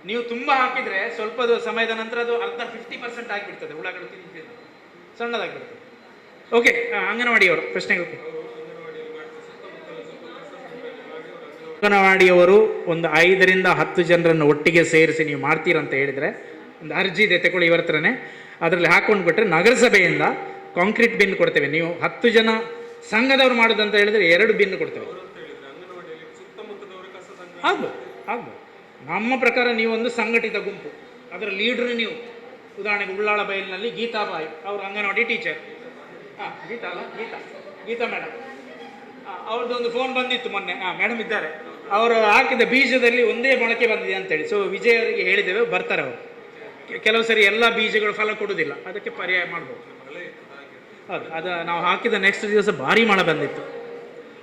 ನೀವು ತುಂಬ ಹಾಕಿದರೆ ಸ್ವಲ್ಪ ಸಮಯದ ನಂತರ ಅದು ಅರ್ಧ 50% ಆಗಿಬಿಡ್ತದೆ, ಹುಳಗಳು ತಿಂದಿಲ್ಲ, ಸಣ್ಣದಾಗಿಬಿಡ್ತದೆ. ಓಕೆ, ಅಂಗನವಾಡಿಯವರು ಪ್ರಶ್ನೆಗಳು. ಅಂಗನವಾಡಿಯವರು ಒಂದು 5ರಿಂದ 10 ಜನರನ್ನು ಒಟ್ಟಿಗೆ ಸೇರಿಸಿ ನೀವು ಮಾಡ್ತೀರಂತ ಹೇಳಿದರೆ ಒಂದು ಅರ್ಜಿ ಇದೆ, ತಗೊಳ್ಳಿ ಇವರ ಹತ್ರನೇ. ಅದರಲ್ಲಿ ಹಾಕೊಂಡು ಬಿಟ್ಟರೆ ನಗರಸಭೆಯಿಂದ ಕಾಂಕ್ರೀಟ್ ಬಿನ್ ಕೊಡ್ತೇವೆ. ನೀವು 10 ಜನ ಸಂಘದವ್ರು ಮಾಡೋದಂತ ಹೇಳಿದರೆ 2 ಬಿನ್ ಕೊಡ್ತೇವೆ. ಆಗ್ಬೋದು ಆಗ್ಬೋದು. ನಮ್ಮ ಪ್ರಕಾರ ನೀವೊಂದು ಸಂಘಟಿತ ಗುಂಪು, ಅದರ ಲೀಡ್ರ್ ನೀವು. ಉದಾಹರಣೆಗೆ ಉಳ್ಳಾಳ ಬೈಲಿನಲ್ಲಿ ಗೀತಾಬಾಯಿ ಅವರು ಅಂಗನವಾಡಿ ಟೀಚರ್. ಗೀತಾ ಅಲ್ಲ, ಗೀತಾ ಮೇಡಮ್. ಅವ್ರದ್ದೊಂದು ಫೋನ್ ಬಂದಿತ್ತು ಮೊನ್ನೆ. ಮೇಡಮ್ ಇದ್ದಾರೆ. ಅವರು ಹಾಕಿದ ಬೀಜದಲ್ಲಿ ಒಂದೇ ಮೊಳಕೆ ಬಂದಿದೆ ಅಂತೇಳಿ. ಸೊ ವಿಜಯ್ ಅವರಿಗೆ ಹೇಳಿದ್ದೇವೆ, ಬರ್ತಾರೆ ಅವರು. ಕೆಲವು ಸರಿ ಎಲ್ಲ ಬೀಜಗಳು ಫಲ ಕೊಡುವುದಿಲ್ಲ, ಅದಕ್ಕೆ ಪರ್ಯಾಯ ಮಾಡ್ಬೋದು. ಹೌದು, ಅದು ನಾವು ಹಾಕಿದ ನೆಕ್ಸ್ಟ್ ದಿವಸ ಭಾರಿ ಮಳೆ ಬಂದಿತ್ತು.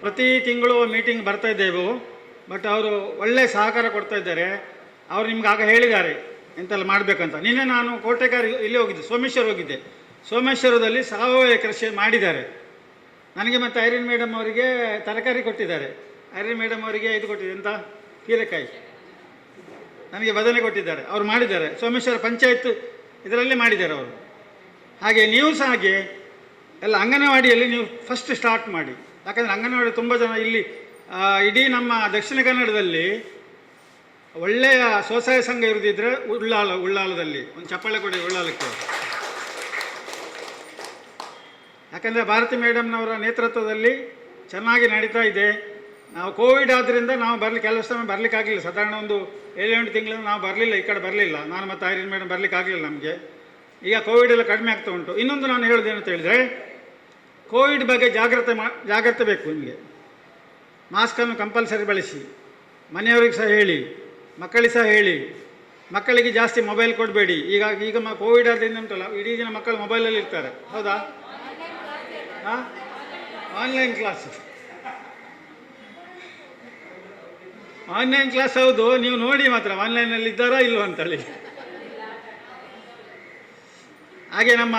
ಪ್ರತಿ ತಿಂಗಳು ಮೀಟಿಂಗ್ ಬರ್ತಾ ಇದ್ದೇವೆ, ಬಟ್ ಅವರು ಒಳ್ಳೆ ಸಹಕಾರ ಕೊಡ್ತಾ ಇದ್ದಾರೆ. ಅವರು ನಿಮ್ಗೆ ಆಗ ಹೇಳಿದ್ದಾರೆ ಎಂತೆಲ್ಲ ಮಾಡಬೇಕಂತ. ನಿನ್ನೆ ನಾನು ಕೋಟೆಗಾರಿ ಇಲ್ಲಿ ಹೋಗಿದ್ದೆ, ಸೋಮೇಶ್ವರ ಹೋಗಿದ್ದೆ. ಸೋಮೇಶ್ವರದಲ್ಲಿ ಸಾವಯವ ಕೃಷಿ ಮಾಡಿದ್ದಾರೆ. ನನಗೆ ಮತ್ತು ಐರಿನ್ ಮೇಡಮ್ ಅವರಿಗೆ ತರಕಾರಿ ಕೊಟ್ಟಿದ್ದಾರೆ. ಐರಿನ್ ಮೇಡಮ್ ಅವರಿಗೆ ಇದು ಕೊಟ್ಟಿದೆ, ಎಂತ ಹೀರೆಕಾಯಿ, ನನಗೆ ಬದನೆ ಕೊಟ್ಟಿದ್ದಾರೆ. ಅವರು ಮಾಡಿದ್ದಾರೆ ಸೋಮೇಶ್ವರ ಪಂಚಾಯತ್ ಇದರಲ್ಲೇ ಮಾಡಿದ್ದಾರೆ ಅವರು. ಹಾಗೆ ನೀವು ಸಹ ಹಾಗೆ ಎಲ್ಲ ಅಂಗನವಾಡಿಯಲ್ಲಿ ನೀವು ಫಸ್ಟ್ ಸ್ಟಾರ್ಟ್ ಮಾಡಿ. ಯಾಕಂದರೆ ಅಂಗನವಾಡಿ ತುಂಬ ಜನ ಇಲ್ಲಿ ಇಡೀ ನಮ್ಮ ದಕ್ಷಿಣ ಕನ್ನಡದಲ್ಲಿ ಒಳ್ಳೆಯ ಸ್ವಸಹಾಯ ಸಂಘ ಇರುವುದಿದ್ರೆ ಉಳ್ಳಾಲದಲ್ಲಿ ಒಂದು ಚಪ್ಪಾಳೆ ಕೊಡಿ ಉಳ್ಳಾಲಕ್ಕೆ. ಯಾಕಂದರೆ ಭಾರತಿ ಮೇಡಮ್ನವರ ನೇತೃತ್ವದಲ್ಲಿ ಚೆನ್ನಾಗಿ ನಡೀತಾ ಇದೆ. ನಾವು ಕೋವಿಡ್ ಆದ್ದರಿಂದ ನಾವು ಕೆಲವು ಸಮಯ ಬರಲಿಕ್ಕಾಗಲಿಲ್ಲ. ಸಾಧಾರಣ ಒಂದು 7-8 ತಿಂಗಳಿಂದ ನಾವು ಬರಲಿಲ್ಲ, ಈ ಕಡೆ ಬರಲಿಲ್ಲ. ನಾನು ಮತ್ತು ಐರಿನ್ ಮೇಡಮ್ ಬರಲಿಕ್ಕಾಗಲಿಲ್ಲ ನಮಗೆ. ಈಗ ಕೋವಿಡ್ ಎಲ್ಲ ಕಡಿಮೆ ಆಗ್ತಾ ಉಂಟು. ಇನ್ನೊಂದು ನಾನು ಹೇಳೋದೇನಂತ ಹೇಳಿದರೆ, ಕೋವಿಡ್ ಬಗ್ಗೆ ಜಾಗ್ರತೆ ಬೇಕು ನಿಮಗೆ. ಮಾಸ್ಕನ್ನು ಕಂಪಲ್ಸರಿ ಬಳಸಿ, ಮನೆಯವರಿಗೆ ಸಹ ಹೇಳಿ, ಮಕ್ಕಳಿಗೆ ಸಹ ಹೇಳಿ. ಮಕ್ಕಳಿಗೆ ಜಾಸ್ತಿ ಮೊಬೈಲ್ ಕೊಡಬೇಡಿ. ಈಗ ಕೋವಿಡ್ ಆದ್ದರಿಂದ ಉಂಟಲ್ಲ, ಇಡೀ ದಿನ ಮಕ್ಕಳು ಮೊಬೈಲಲ್ಲಿ ಇರ್ತಾರೆ. ಹೌದಾ? ಆನ್ಲೈನ್ ಕ್ಲಾಸ್ ಹೌದು. ನೀವು ನೋಡಿ ಮಾತ್ರ ಆನ್ಲೈನಲ್ಲಿ ಇದ್ದಾರಾ ಇಲ್ವೋ ಅಂತೇಳಿ. ಹಾಗೆ ನಮ್ಮ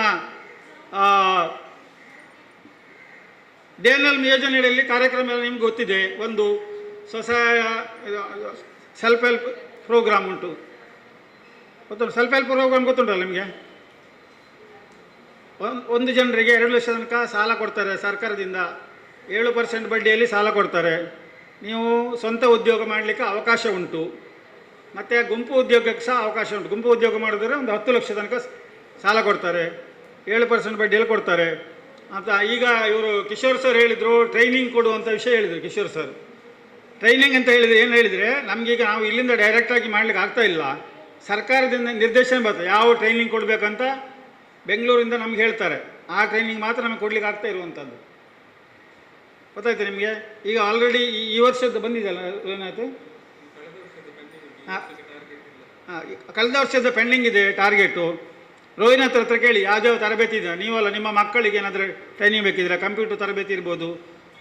DNL ಯೋಜನೆಯಲ್ಲಿ ಕಾರ್ಯಕ್ರಮ ಎಲ್ಲ ನಿಮ್ಗೆ ಗೊತ್ತಿದೆ. ಒಂದು ಸ್ವಸಹಾಯ ಸೆಲ್ಫ್ ಹೆಲ್ಪ್ ಪ್ರೋಗ್ರಾಮ್ ಉಂಟು, ಗೊತ್ತುಂಟು? ಸೆಲ್ಫ್ ಹೆಲ್ಪ್ ಪ್ರೋಗ್ರಾಮ್ ಗೊತ್ತುಂಟಲ್ಲ ನಿಮಗೆ? ಒಂದು ಜನರಿಗೆ 2 ಲಕ್ಷ ತನಕ ಸಾಲ ಕೊಡ್ತಾರೆ ಸರ್ಕಾರದಿಂದ. 7% ಬಡ್ಡಿಯಲ್ಲಿ ಸಾಲ ಕೊಡ್ತಾರೆ. ನೀವು ಸ್ವಂತ ಉದ್ಯೋಗ ಮಾಡಲಿಕ್ಕೆ ಅವಕಾಶ ಉಂಟು. ಮತ್ತು ಗುಂಪು ಉದ್ಯೋಗಕ್ಕೆ ಸಹ ಅವಕಾಶ ಉಂಟು. ಗುಂಪು ಉದ್ಯೋಗ ಮಾಡಿದ್ರೆ ಒಂದು 10 ಲಕ್ಷ ತನಕ ಸಾಲ ಕೊಡ್ತಾರೆ, 7% ಬಡ್ಡಿಯಲ್ಲಿ ಕೊಡ್ತಾರೆ ಅಂತ. ಈಗ ಇವರು ಕಿಶೋರ್ ಸರ್ ಹೇಳಿದರು, ಟ್ರೈನಿಂಗ್ ಕೊಡುವಂಥ ವಿಷಯ ಹೇಳಿದರು ಕಿಶೋರ್ ಸರ್. ಟ್ರೈನಿಂಗ್ ಅಂತ ಹೇಳಿದರೆ ಏನು ಹೇಳಿದರೆ, ನಮಗೀಗ ನಾವು ಇಲ್ಲಿಂದ ಡೈರೆಕ್ಟಾಗಿ ಮಾಡಲಿಕ್ಕೆ ಆಗ್ತಾಯಿಲ್ಲ. ಸರ್ಕಾರದಿಂದ ನಿರ್ದೇಶನ ಬರ್ತದೆ ಯಾವ ಟ್ರೈನಿಂಗ್ ಕೊಡಬೇಕಂತ. ಬೆಂಗಳೂರಿಂದ ನಮ್ಗೆ ಹೇಳ್ತಾರೆ, ಆ ಟ್ರೈನಿಂಗ್ ಮಾತ್ರ ನಮಗೆ ಕೊಡಲಿಕ್ಕೆ ಆಗ್ತಾ ಇರುವಂಥದ್ದು. ಗೊತ್ತಾಯ್ತು ನಿಮಗೆ? ಈಗ ಆಲ್ರೆಡಿ ಈ ವರ್ಷದ್ದು ಬಂದಿದೆಯಲ್ಲ, ಏನಾಯಿತು? ಕಳೆದ ವರ್ಷದ ಪೆಂಡಿಂಗ್ ಇದೆ ಟಾರ್ಗೆಟು. ರೋಹಿನ್ ಹತ್ರ ಕೇಳಿ ಯಾವ್ಯಾವ ತರಬೇತಿ ಇದೆ. ನೀವಲ್ಲ, ನಿಮ್ಮ ಮಕ್ಕಳಿಗೆ ಏನಾದರೂ ಟ್ರೈನಿಂಗ್ ಬೇಕಿದ್ರೆ ಕಂಪ್ಯೂಟರ್ ತರಬೇತಿ ಇರ್ಬೋದು,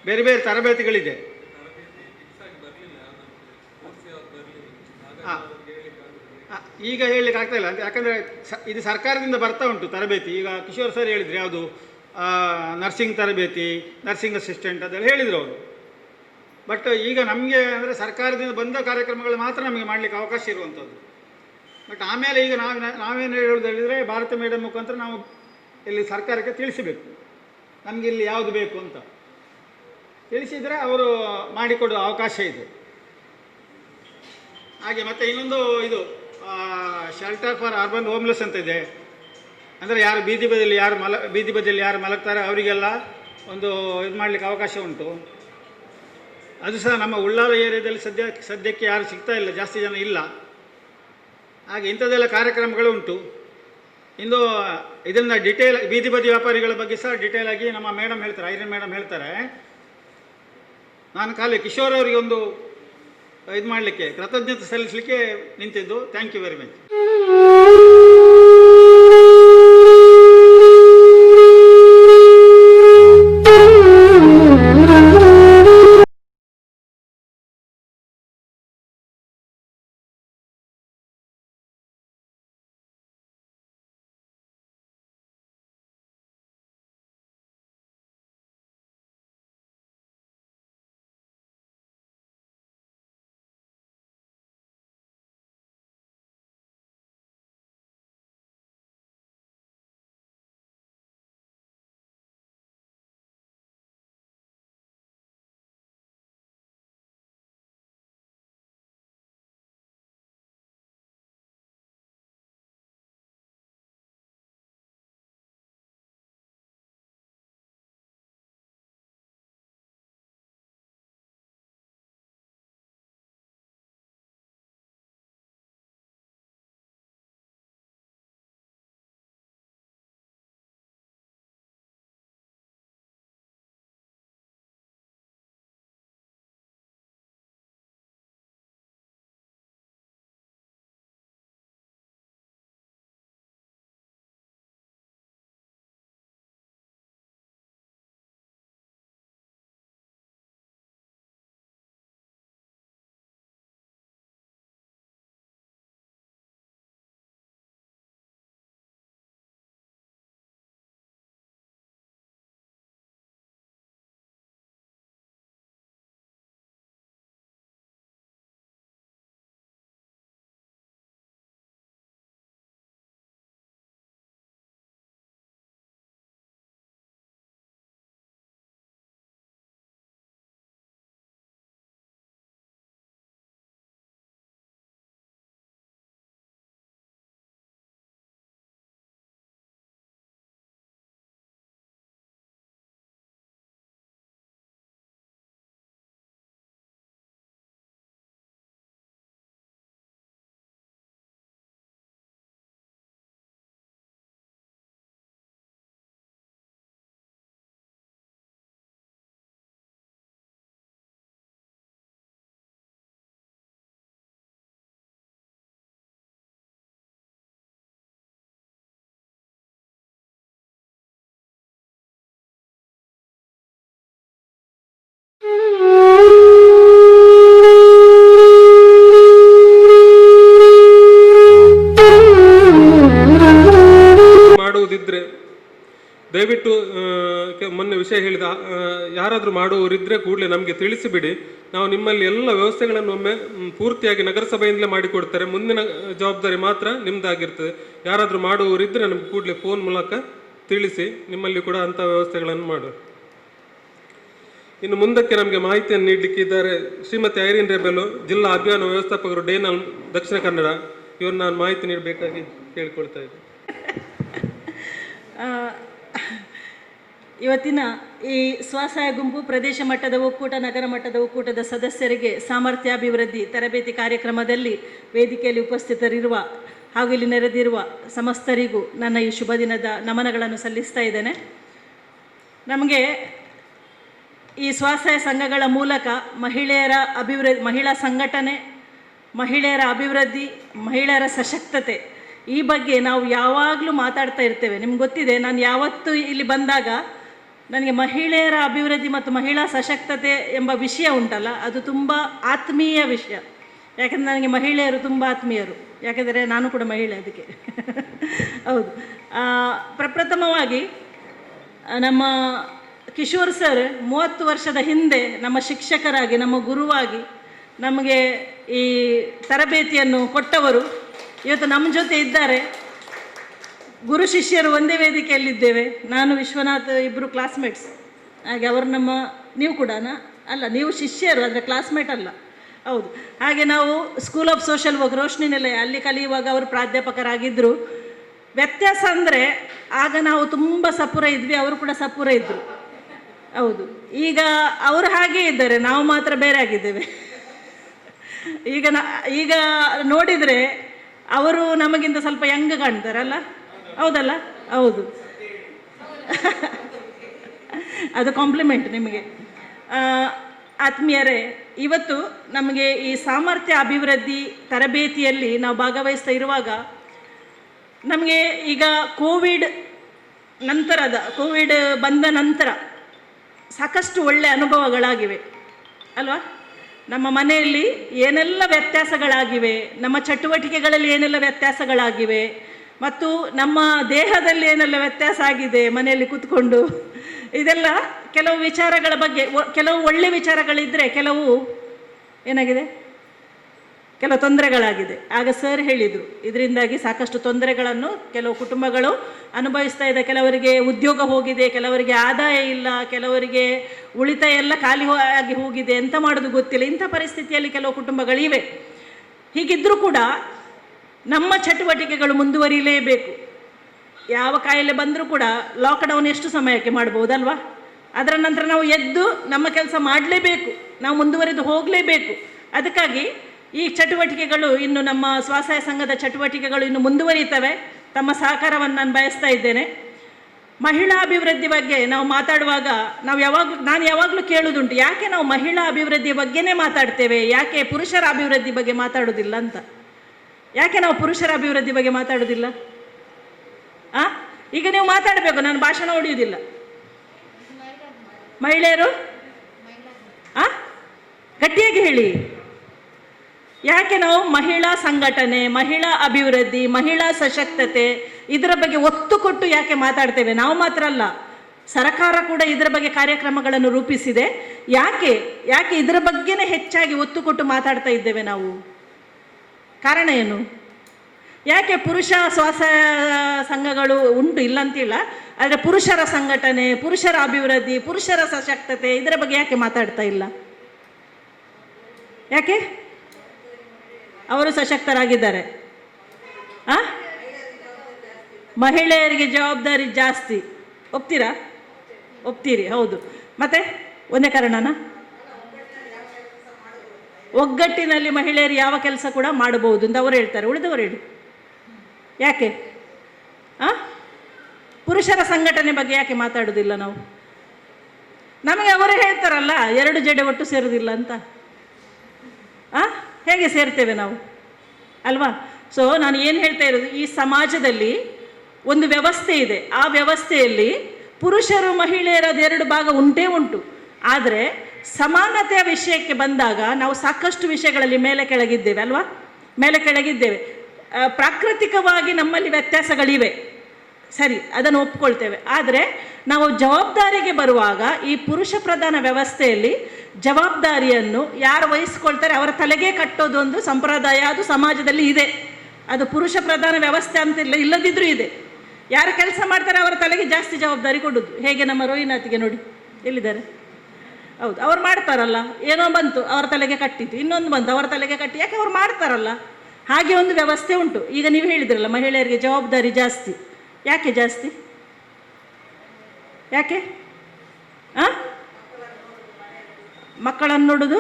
ಬೇರೆ ಬೇರೆ ತರಬೇತಿಗಳಿದೆ. ಈಗ ಹೇಳಲಿಕ್ಕೆ ಆಗ್ತಾಯಿಲ್ಲ ಅಂತ, ಯಾಕಂದರೆ ಇದು ಸರ್ಕಾರದಿಂದ ಬರ್ತಾ ಉಂಟು ತರಬೇತಿ. ಈಗ ಕಿಶೋರ್ ಸರ್ ಹೇಳಿದರೆ ಯಾವುದು ನರ್ಸಿಂಗ್ ತರಬೇತಿ, ನರ್ಸಿಂಗ್ ಅಸಿಸ್ಟೆಂಟ್ ಅದೆಲ್ಲ ಹೇಳಿದರು ಅವರು. ಬಟ್ ಈಗ ನಮಗೆ ಅಂದರೆ ಸರ್ಕಾರದಿಂದ ಬಂದ ಕಾರ್ಯಕ್ರಮಗಳು ಮಾತ್ರ ನಮಗೆ ಮಾಡಲಿಕ್ಕೆ ಅವಕಾಶ ಇರುವಂಥದ್ದು. ಬಟ್ ಆಮೇಲೆ ಈಗ ನಾವೇನು ಹೇಳೋದು ಹೇಳಿದರೆ, ಭಾರತಿ ಮೇಡಮ್ ಮುಖಾಂತರ ನಾವು ಇಲ್ಲಿ ಸರ್ಕಾರಕ್ಕೆ ತಿಳಿಸಬೇಕು ನಮಗೆ ಇಲ್ಲಿ ಯಾವುದು ಬೇಕು ಅಂತ. ತಿಳಿಸಿದರೆ ಅವರು ಮಾಡಿಕೊಡುವ ಅವಕಾಶ ಇದೆ. ಹಾಗೆ ಮತ್ತು ಇನ್ನೊಂದು ಇದು ಶೆಲ್ಟರ್ ಫಾರ್ ಅರ್ಬನ್ ಹೋಮ್ಲೆಸ್ ಅಂತ ಇದೆ. ಅಂದರೆ ಯಾರು ಬೀದಿ ಬದಿಯಲ್ಲಿ ಯಾರು ಮಲಗ್ತಾರೆ ಅವರಿಗೆಲ್ಲ ಒಂದು ಇದು ಮಾಡಲಿಕ್ಕೆ ಅವಕಾಶ ಉಂಟು. ಅದು ಸಹ ನಮ್ಮ ಉಳ್ಳಾಲ ಏರಿಯಾದಲ್ಲಿ ಸದ್ಯಕ್ಕೆ ಯಾರು ಸಿಗ್ತಾ ಇಲ್ಲ, ಜಾಸ್ತಿ ಜನ ಇಲ್ಲ. ಹಾಗೆ ಇಂಥದ್ದೆಲ್ಲ ಕಾರ್ಯಕ್ರಮಗಳು ಉಂಟು. ಇಂದು ಇದನ್ನು ಡಿಟೇಲ್ ಬೀದಿ ಬದಿ ವ್ಯಾಪಾರಿಗಳ ಬಗ್ಗೆ ಸಹ ಡಿಟೇಲ್ ಆಗಿ ನಮ್ಮ ಮೇಡಮ್ ಹೇಳ್ತಾರೆ, ಐರನ್ ಮೇಡಮ್ ಹೇಳ್ತಾರೆ. ನಾನು ಖಾಲಿ ಕಿಶೋರ್ ಅವರಿಗೆ ಒಂದು ಇದು ಮಾಡಲಿಕ್ಕೆ, ಕೃತಜ್ಞತೆ ಸಲ್ಲಿಸಲಿಕ್ಕೆ ನಿಂತಿದ್ದು. Thank you very much. ವಿಷಯ ಹೇಳಿದ. ಯಾರಾದರೂ ಮಾಡುವವರಿದ್ದರೆ ಕೂಡಲೇ ನಮಗೆ ತಿಳಿಸಿಬಿಡಿ. ನಾವು ನಿಮ್ಮಲ್ಲಿ ಎಲ್ಲ ವ್ಯವಸ್ಥೆಗಳನ್ನು ಒಮ್ಮೆ ಪೂರ್ತಿಯಾಗಿ ನಗರಸಭೆಯಿಂದಲೇ ಮಾಡಿಕೊಡ್ತಾರೆ. ಮುಂದಿನ ಜವಾಬ್ದಾರಿ ಮಾತ್ರ ನಿಮ್ಮದಾಗಿರ್ತದೆ. ಯಾರಾದರೂ ಮಾಡುವವರಿದ್ದರೆ ನಮಗೆ ಕೂಡಲೇ ಫೋನ್ ಮೂಲಕ ತಿಳಿಸಿ, ನಿಮ್ಮಲ್ಲಿ ಕೂಡ ಅಂಥ ವ್ಯವಸ್ಥೆಗಳನ್ನು ಮಾಡು. ಇನ್ನು ಮುಂದಕ್ಕೆ ನಮಗೆ ಮಾಹಿತಿಯನ್ನು ನೀಡಲಿಕ್ಕೆ ಇದ್ದಾರೆ ಶ್ರೀಮತಿ ಐರಿನ್ ರೆಬೆಲು, ಜಿಲ್ಲಾ ಅಭಿಯಾನ ವ್ಯವಸ್ಥಾಪಕರು ಡೇನಲ್ ದಕ್ಷಿಣ ಕನ್ನಡ. ಇವ್ರು ನಾನು ಮಾಹಿತಿ ನೀಡಬೇಕಾಗಿ ಕೇಳಿಕೊಳ್ತಾ ಇದ್ದೆ. ಇವತ್ತಿನ ಈ ಸ್ವಸಹಾಯ ಗುಂಪು ಪ್ರದೇಶ ಮಟ್ಟದ ಒಕ್ಕೂಟ, ನಗರ ಮಟ್ಟದ ಒಕ್ಕೂಟದ ಸದಸ್ಯರಿಗೆ ಸಾಮರ್ಥ್ಯಾಭಿವೃದ್ಧಿ ತರಬೇತಿ ಕಾರ್ಯಕ್ರಮದಲ್ಲಿ ವೇದಿಕೆಯಲ್ಲಿ ಉಪಸ್ಥಿತರಿರುವ ಹಾಗೂ ಇಲ್ಲಿ ನೆರೆದಿರುವ ಸಮಸ್ತರಿಗೂ ನನ್ನ ಈ ಶುಭ ದಿನದ ನಮನಗಳನ್ನು ಸಲ್ಲಿಸ್ತಾ ಇದ್ದೇನೆ. ನಮಗೆ ಈ ಸ್ವಸಹಾಯ ಸಂಘಗಳ ಮೂಲಕ ಮಹಿಳೆಯರ ಅಭಿವೃದ್ಧಿ, ಮಹಿಳಾ ಸಂಘಟನೆ, ಮಹಿಳೆಯರ ಅಭಿವೃದ್ಧಿ, ಮಹಿಳೆಯರ ಸಶಕ್ತತೆ ಈ ಬಗ್ಗೆ ನಾವು ಯಾವಾಗಲೂ ಮಾತಾಡ್ತಾ ಇರ್ತೇವೆ. ನಿಮ್ಗೆ ಗೊತ್ತಿದೆ, ನಾನು ಯಾವತ್ತೂ ಇಲ್ಲಿ ಬಂದಾಗ ನನಗೆ ಮಹಿಳೆಯರ ಅಭಿವೃದ್ಧಿ ಮತ್ತು ಮಹಿಳಾ ಸಶಕ್ತತೆ ಎಂಬ ವಿಷಯ ಉಂಟಲ್ಲ, ಅದು ತುಂಬ ಆತ್ಮೀಯ ವಿಷಯ. ಯಾಕೆಂದರೆ ನನಗೆ ಮಹಿಳೆಯರು ತುಂಬ ಆತ್ಮೀಯರು, ಯಾಕೆಂದರೆ ನಾನು ಕೂಡ ಮಹಿಳೆ, ಅದಕ್ಕೆ ಹೌದು. ಪ್ರಪ್ರಥಮವಾಗಿ ನಮ್ಮ ಕಿಶೋರ್ ಸರ್ 30 ವರ್ಷದ ಹಿಂದೆ ನಮ್ಮ ಶಿಕ್ಷಕರಾಗಿ, ನಮ್ಮ ಗುರುವಾಗಿ ನಮಗೆ ಈ ತರಬೇತಿಯನ್ನು ಕೊಟ್ಟವರು ಇವತ್ತು ನಮ್ಮ ಜೊತೆ ಇದ್ದಾರೆ. ಗುರು ಶಿಷ್ಯರು ಒಂದೇ ವೇದಿಕೆಯಲ್ಲಿದ್ದೇವೆ. ನಾನು ವಿಶ್ವನಾಥ್ ಇಬ್ಬರು ಕ್ಲಾಸ್ಮೇಟ್ಸ್. ಹಾಗೆ ಅವರು ನಮ್ಮ, ನೀವು ಕೂಡ ಅಲ್ಲ, ನೀವು ಶಿಷ್ಯರು ಆದರೆ ಕ್ಲಾಸ್ಮೇಟ್ ಅಲ್ಲ, ಹೌದು. ಹಾಗೆ ನಾವು school of social work Roshni ನಿಲಯ ಅಲ್ಲಿ ಕಲಿಯುವಾಗ ಅವರು ಪ್ರಾಧ್ಯಾಪಕರಾಗಿದ್ದರು. ವ್ಯತ್ಯಾಸ ಅಂದರೆ ಆಗ ನಾವು ತುಂಬ ಸಪುರ ಇದ್ವಿ, ಅವರು ಕೂಡ ಸಪುರ ಇದ್ದರು, ಹೌದು. ಈಗ ಅವರು ಹಾಗೇ ಇದ್ದಾರೆ, ನಾವು ಮಾತ್ರ ಬೇರೆ ಆಗಿದ್ದೇವೆ. ಈಗ ನೋಡಿದರೆ ಅವರು ನಮಗಿಂತ ಸ್ವಲ್ಪ ಯಂಗ್ ಕಾಣ್ತಾರಲ್ಲ, ಹೌದಲ್ಲ? ಹೌದು. ಅದು ಕಾಂಪ್ಲಿಮೆಂಟ್ ನಿಮಗೆ. ಆತ್ಮೀಯರೇ, ಇವತ್ತು ನಮಗೆ ಈ ಸಾಮರ್ಥ್ಯ ಅಭಿವೃದ್ಧಿ ತರಬೇತಿಯಲ್ಲಿ ನಾವು ಭಾಗವಹಿಸ್ತಾ ಇರುವಾಗ ನಮಗೆ ಈಗ ಕೋವಿಡ್ ಬಂದ ನಂತರ ಸಾಕಷ್ಟು ಒಳ್ಳೆಯ ಅನುಭವಗಳಾಗಿವೆ ಅಲ್ವಾ? ನಮ್ಮ ಮನೆಯಲ್ಲಿ ಏನೆಲ್ಲ ವ್ಯತ್ಯಾಸಗಳಾಗಿವೆ, ನಮ್ಮ ಚಟುವಟಿಕೆಗಳಲ್ಲಿ ಏನೆಲ್ಲ ವ್ಯತ್ಯಾಸಗಳಾಗಿವೆ, ಮತ್ತು ನಮ್ಮ ದೇಹದಲ್ಲಿ ಏನೆಲ್ಲ ವ್ಯತ್ಯಾಸ ಆಗಿದೆ ಮನೆಯಲ್ಲಿ ಕೂತ್ಕೊಂಡು, ಇದೆಲ್ಲ ಕೆಲವು ವಿಚಾರಗಳ ಬಗ್ಗೆ. ಕೆಲವು ಒಳ್ಳೆ ವಿಚಾರಗಳಿದ್ದರೆ ಕೆಲವು ಏನಾಗಿದೆ, ಕೆಲವು ತೊಂದರೆಗಳಾಗಿದೆ. ಆಗ ಸರ್ ಹೇಳಿದರು, ಇದರಿಂದಾಗಿ ಸಾಕಷ್ಟು ತೊಂದರೆಗಳನ್ನು ಕೆಲವು ಕುಟುಂಬಗಳು ಅನುಭವಿಸ್ತಾ ಇದೆ. ಕೆಲವರಿಗೆ ಉದ್ಯೋಗ ಹೋಗಿದೆ, ಕೆಲವರಿಗೆ ಆದಾಯ ಇಲ್ಲ, ಕೆಲವರಿಗೆ ಉಳಿತಾಯ ಎಲ್ಲ ಖಾಲಿ ಆಗಿ ಹೋಗಿದೆ, ಎಂತ ಮಾಡೋದು ಗೊತ್ತಿಲ್ಲ. ಇಂಥ ಪರಿಸ್ಥಿತಿಯಲ್ಲಿ ಕೆಲವು ಕುಟುಂಬಗಳಿವೆ. ಹೀಗಿದ್ದರೂ ಕೂಡ ನಮ್ಮ ಚಟುವಟಿಕೆಗಳು ಮುಂದುವರಿಯಲೇಬೇಕು. ಯಾವ ಕಾಯಿಲೆ ಬಂದರೂ ಕೂಡ ಲಾಕ್ಡೌನ್ ಎಷ್ಟು ಸಮಯಕ್ಕೆ ಮಾಡ್ಬೋದಲ್ವಾ? ಅದರ ನಂತರ ನಾವು ಎದ್ದು ನಮ್ಮ ಕೆಲಸ ಮಾಡಲೇಬೇಕು, ನಾವು ಮುಂದುವರಿದು ಹೋಗಲೇಬೇಕು. ಅದಕ್ಕಾಗಿ ಈ ಚಟುವಟಿಕೆಗಳು ಇನ್ನು ನಮ್ಮ ಸ್ವಸಹಾಯ ಸಂಘದ ಚಟುವಟಿಕೆಗಳು ಇನ್ನು ಮುಂದುವರಿಯುತ್ತವೆ. ತಮ್ಮ ಸಹಕಾರವನ್ನು ನಾನು ಬಯಸ್ತಾ ಇದ್ದೇನೆ. ಮಹಿಳಾ ಅಭಿವೃದ್ಧಿ ಬಗ್ಗೆ ನಾವು ಮಾತಾಡುವಾಗ ನಾನು ಯಾವಾಗಲೂ ಕೇಳುವುದುಂಟು, ಯಾಕೆ ನಾವು ಮಹಿಳಾ ಅಭಿವೃದ್ಧಿ ಬಗ್ಗೆನೇ ಮಾತಾಡ್ತೇವೆ, ಯಾಕೆ ಪುರುಷರ ಅಭಿವೃದ್ಧಿ ಬಗ್ಗೆ ಮಾತಾಡೋದಿಲ್ಲ ಅಂತ. ಯಾಕೆ ನಾವು ಪುರುಷರ ಅಭಿವೃದ್ಧಿ ಬಗ್ಗೆ ಮಾತಾಡೋದಿಲ್ಲ? ಈಗ ನೀವು ಮಾತಾಡಬೇಕು, ನಾನು ಭಾಷಣ ಹೊಡೆಯುವುದಿಲ್ಲ. ಮಹಿಳೆಯರು ಗಟ್ಟಿಯಾಗಿ ಹೇಳಿ, ಯಾಕೆ ನಾವು ಮಹಿಳಾ ಸಂಘಟನೆ, ಮಹಿಳಾ ಅಭಿವೃದ್ಧಿ, ಮಹಿಳಾ ಸಶಕ್ತತೆ ಇದರ ಬಗ್ಗೆ ಒತ್ತು ಕೊಟ್ಟು ಯಾಕೆ ಮಾತಾಡ್ತೇವೆ? ನಾವು ಮಾತ್ರ ಅಲ್ಲ, ಸರ್ಕಾರ ಕೂಡ ಇದರ ಬಗ್ಗೆ ಕಾರ್ಯಕ್ರಮಗಳನ್ನು ರೂಪಿಸಿದೆ. ಯಾಕೆ ಇದರ ಬಗ್ಗೆನೇ ಹೆಚ್ಚಾಗಿ ಒತ್ತು ಕೊಟ್ಟು ಮಾತಾಡ್ತಾ ಇದ್ದೇವೆ ನಾವು? ಕಾರಣ ಏನು? ಯಾಕೆ ಪುರುಷ ಸ್ವಸಹಾಯ ಸಂಘಗಳು ಉಂಟು, ಇಲ್ಲ ಅಂತಿಲ್ಲ, ಆದರೆ ಪುರುಷರ ಸಂಘಟನೆ, ಪುರುಷರ ಅಭಿವೃದ್ಧಿ, ಪುರುಷರ ಸಶಕ್ತತೆ ಇದರ ಬಗ್ಗೆ ಯಾಕೆ ಮಾತಾಡ್ತಾ ಇಲ್ಲ? ಯಾಕೆ? ಅವರು ಸಶಕ್ತರಾಗಿದ್ದಾರೆ. ಮಹಿಳೆಯರಿಗೆ ಜವಾಬ್ದಾರಿ ಜಾಸ್ತಿ, ಒಪ್ತೀರಾ? ಒಪ್ತೀರಿ, ಹೌದು. ಮತ್ತೆ ಒಂದೇ ಕಾರಣನಾ? ಒಗ್ಗಟ್ಟಿನಲ್ಲಿ ಮಹಿಳೆಯರು ಯಾವ ಕೆಲಸ ಕೂಡ ಮಾಡಬಹುದು ಅಂತ ಅವರು ಹೇಳ್ತಾರೆ. ಉಳಿದವರು ಹೇಳಿ ಯಾಕೆ? ಪುರುಷರ ಸಂಘಟನೆ ಬಗ್ಗೆ ಯಾಕೆ ಮಾತಾಡೋದಿಲ್ಲ ನಾವು? ನಮಗೆ ಅವರೇ ಹೇಳ್ತಾರಲ್ಲ, 2 ಜಡೆ ಒಟ್ಟು ಸೇರೋದಿಲ್ಲ ಅಂತ. ಹೇಗೆ ಸೇರ್ತೇವೆ ನಾವು ಅಲ್ವಾ? ಸೊ ನಾನು ಏನು ಹೇಳ್ತಾ ಇರೋದು, ಈ ಸಮಾಜದಲ್ಲಿ ಒಂದು ವ್ಯವಸ್ಥೆ ಇದೆ. ಆ ವ್ಯವಸ್ಥೆಯಲ್ಲಿ ಪುರುಷರು ಮಹಿಳೆಯರ 2 ಭಾಗ ಉಂಟೇ ಉಂಟು. ಆದರೆ ಸಮಾನತೆಯ ವಿಷಯಕ್ಕೆ ಬಂದಾಗ ನಾವು ಸಾಕಷ್ಟು ವಿಷಯಗಳಲ್ಲಿ ಮೇಲೆ ಕೆಳಗಿದ್ದೇವೆ ಅಲ್ವಾ? ಮೇಲೆ ಕೆಳಗಿದ್ದೇವೆ. ಪ್ರಾಕೃತಿಕವಾಗಿ ನಮ್ಮಲ್ಲಿ ವ್ಯತ್ಯಾಸಗಳಿವೆ. ಸರಿ, ಅದನ್ನು ಒಪ್ಕೊಳ್ತೇವೆ. ಆದರೆ ನಾವು ಜವಾಬ್ದಾರಿಗೆ ಬರುವಾಗ ಈ ಪುರುಷ ಪ್ರಧಾನ ವ್ಯವಸ್ಥೆಯಲ್ಲಿ ಜವಾಬ್ದಾರಿಯನ್ನು ಯಾರು ವಹಿಸ್ಕೊಳ್ತಾರೆ ಅವರ ತಲೆಗೆ ಕಟ್ಟೋದು ಒಂದು ಸಂಪ್ರದಾಯ, ಅದು ಸಮಾಜದಲ್ಲಿ ಇದೆ. ಅದು ಪುರುಷ ಪ್ರಧಾನ ವ್ಯವಸ್ಥೆ ಅಂತಿಲ್ಲ, ಇಲ್ಲದಿದ್ರೂ ಇದೆ. ಯಾರು ಕೆಲಸ ಮಾಡ್ತಾರೆ ಅವರ ತಲೆಗೆ ಜಾಸ್ತಿ ಜವಾಬ್ದಾರಿ ಕೊಡೋದು. ಹೇಗೆ ನಮ್ಮ ರೋಹಿನಾಥಿಗೆ ನೋಡಿ, ಎಲ್ಲಿದ್ದಾರೆ? ಹೌದು, ಅವ್ರು ಮಾಡ್ತಾರಲ್ಲ, ಏನೋ ಬಂತು ಅವರ ತಲೆಗೆ ಕಟ್ಟಿತು, ಇನ್ನೊಂದು ಬಂತು ಅವರ ತಲೆಗೆ ಕಟ್ಟಿ, ಯಾಕೆ ಅವ್ರು ಮಾಡ್ತಾರಲ್ಲ. ಹಾಗೆ ಒಂದು ವ್ಯವಸ್ಥೆ ಉಂಟು. ಈಗ ನೀವು ಹೇಳಿದ್ರಲ್ಲ ಮಹಿಳೆಯರಿಗೆ ಜವಾಬ್ದಾರಿ ಜಾಸ್ತಿ. ಯಾಕೆ ಜಾಸ್ತಿ? ಯಾಕೆ? ಮಕ್ಕಳನ್ನು ನೋಡೋದು,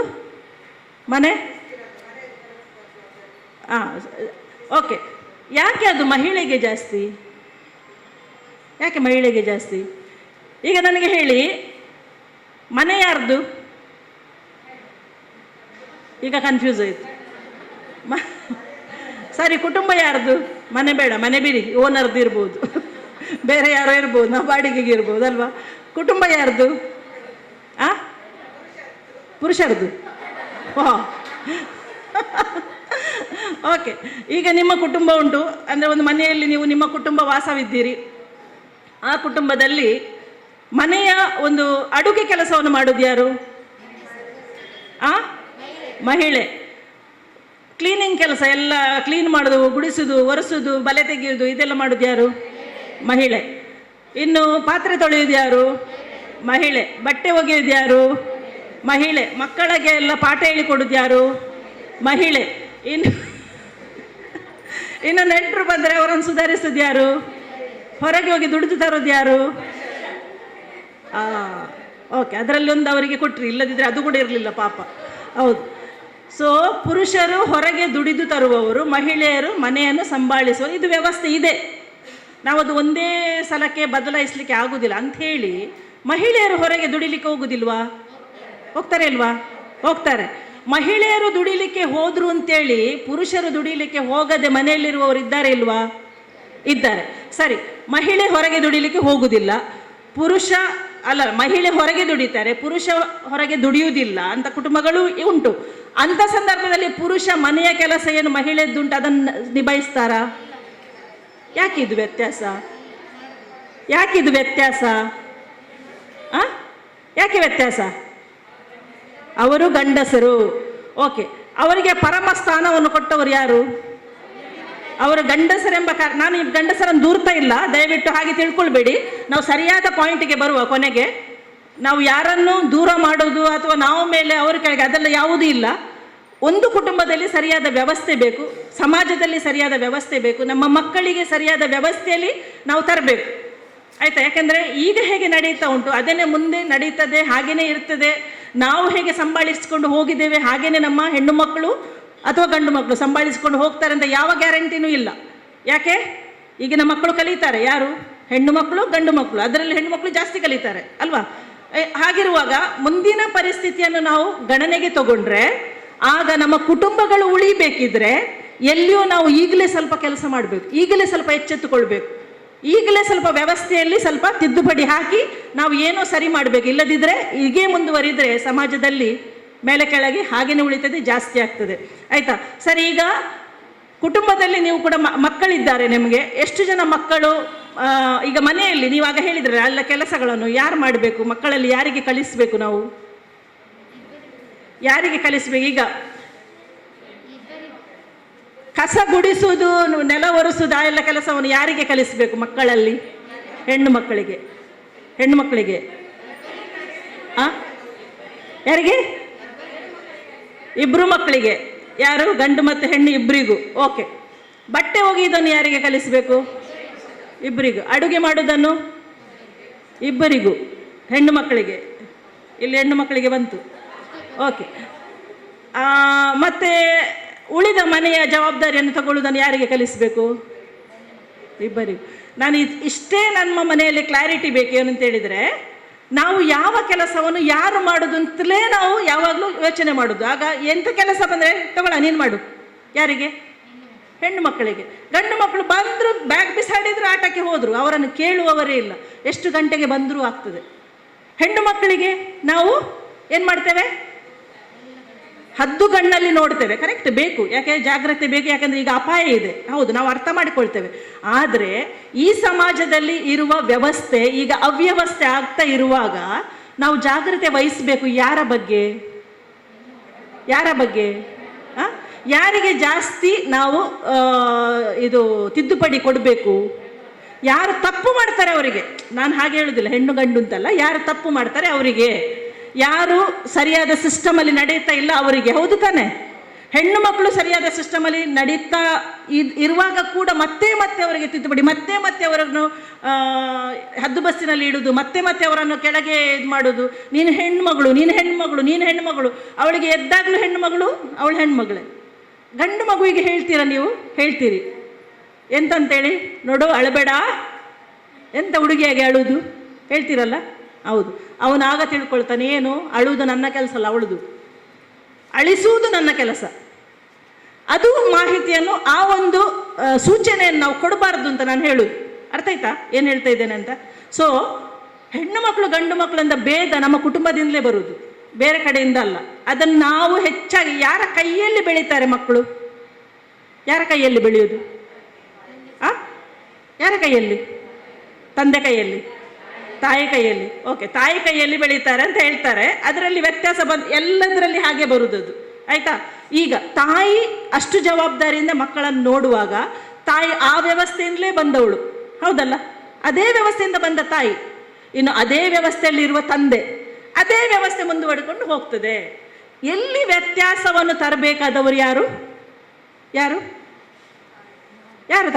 ಮನೆ, ಓಕೆ. ಯಾಕೆ ಅದು ಮಹಿಳೆಗೆ ಜಾಸ್ತಿ? ಯಾಕೆ ಮಹಿಳೆಗೆ ಜಾಸ್ತಿ? ಈಗ ನನಗೆ ಹೇಳಿ, ಮನೆ ಯಾರ್ದು? ಈಗ ಕನ್ಫ್ಯೂಸ್ ಆಯಿತು. ಸರಿ, ಕುಟುಂಬ ಯಾರ್ದು? ಮನೆ ಬೇಡ, ಮನೆ ಬಿಡಿ, ಓನರ್ದು ಇರ್ಬೋದು, ಬೇರೆ ಯಾರೋ ಇರ್ಬೋದು, ನಾವು ಬಾಡಿಗೆಗೆ ಇರ್ಬೋದು ಅಲ್ವಾ. ಕುಟುಂಬ ಯಾರ್ದು? ಪುರುಷರದು. ಓಕೆ. ಈಗ ನಿಮ್ಮ ಕುಟುಂಬ ಉಂಟು ಅಂದರೆ ಒಂದು ಮನೆಯಲ್ಲಿ ನೀವು ನಿಮ್ಮ ಕುಟುಂಬ ವಾಸವಿದ್ದೀರಿ. ಆ ಕುಟುಂಬದಲ್ಲಿ ಮನೆಯ ಒಂದು ಅಡುಗೆ ಕೆಲಸವನ್ನು ಮಾಡೋದು ಯಾರು? ಮಹಿಳೆ. ಕ್ಲೀನಿಂಗ್ ಕೆಲಸ ಎಲ್ಲ ಕ್ಲೀನ್ ಮಾಡೋದು, ಗುಡಿಸೋದು, ಒರೆಸೋದು, ಬಲೆ ತೆಗೆಯೋದು, ಇದೆಲ್ಲ ಮಾಡೋದು ಯಾರು? ಮಹಿಳೆ. ಇನ್ನು ಪಾತ್ರೆ ತೊಳೆಯೋದು ಯಾರು? ಮಹಿಳೆ. ಬಟ್ಟೆ ಒಗೆಯೋದು ಯಾರು? ಮಹಿಳೆ. ಮಕ್ಕಳಿಗೆ ಎಲ್ಲ ಪಾಠ ಹೇಳಿಕೊಡೋದು ಯಾರು? ಮಹಿಳೆ. ಇನ್ನು ನೆಂಟರು ಬಂದರೆ ಅವರನ್ನು ಸುಧಾರಿಸೋದು ಯಾರು? ಹೊರಗೆ ಹೋಗಿ ದುಡಿದು ತರೋದು ಯಾರು? ಓಕೆ, ಅದರಲ್ಲಿ ಒಂದು ಅವರಿಗೆ ಕೊಟ್ರಿ, ಇಲ್ಲದಿದ್ದರೆ ಅದು ಕೂಡ ಇರಲಿಲ್ಲ ಪಾಪ. ಹೌದು. ಸೊ ಪುರುಷರು ಹೊರಗೆ ದುಡಿದು ತರುವವರು, ಮಹಿಳೆಯರು ಮನೆಯನ್ನು ಸಂಭಾಳಿಸುವರು. ಇದು ವ್ಯವಸ್ಥೆ ಇದೆ. ನಾವದು ಒಂದೇ ಸಲಕ್ಕೆ ಬದಲಾಯಿಸಲಿಕ್ಕೆ ಆಗುವುದಿಲ್ಲ ಅಂಥೇಳಿ ಮಹಿಳೆಯರು ಹೊರಗೆ ದುಡಿಲಿಕ್ಕೆ ಹೋಗುದಿಲ್ವಾ? ಹೋಗ್ತಾರೆ ಇಲ್ವಾ? ಹೋಗ್ತಾರೆ. ಮಹಿಳೆಯರು ದುಡಿಲಿಕ್ಕೆ ಹೋದ್ರು ಅಂತೇಳಿ ಪುರುಷರು ದುಡಿಲಿಕ್ಕೆ ಹೋಗದೆ ಮನೆಯಲ್ಲಿರುವವರು ಇದ್ದಾರೆ ಇಲ್ವಾ? ಇದ್ದಾರೆ. ಸರಿ, ಮಹಿಳೆ ಹೊರಗೆ ದುಡಿಲಿಕ್ಕೆ ಹೋಗುವುದಿಲ್ಲ, ಮಹಿಳೆ ಹೊರಗೆ ದುಡಿತಾರೆ, ಪುರುಷ ಹೊರಗೆ ದುಡಿಯುವುದಿಲ್ಲ ಅಂತ ಕುಟುಂಬಗಳು ಉಂಟು. ಅಂಥ ಸಂದರ್ಭದಲ್ಲಿ ಪುರುಷ ಮನೆಯ ಕೆಲಸ ಏನು ಮಹಿಳೆದ್ದುಂಟು ಅದನ್ನು ನಿಭಾಯಿಸ್ತಾರಾ? ಯಾಕಿದು ವ್ಯತ್ಯಾಸ? ಯಾಕಿದು ವ್ಯತ್ಯಾಸ? ಯಾಕೆ ವ್ಯತ್ಯಾಸ? ಅವರು ಗಂಡಸರು. ಓಕೆ, ಅವರಿಗೆ ಪರಮ ಸ್ಥಾನವನ್ನು ಕೊಟ್ಟವರು ಯಾರು? ಅವರು ಗಂಡಸರೆಂಬ ನಾನು ಈ ಗಂಡಸರನ್ನು ದೂರ್ತಾ ಇಲ್ಲ, ದಯವಿಟ್ಟು ಹಾಗೆ ತಿಳ್ಕೊಳ್ಬೇಡಿ. ನಾವು ಸರಿಯಾದ ಪಾಯಿಂಟಿಗೆ ಬರುವ ಕೊನೆಗೆ. ನಾವು ಯಾರನ್ನು ದೂರ ಮಾಡೋದು ಅಥವಾ ನಾವು ಮೇಲೆ ಅವರ ಕೆಳಗೆ ಅದೆಲ್ಲ ಯಾವುದೂ ಇಲ್ಲ. ಒಂದು ಕುಟುಂಬದಲ್ಲಿ ಸರಿಯಾದ ವ್ಯವಸ್ಥೆ ಬೇಕು, ಸಮಾಜದಲ್ಲಿ ಸರಿಯಾದ ವ್ಯವಸ್ಥೆ ಬೇಕು, ನಮ್ಮ ಮಕ್ಕಳಿಗೆ ಸರಿಯಾದ ವ್ಯವಸ್ಥೆಯಲ್ಲಿ ನಾವು ತರಬೇಕು, ಆಯಿತಾ? ಯಾಕೆಂದರೆ ಈಗ ಹೇಗೆ ನಡೀತಾ ಉಂಟು ಅದನ್ನೇ ಮುಂದೆ ನಡೀತದೆ, ಹಾಗೇ ಇರ್ತದೆ. ನಾವು ಹೇಗೆ ಸಂಭಾಳಿಸ್ಕೊಂಡು ಹೋಗಿದ್ದೇವೆ ಹಾಗೇ ನಮ್ಮ ಹೆಣ್ಣು ಮಕ್ಕಳು ಅಥವಾ ಗಂಡು ಮಕ್ಕಳು ಸಂಭಾಳಿಸ್ಕೊಂಡು ಹೋಗ್ತಾರೆ ಅಂತ ಯಾವ ಗ್ಯಾರಂಟಿನೂ ಇಲ್ಲ. ಯಾಕೆ? ಈಗಿನ ಮಕ್ಕಳು ಕಲಿತಾರೆ ಯಾರು? ಹೆಣ್ಣು ಮಕ್ಕಳು, ಗಂಡು ಮಕ್ಕಳು. ಅದರಲ್ಲಿ ಹೆಣ್ಣು ಮಕ್ಕಳು ಜಾಸ್ತಿ ಕಲಿತಾರೆ ಅಲ್ವಾ? ಹಾಗಿರುವಾಗ ಮುಂದಿನ ಪರಿಸ್ಥಿತಿಯನ್ನು ನಾವು ಗಣನೆಗೆ ತಗೊಂಡ್ರೆ ಆಗ ನಮ್ಮ ಕುಟುಂಬಗಳು ಉಳಿಬೇಕಿದ್ರೆ ಎಲ್ಲಿಯೂ ನಾವು ಈಗಲೇ ಸ್ವಲ್ಪ ಕೆಲಸ ಮಾಡಬೇಕು, ಈಗಲೇ ಸ್ವಲ್ಪ ಎಚ್ಚೆತ್ತುಕೊಳ್ಬೇಕು, ಈಗಲೇ ಸ್ವಲ್ಪ ವ್ಯವಸ್ಥೆಯಲ್ಲಿ ಸ್ವಲ್ಪ ತಿದ್ದುಪಡಿ ಹಾಕಿ ನಾವು ಏನೋ ಸರಿ ಮಾಡಬೇಕು. ಇಲ್ಲದಿದ್ದರೆ ಹೀಗೆ ಮುಂದುವರಿದರೆ ಸಮಾಜದಲ್ಲಿ ಮೇಲೆ ಕೆಳಗೆ ಹಾಗೇನೆ ಉಳಿತದೆ, ಜಾಸ್ತಿ ಆಗ್ತದೆ, ಆಯಿತಾ? ಸರಿ, ಈಗ ಕುಟುಂಬದಲ್ಲಿ ನೀವು ಕೂಡ ಮಕ್ಕಳಿದ್ದಾರೆ ನಿಮಗೆ. ಎಷ್ಟು ಜನ ಮಕ್ಕಳು? ಈಗ ಮನೆಯಲ್ಲಿ ನೀವಾಗ ಹೇಳಿದ್ರೆ ಎಲ್ಲ ಕೆಲಸಗಳನ್ನು ಯಾರು ಮಾಡಬೇಕು? ಮಕ್ಕಳಲ್ಲಿ ಯಾರಿಗೆ ಕಲಿಸಬೇಕು? ನಾವು ಯಾರಿಗೆ ಕಲಿಸ್ಬೇಕು? ಈಗ ಕಸ ಗುಡಿಸುವುದು, ನೆಲ ಒರೆಸುವುದು, ಆ ಎಲ್ಲ ಕೆಲಸವನ್ನು ಯಾರಿಗೆ ಕಲಿಸಬೇಕು ಮಕ್ಕಳಲ್ಲಿ? ಹೆಣ್ಣು ಮಕ್ಕಳಿಗೆ. ಹೆಣ್ಣು ಮಕ್ಕಳಿಗೆ ಯಾರಿಗೆ? ಇಬ್ಬರು ಮಕ್ಕಳಿಗೆ. ಯಾರು? ಗಂಡು ಮತ್ತು ಹೆಣ್ಣು ಇಬ್ಬರಿಗೂ. ಓಕೆ. ಬಟ್ಟೆ ಒಗೆಯುವುದನ್ನು ಯಾರಿಗೆ ಕಲಿಸಬೇಕು? ಇಬ್ಬರಿಗೂ. ಅಡುಗೆ ಮಾಡುವುದನ್ನು ಇಬ್ಬರಿಗೂ, ಹೆಣ್ಣು ಮಕ್ಕಳಿಗೆ. ಇಲ್ಲಿ ಹೆಣ್ಣು ಮಕ್ಕಳಿಗೆ ಬಂತು. ಓಕೆ. ಮತ್ತು ಉಳಿದ ಮನೆಯ ಜವಾಬ್ದಾರಿಯನ್ನು ತಗೊಳ್ಳುವುದನ್ನು ಯಾರಿಗೆ ಕಲಿಸಬೇಕು? ಇಬ್ಬರಿಗೂ. ನಾನು ಇಷ್ಟೇ ನಮ್ಮ ಮನೆಯಲ್ಲಿ ಕ್ಲಾರಿಟಿ ಬೇಕು. ಏನಂತ ಹೇಳಿದರೆ, ನಾವು ಯಾವ ಕೆಲಸವನ್ನು ಯಾರು ಮಾಡೋದು ಅಂತಲೇ ನಾವು ಯಾವಾಗಲೂ ಯೋಚನೆ ಮಾಡೋದು. ಆಗ ಎಂಥ ಕೆಲಸ ಬಂದರೆ ತಗೊಳ್ಳ ನೀನು ಮಾಡು, ಯಾರಿಗೆ? ಹೆಣ್ಣು ಮಕ್ಕಳಿಗೆ. ಗಂಡು ಮಕ್ಕಳು ಬಂದರು, ಬ್ಯಾಗ್ ಬಿಸಾಡಿದ್ರು, ಆಟಕ್ಕೆ ಹೋದರು, ಅವರನ್ನು ಕೇಳುವವರೇ ಇಲ್ಲ, ಎಷ್ಟು ಗಂಟೆಗೆ ಬಂದರೂ ಆಗ್ತದೆ. ಹೆಣ್ಣು ಮಕ್ಕಳಿಗೆ ನಾವು ಏನು ಮಾಡ್ತೇವೆ? ಹದ್ದುಗಣ್ಣಲ್ಲಿ ನೋಡ್ತೇವೆ, ಕರೆಕ್ಟ್, ಬೇಕು, ಯಾಕೆ ಜಾಗ್ರತೆ ಬೇಕು, ಯಾಕಂದ್ರೆ ಈಗ ಅಪಾಯ ಇದೆ, ಹೌದು, ನಾವು ಅರ್ಥ ಮಾಡಿಕೊಳ್ತೇವೆ. ಆದರೆ ಈ ಸಮಾಜದಲ್ಲಿ ಇರುವ ವ್ಯವಸ್ಥೆ ಈಗ ಅವ್ಯವಸ್ಥೆ ಆಗ್ತಾ ಇರುವಾಗ ನಾವು ಜಾಗ್ರತೆ ವಹಿಸಬೇಕು. ಯಾರ ಬಗ್ಗೆ? ಯಾರಿಗೆ ಜಾಸ್ತಿ ನಾವು ಇದು ತಿದ್ದುಪಡಿ ಕೊಡಬೇಕು? ಯಾರು ತಪ್ಪು ಮಾಡ್ತಾರೆ ಅವರಿಗೆ, ನಾನು ಹಾಗೆ ಹೇಳುದಿಲ್ಲ ಹೆಣ್ಣು ಗಂಡು ಅಂತಲ್ಲ, ಯಾರು ತಪ್ಪು ಮಾಡ್ತಾರೆ ಅವರಿಗೆ, ಯಾರು ಸರಿಯಾದ ಸಿಸ್ಟಮಲ್ಲಿ ನಡೆಯುತ್ತಾ ಇಲ್ಲ ಅವರಿಗೆ, ಹೌದು ತಾನೆ? ಹೆಣ್ಣು ಮಕ್ಕಳು ಸರಿಯಾದ ಸಿಸ್ಟಮಲ್ಲಿ ನಡೀತಾ ಇರುವಾಗ ಕೂಡ ಮತ್ತೆ ಅವರಿಗೆ ತಿದ್ದುಪಡಿ, ಮತ್ತೆ ಅವರನ್ನು ಹದ್ದು ಬಸ್ಸಿನಲ್ಲಿ ಇಡುವುದು, ಮತ್ತೆ ಅವರನ್ನು ಕೆಳಗೆ ಇದು ಮಾಡೋದು. ನೀನು ಹೆಣ್ಮಗಳು, ಅವಳಿಗೆ ಎದ್ದಾಗಲೂ ಹೆಣ್ಣುಮಗಳು, ಅವಳು ಹೆಣ್ಮಗಳೇ. ಗಂಡು ಮಗುವಿಗೆ ಹೇಳ್ತೀರಾ ನೀವು? ಹೇಳ್ತೀರಿ ಎಂತಂತೇಳಿ, ನೋಡು ಅಳಬೇಡ, ಎಂತ ಹುಡುಗಿಯಾಗಿ ಅಳುವುದು ಹೇಳ್ತೀರಲ್ಲ, ಹೌದು. ಅವನಾಗ ತಿಳ್ಕೊಳ್ತಾನೆ, ಏನು ಅಳುವುದು ನನ್ನ ಕೆಲಸ ಅಲ್ಲ, ಅವಳುದು, ಅಳಿಸುವುದು ನನ್ನ ಕೆಲಸ. ಅದು ಮಾಹಿತಿಯನ್ನು, ಆ ಒಂದು ಸೂಚನೆಯನ್ನು ನಾವು ಕೊಡಬಾರ್ದು ಅಂತ ನಾನು ಹೇಳುದು. ಅರ್ಥ ಆಯ್ತಾ ಏನು ಹೇಳ್ತಾ ಇದ್ದೇನೆ ಅಂತ? ಸೊ ಹೆಣ್ಣು ಮಕ್ಕಳು ಗಂಡು ಮಕ್ಕಳಿಂದ ಭೇದ ನಮ್ಮ ಕುಟುಂಬದಿಂದಲೇ ಬರುವುದು, ಬೇರೆ ಕಡೆಯಿಂದ ಅಲ್ಲ. ಅದನ್ನು ನಾವು ಹೆಚ್ಚಾಗಿ ಯಾರ ಕೈಯಲ್ಲಿ ಬೆಳೀತಾರೆ ಮಕ್ಕಳು? ಯಾರ ಕೈಯಲ್ಲಿ ಬೆಳೆಯುವುದು? ಯಾರ ಕೈಯಲ್ಲಿ? ತಂದೆ ಕೈಯಲ್ಲಿ, ತಾಯಿ ಕೈಯಲ್ಲಿ. ಓಕೆ, ತಾಯಿ ಕೈಯಲ್ಲಿ ಬೆಳೀತಾರೆ ಅಂತ ಹೇಳ್ತಾರೆ. ಅದರಲ್ಲಿ ವ್ಯತ್ಯಾಸ ಎಲ್ಲದರಲ್ಲಿ ಹಾಗೆ ಬರುವುದು, ಆಯ್ತಾ? ಈಗ ತಾಯಿ ಅಷ್ಟು ಜವಾಬ್ದಾರಿಯಿಂದ ಮಕ್ಕಳನ್ನು ನೋಡುವಾಗ, ತಾಯಿ ಆ ವ್ಯವಸ್ಥೆಯಿಂದಲೇ ಬಂದವಳು, ಹೌದಲ್ಲ? ಅದೇ ವ್ಯವಸ್ಥೆಯಿಂದ ಬಂದ ತಾಯಿ, ಇನ್ನು ಅದೇ ವ್ಯವಸ್ಥೆಯಲ್ಲಿರುವ ತಂದೆ, ಅದೇ ವ್ಯವಸ್ಥೆ ಮುಂದುವರಿಕೊಂಡು ಹೋಗ್ತದೆ. ಎಲ್ಲಿ ವ್ಯತ್ಯಾಸವನ್ನು ತರಬೇಕಾದವರು ಯಾರು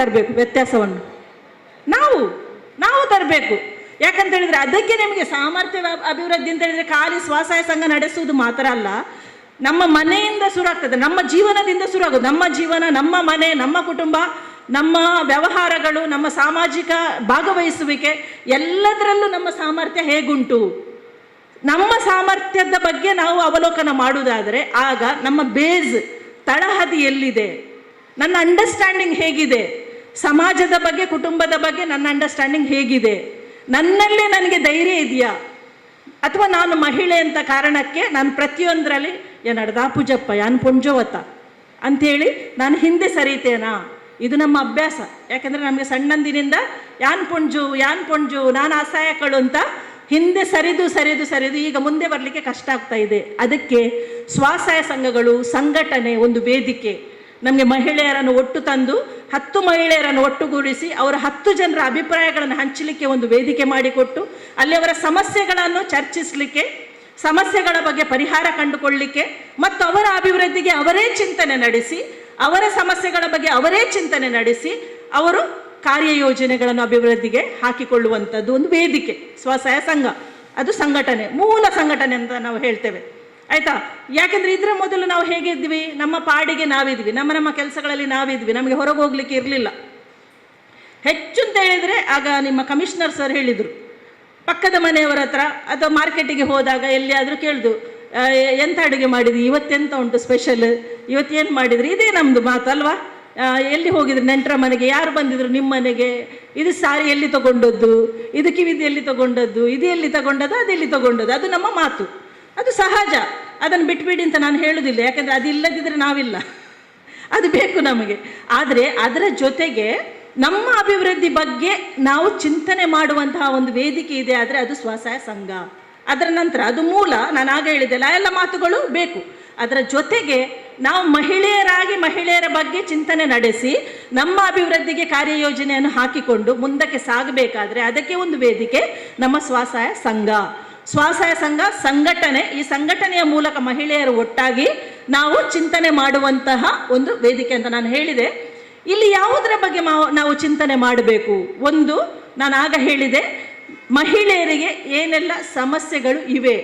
ತರಬೇಕು ವ್ಯತ್ಯಾಸವನ್ನು? ನಾವು ತರಬೇಕು. ಯಾಕಂತ ಹೇಳಿದ್ರೆ ಅದಕ್ಕೆ ನಿಮಗೆ ಸಾಮರ್ಥ್ಯ ಅಭಿವೃದ್ಧಿ ಅಂತ ಹೇಳಿದ್ರೆ ಖಾಲಿ ಸ್ವಸಹಾಯ ಸಂಘ ನಡೆಸುವುದು ಮಾತ್ರ ಅಲ್ಲ, ನಮ್ಮ ಮನೆಯಿಂದ ಶುರು ಆಗ್ತದೆ, ನಮ್ಮ ಜೀವನದಿಂದ ಶುರು ಆಗೋದು. ನಮ್ಮ ಜೀವನ, ನಮ್ಮ ಮನೆ, ನಮ್ಮ ಕುಟುಂಬ, ನಮ್ಮ ವ್ಯವಹಾರಗಳು, ನಮ್ಮ ಸಾಮಾಜಿಕ ಭಾಗವಹಿಸುವಿಕೆ, ಎಲ್ಲದರಲ್ಲೂ ನಮ್ಮ ಸಾಮರ್ಥ್ಯ ಹೇಗುಂಟು, ನಮ್ಮ ಸಾಮರ್ಥ್ಯದ ಬಗ್ಗೆ ನಾವು ಅವಲೋಕನ ಮಾಡುವುದಾದರೆ ಆಗ ನಮ್ಮ ಬೇಸ್, ತಳಹದಿ ಎಲ್ಲಿದೆ, ನನ್ನ ಅಂಡರ್ಸ್ಟ್ಯಾಂಡಿಂಗ್ ಹೇಗಿದೆ, ಸಮಾಜದ ಬಗ್ಗೆ, ಕುಟುಂಬದ ಬಗ್ಗೆ ನನ್ನ ಅಂಡರ್ಸ್ಟ್ಯಾಂಡಿಂಗ್ ಹೇಗಿದೆ, ನನ್ನಲ್ಲೇ ನನಗೆ ಧೈರ್ಯ ಇದೆಯಾ, ಅಥವಾ ನಾನು ಮಹಿಳೆ ಅಂತ ಕಾರಣಕ್ಕೆ ನಾನು ಪ್ರತಿಯೊಂದರಲ್ಲಿ ಏನಡ್ದ ಪೂಜಪ್ಪ ಯಾನ್ ಪೊಂಜೋವತ್ತ ಅಂಥೇಳಿ ನಾನು ಹಿಂದೆ ಸರಿತೇನಾ? ಇದು ನಮ್ಮ ಅಭ್ಯಾಸ. ಯಾಕೆಂದರೆ ನಮಗೆ ಸಣ್ಣಂದಿನಿಂದ ಯಾನ್ ಪೊಂಜು ನಾನು ಅಸಹಾಯಕಳು ಅಂತ ಹಿಂದೆ ಸರಿದು ಈಗ ಮುಂದೆ ಬರಲಿಕ್ಕೆ ಕಷ್ಟ ಆಗ್ತಾ ಇದೆ. ಅದಕ್ಕೆ ಸ್ವಸಹಾಯ ಸಂಘಗಳು, ಸಂಘಟನೆ ಒಂದು ವೇದಿಕೆ. ನಮಗೆ ಮಹಿಳೆಯರನ್ನು ಒಟ್ಟು ತಂದು 10 ಮಹಿಳೆಯರನ್ನು ಒಟ್ಟುಗೂಡಿಸಿ ಅವರ 10 ಜನರ ಅಭಿಪ್ರಾಯಗಳನ್ನು ಹಂಚಲಿಕ್ಕೆ ಒಂದು ವೇದಿಕೆ ಮಾಡಿಕೊಟ್ಟು, ಅಲ್ಲಿ ಅವರ ಸಮಸ್ಯೆಗಳನ್ನು ಚರ್ಚಿಸಲಿಕ್ಕೆ, ಸಮಸ್ಯೆಗಳ ಬಗ್ಗೆ ಪರಿಹಾರ ಕಂಡುಕೊಳ್ಳಲಿಕ್ಕೆ ಮತ್ತು ಅವರ ಅಭಿವೃದ್ಧಿಗೆ ಅವರೇ ಚಿಂತನೆ ನಡೆಸಿ, ಅವರ ಸಮಸ್ಯೆಗಳ ಬಗ್ಗೆ ಅವರೇ ಚಿಂತನೆ ನಡೆಸಿ ಅವರು ಕಾರ್ಯಯೋಜನೆಗಳನ್ನು ಅಭಿವೃದ್ಧಿಗೆ ಹಾಕಿಕೊಳ್ಳುವಂಥದ್ದು ಒಂದು ವೇದಿಕೆ ಸ್ವಸಹಾಯ ಸಂಘ. ಅದು ಸಂಘಟನೆ, ಮೂಲ ಸಂಘಟನೆ ಅಂತ ನಾವು ಹೇಳ್ತೇವೆ, ಆಯ್ತಾ? ಯಾಕೆಂದ್ರೆ ಇದರ ಮೊದಲು ನಾವು ಹೇಗಿದ್ವಿ, ನಮ್ಮ ಪಾಡಿಗೆ ನಾವಿದ್ವಿ, ನಮ್ಮ ಕೆಲಸಗಳಲ್ಲಿ ನಾವಿದ್ವಿ, ನಮಗೆ ಹೊರಗೆ ಹೋಗ್ಲಿಕ್ಕೆ ಇರಲಿಲ್ಲ. ಹೆಚ್ಚು ಅಂತ ಹೇಳಿದರೆ ಆಗ ನಿಮ್ಮ ಕಮಿಷನರ್ ಸರ್ ಹೇಳಿದರು, ಪಕ್ಕದ ಮನೆಯವರ ಹತ್ರ ಅಥವಾ ಮಾರ್ಕೆಟಿಗೆ ಹೋದಾಗ ಎಲ್ಲಿಯಾದರೂ ಕೇಳಿದ್ರು, ಎಂತ ಅಡುಗೆ ಮಾಡಿದ್ರಿ ಇವತ್ತೆಂತ ಉಂಟು ಸ್ಪೆಷಲ್, ಇವತ್ತೇನು ಮಾಡಿದ್ರಿ, ಇದೇ ನಮ್ಮದು ಮಾತಲ್ವಾ? ಎಲ್ಲಿ ಹೋಗಿದ್ರು ನೆಂಟರ ಮನೆಗೆ, ಯಾರು ಬಂದಿದ್ರು ನಿಮ್ಮ ಮನೆಗೆ, ಇದು ಸಾರಿ ಎಲ್ಲಿ ತಗೊಂಡದ್ದು, ಇದು ಕಿವಿದು ಎಲ್ಲಿ ತಗೊಂಡದ್ದು, ಇದು ಎಲ್ಲಿ ತಗೊಂಡದ್ದು, ಅದೆಲ್ಲಿ ತಗೊಂಡದ್ದು, ಅದು ನಮ್ಮ ಮಾತು, ಅದು ಸಹಜ. ಅದನ್ನು ಬಿಟ್ಬಿಡಿ ಅಂತ ನಾನು ಹೇಳುವುದಿಲ್ಲ, ಯಾಕೆಂದರೆ ಅದು ಇಲ್ಲದಿದ್ದರೆ ನಾವಿಲ್ಲ, ಅದು ಬೇಕು ನಮಗೆ. ಆದರೆ ಅದರ ಜೊತೆಗೆ ನಮ್ಮ ಅಭಿವೃದ್ಧಿ ಬಗ್ಗೆ ನಾವು ಚಿಂತನೆ ಮಾಡುವಂತಹ ಒಂದು ವೇದಿಕೆ ಇದೆ, ಆದರೆ ಅದು ಸ್ವಸಹಾಯ ಸಂಘ. ಅದರ ನಂತರ ಅದು ಮೂಲ, ನಾನು ಆಗ ಹೇಳಿದ್ದೆಲ್ಲ ಎಲ್ಲ ಮಾತುಗಳು ಬೇಕು. ಅದರ ಜೊತೆಗೆ ನಾವು ಮಹಿಳೆಯರಾಗಿ ಮಹಿಳೆಯರ ಬಗ್ಗೆ ಚಿಂತನೆ ನಡೆಸಿ ನಮ್ಮ ಅಭಿವೃದ್ಧಿಗೆ ಕಾರ್ಯಯೋಜನೆಯನ್ನು ಹಾಕಿಕೊಂಡು ಮುಂದಕ್ಕೆ ಸಾಗಬೇಕಾದ್ರೆ ಅದಕ್ಕೆ ಒಂದು ವೇದಿಕೆ ನಮ್ಮ ಸ್ವಸಹಾಯ ಸಂಘ. ಸ್ವಸಹಾಯ ಸಂಘ ಸಂಘಟನೆ, ಈ ಸಂಘಟನೆಯ ಮೂಲಕ ಮಹಿಳೆಯರು ಒಟ್ಟಾಗಿ ನಾವು ಚಿಂತನೆ ಮಾಡುವಂತಹ ಒಂದು ವೇದಿಕೆ ಅಂತ ನಾನು ಹೇಳಿದೆ. ಇಲ್ಲಿ ಯಾವುದರ ಬಗ್ಗೆ ನಾವು ಚಿಂತನೆ ಮಾಡಬೇಕು? ಒಂದು, ನಾನು ಆಗ ಹೇಳಿದೆ, ಮಹಿಳೆಯರಿಗೆ ಏನೆಲ್ಲ ಸಮಸ್ಯೆಗಳು ಇವೆ,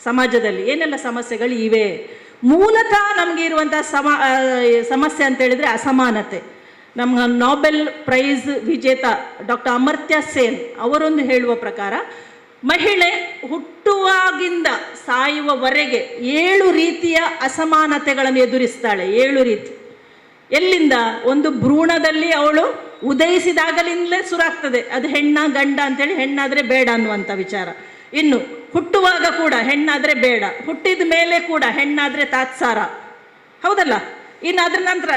ಸಮಾಜದಲ್ಲಿ ಏನೆಲ್ಲ ಸಮಸ್ಯೆಗಳು ಇವೆ. ಮೂಲತಃ ನಮಗೆ ಇರುವಂತಹ ಸಮಸ್ಯೆ ಅಂತ ಹೇಳಿದರೆ ಅಸಮಾನತೆ. ನಮ್ಮ ನೊಬೆಲ್ ಪ್ರೈಸ್ ವಿಜೇತ ಡಾಕ್ಟರ್ ಅಮರ್ತ್ಯ ಸೇನ್ ಅವರೊಂದು ಹೇಳುವ ಪ್ರಕಾರ ಮಹಿಳೆ ಹುಟ್ಟುವಾಗಿಂದ ಸಾಯುವವರೆಗೆ 7 ರೀತಿಯ ಅಸಮಾನತೆಗಳನ್ನು ಎದುರಿಸ್ತಾಳೆ. 7 ರೀತಿ. ಎಲ್ಲಿಂದ? ಒಂದು ಭ್ರೂಣದಲ್ಲಿ ಅವಳು ಉದಯಿಸಿದಾಗಲಿಂದಲೇ ಶುರುವಾಗ್ತದೆ, ಅದು ಹೆಣ್ಣ ಗಂಡ ಅಂತೇಳಿ, ಹೆಣ್ಣಾದರೆ ಬೇಡ ಅನ್ನುವಂಥ ವಿಚಾರ. ಇನ್ನು ಹುಟ್ಟುವಾಗ ಕೂಡ ಹೆಣ್ಣಾದರೆ ಬೇಡ, ಹುಟ್ಟಿದ ಮೇಲೆ ಕೂಡ ಹೆಣ್ಣಾದರೆ ತಾತ್ಸಾರ, ಹೌದಲ್ಲ? ಇನ್ನು ಅದ್ರ ನಂತರ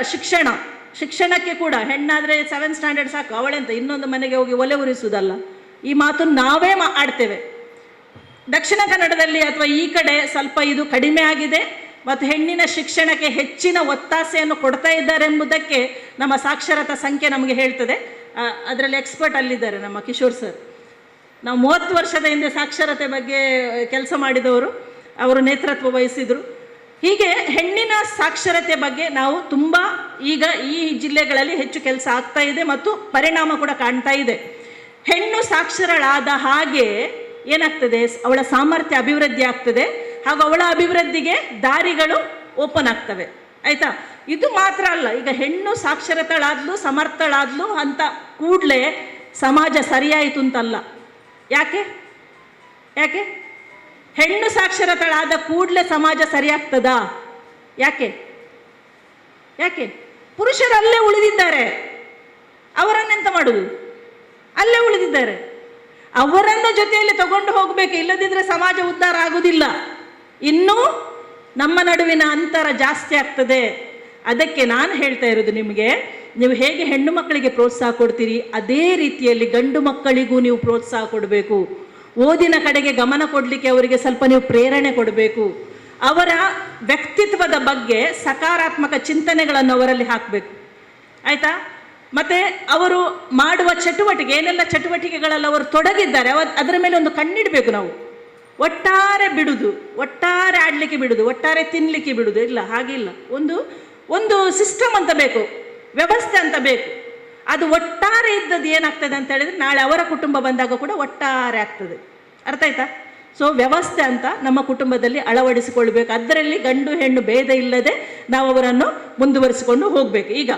ಶಿಕ್ಷಣಕ್ಕೆ ಕೂಡ ಹೆಣ್ಣಾದರೆ 7th ಸ್ಟ್ಯಾಂಡರ್ಡ್ ಸಾಕು, ಅವಳೆಂತ ಇನ್ನೊಂದು ಮನೆಗೆ ಹೋಗಿ ಒಲೆ ಉರಿಸುವುದಲ್ಲ. ಈ ಮಾತು ನಾವೇ ಆಡ್ತೇವೆ. ದಕ್ಷಿಣ ಕನ್ನಡದಲ್ಲಿ ಅಥವಾ ಈ ಕಡೆ ಸ್ವಲ್ಪ ಇದು ಕಡಿಮೆ ಆಗಿದೆ ಮತ್ತು ಹೆಣ್ಣಿನ ಶಿಕ್ಷಣಕ್ಕೆ ಹೆಚ್ಚಿನ ಒತ್ತಾಸೆಯನ್ನು ಕೊಡ್ತಾ ಇದ್ದಾರೆ ಎಂಬುದಕ್ಕೆ ನಮ್ಮ ಸಾಕ್ಷರತಾ ಸಂಖ್ಯೆ ನಮಗೆ ಹೇಳ್ತದೆ. ಅದರಲ್ಲಿ ಎಕ್ಸ್ಪರ್ಟ್ ಅಲ್ಲಿದ್ದಾರೆ ನಮ್ಮ ಕಿಶೋರ್ ಸರ್. ನಾವು 30 ವರ್ಷದ ಹಿಂದೆ ಸಾಕ್ಷರತೆ ಬಗ್ಗೆ ಕೆಲಸ ಮಾಡಿದವರು, ಅವರು ನೇತೃತ್ವ ವಹಿಸಿದರು. ಹೀಗೆ ಹೆಣ್ಣಿನ ಸಾಕ್ಷರತೆ ಬಗ್ಗೆ ನಾವು ತುಂಬ ಈಗ ಈ ಜಿಲ್ಲೆಗಳಲ್ಲಿ ಹೆಚ್ಚು ಕೆಲಸ ಆಗ್ತಾ ಇದೆ ಮತ್ತು ಪರಿಣಾಮ ಕೂಡ ಕಾಣ್ತಾ ಇದೆ. ಹೆಣ್ಣು ಸಾಕ್ಷರಳಾದ ಹಾಗೆ ಏನಾಗ್ತದೆ, ಅವಳ ಸಾಮರ್ಥ್ಯ ಅಭಿವೃದ್ಧಿ ಆಗ್ತದೆ ಹಾಗೂ ಅವಳ ಅಭಿವೃದ್ಧಿಗೆ ದಾರಿಗಳು ಓಪನ್ ಆಗ್ತವೆ. ಆಯ್ತಾ? ಇದು ಮಾತ್ರ ಅಲ್ಲ, ಈಗ ಹೆಣ್ಣು ಸಾಕ್ಷರತಳಾದ್ಲು ಸಮರ್ಥಳಾದ್ಲು ಅಂತ ಕೂಡಲೇ ಸಮಾಜ ಸರಿಯಾಯಿತು ಅಂತಲ್ಲ. ಯಾಕೆ ಯಾಕೆ ಹೆಣ್ಣು ಸಾಕ್ಷರತಳಾದ ಕೂಡಲೇ ಸಮಾಜ ಸರಿಯಾಗ್ತದಾ? ಯಾಕೆ ಯಾಕೆ ಪುರುಷರು ಅಲ್ಲೇ ಉಳಿದಿದ್ದಾರೆ, ಅವರನ್ನೆಂತ ಮಾಡುದು? ಅಲ್ಲೇ ಉಳಿದಿದ್ದಾರೆ, ಅವರನ್ನು ಜೊತೆಯಲ್ಲಿ ತಗೊಂಡು ಹೋಗಬೇಕು, ಇಲ್ಲದಿದ್ದರೆ ಸಮಾಜ ಉದ್ಧಾರ ಆಗುವುದಿಲ್ಲ. ಇನ್ನೂ ನಮ್ಮ ನಡುವಿನ ಅಂತರ ಜಾಸ್ತಿ ಆಗ್ತದೆ. ಅದಕ್ಕೆ ನಾನು ಹೇಳ್ತಾ ಇರೋದು ನಿಮಗೆ, ನೀವು ಹೇಗೆ ಹೆಣ್ಣು ಮಕ್ಕಳಿಗೆ ಪ್ರೋತ್ಸಾಹ ಕೊಡ್ತೀರಿ ಅದೇ ರೀತಿಯಲ್ಲಿ ಗಂಡು ಮಕ್ಕಳಿಗೂ ನೀವು ಪ್ರೋತ್ಸಾಹ ಕೊಡಬೇಕು. ಓದಿನ ಕಡೆಗೆ ಗಮನ ಕೊಡಲಿಕ್ಕೆ ಅವರಿಗೆ ಸ್ವಲ್ಪ ನೀವು ಪ್ರೇರಣೆ ಕೊಡಬೇಕು. ಅವರ ವ್ಯಕ್ತಿತ್ವದ ಬಗ್ಗೆ ಸಕಾರಾತ್ಮಕ ಚಿಂತನೆಗಳನ್ನು ಅವರಲ್ಲಿ ಹಾಕಬೇಕು. ಆಯಿತಾ? ಮತ್ತು ಅವರು ಮಾಡುವ ಚಟುವಟಿಕೆ, ಏನೆಲ್ಲ ಚಟುವಟಿಕೆಗಳಲ್ಲಿ ಅವರು ತೊಡಗಿದ್ದಾರೆ ಅದರ ಮೇಲೆ ಒಂದು ಕಣ್ಣಿಡಬೇಕು ನಾವು. ಒಟ್ಟಾರೆ ಬಿಡುದು, ಒಟ್ಟಾರೆ ಆಡಲಿಕ್ಕೆ ಬಿಡುದು, ಒಟ್ಟಾರೆ ತಿನ್ನಲಿಕ್ಕೆ ಬಿಡುದು ಇಲ್ಲ, ಹಾಗಿಲ್ಲ. ಒಂದು ಸಿಸ್ಟಮ್ ಅಂತ ಬೇಕು, ವ್ಯವಸ್ಥೆ ಅಂತ ಬೇಕು. ಅದು ಒಟ್ಟಾರೆ ಇದ್ದದ್ದು ಏನಾಗ್ತದೆ ಅಂತ ಹೇಳಿದರೆ ನಾಳೆ ಅವರ ಕುಟುಂಬ ಬಂದಾಗ ಕೂಡ ಒಟ್ಟಾರೆ ಆಗ್ತದೆ. ಅರ್ಥ ಆಯ್ತಾ? ಸೊ ವ್ಯವಸ್ಥೆ ಅಂತ ನಮ್ಮ ಕುಟುಂಬದಲ್ಲಿ ಅಳವಡಿಸಿಕೊಳ್ಬೇಕು. ಅದರಲ್ಲಿ ಗಂಡು ಹೆಣ್ಣು ಭೇದ ಇಲ್ಲದೆ ನಾವು ಅವರನ್ನು ಮುಂದುವರಿಸಿಕೊಂಡು ಹೋಗಬೇಕು. ಈಗ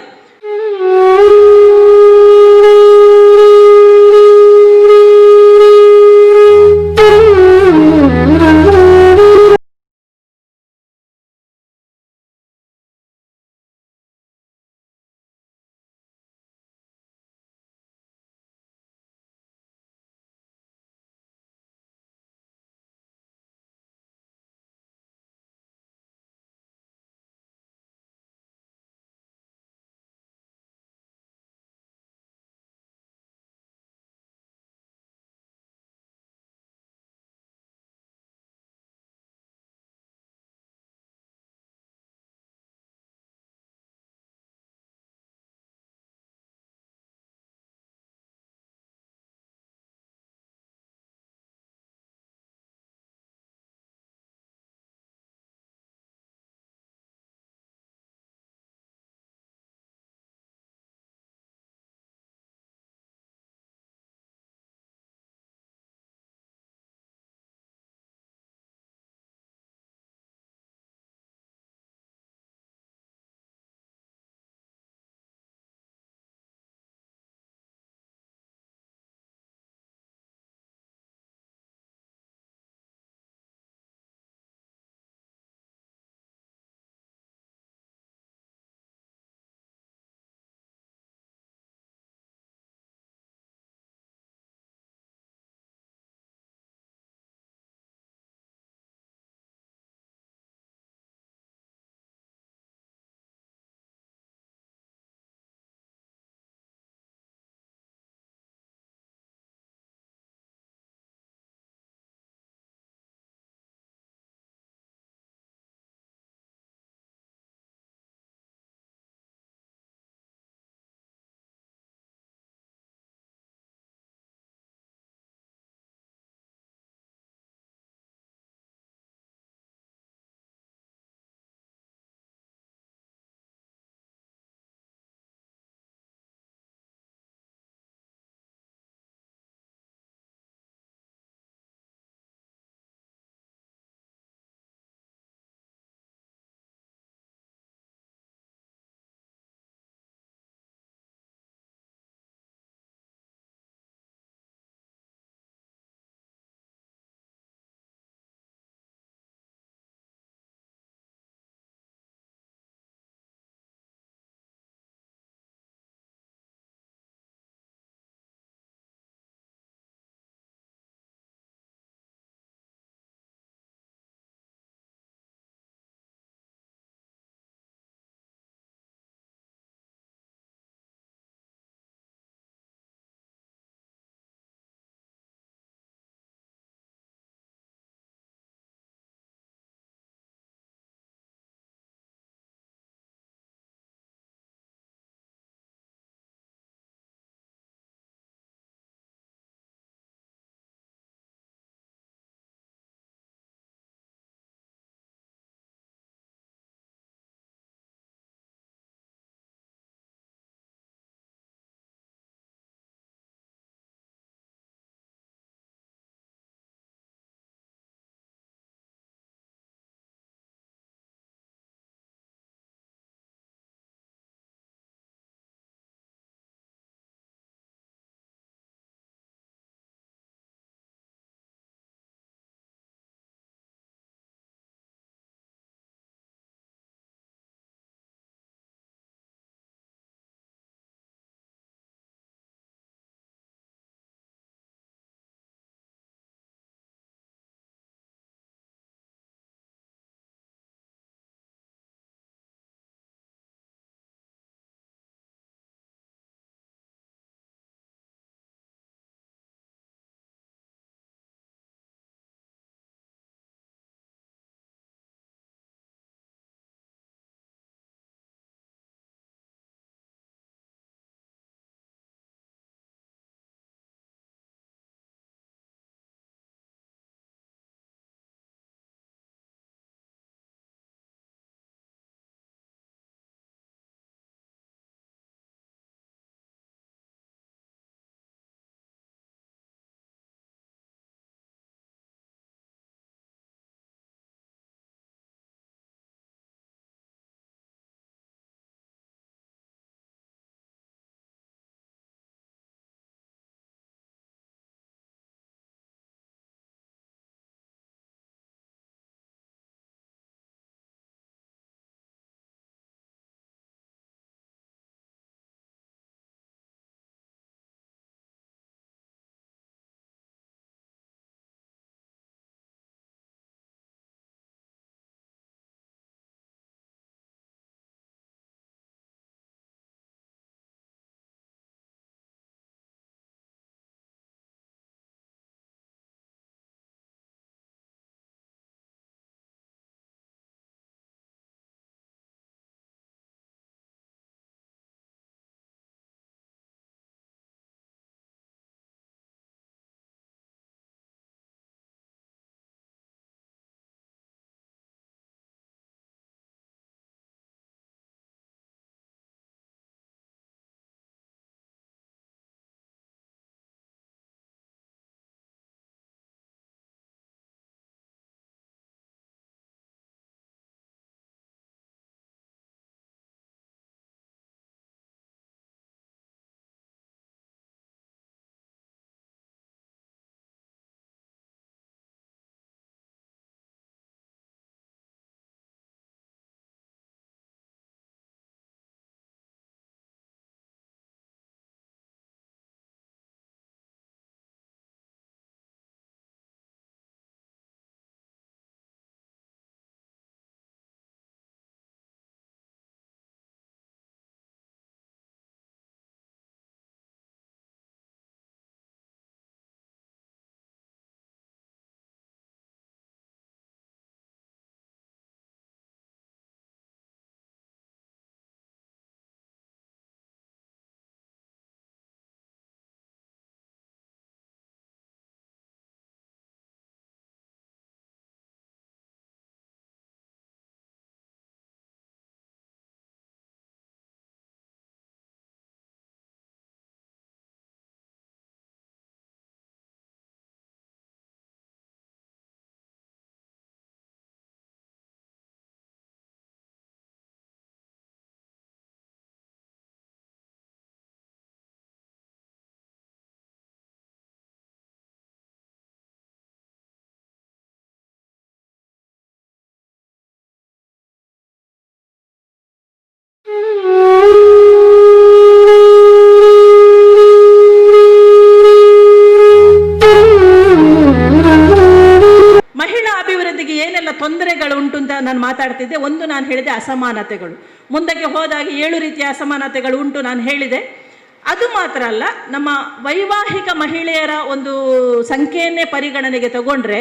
ನಾನು ಮಾತಾಡ್ತಿದ್ದೆ. ಒಂದು ನಾನು ಹೇಳಿದೆ ಅಸಮಾನತೆಗಳು, ಮುಂದಕ್ಕೆ ಹೋದಾಗ 7 ರೀತಿಯ ಅಸಮಾನತೆಗಳು ಉಂಟು ನಾನು ಹೇಳಿದೆ. ಅದು ಮಾತ್ರ ಅಲ್ಲ, ನಮ್ಮ ವೈವಾಹಿಕ ಮಹಿಳೆಯರ ಒಂದು ಸಂಖ್ಯೆಯನ್ನೇ ಪರಿಗಣನೆಗೆ ತಗೊಂಡ್ರೆ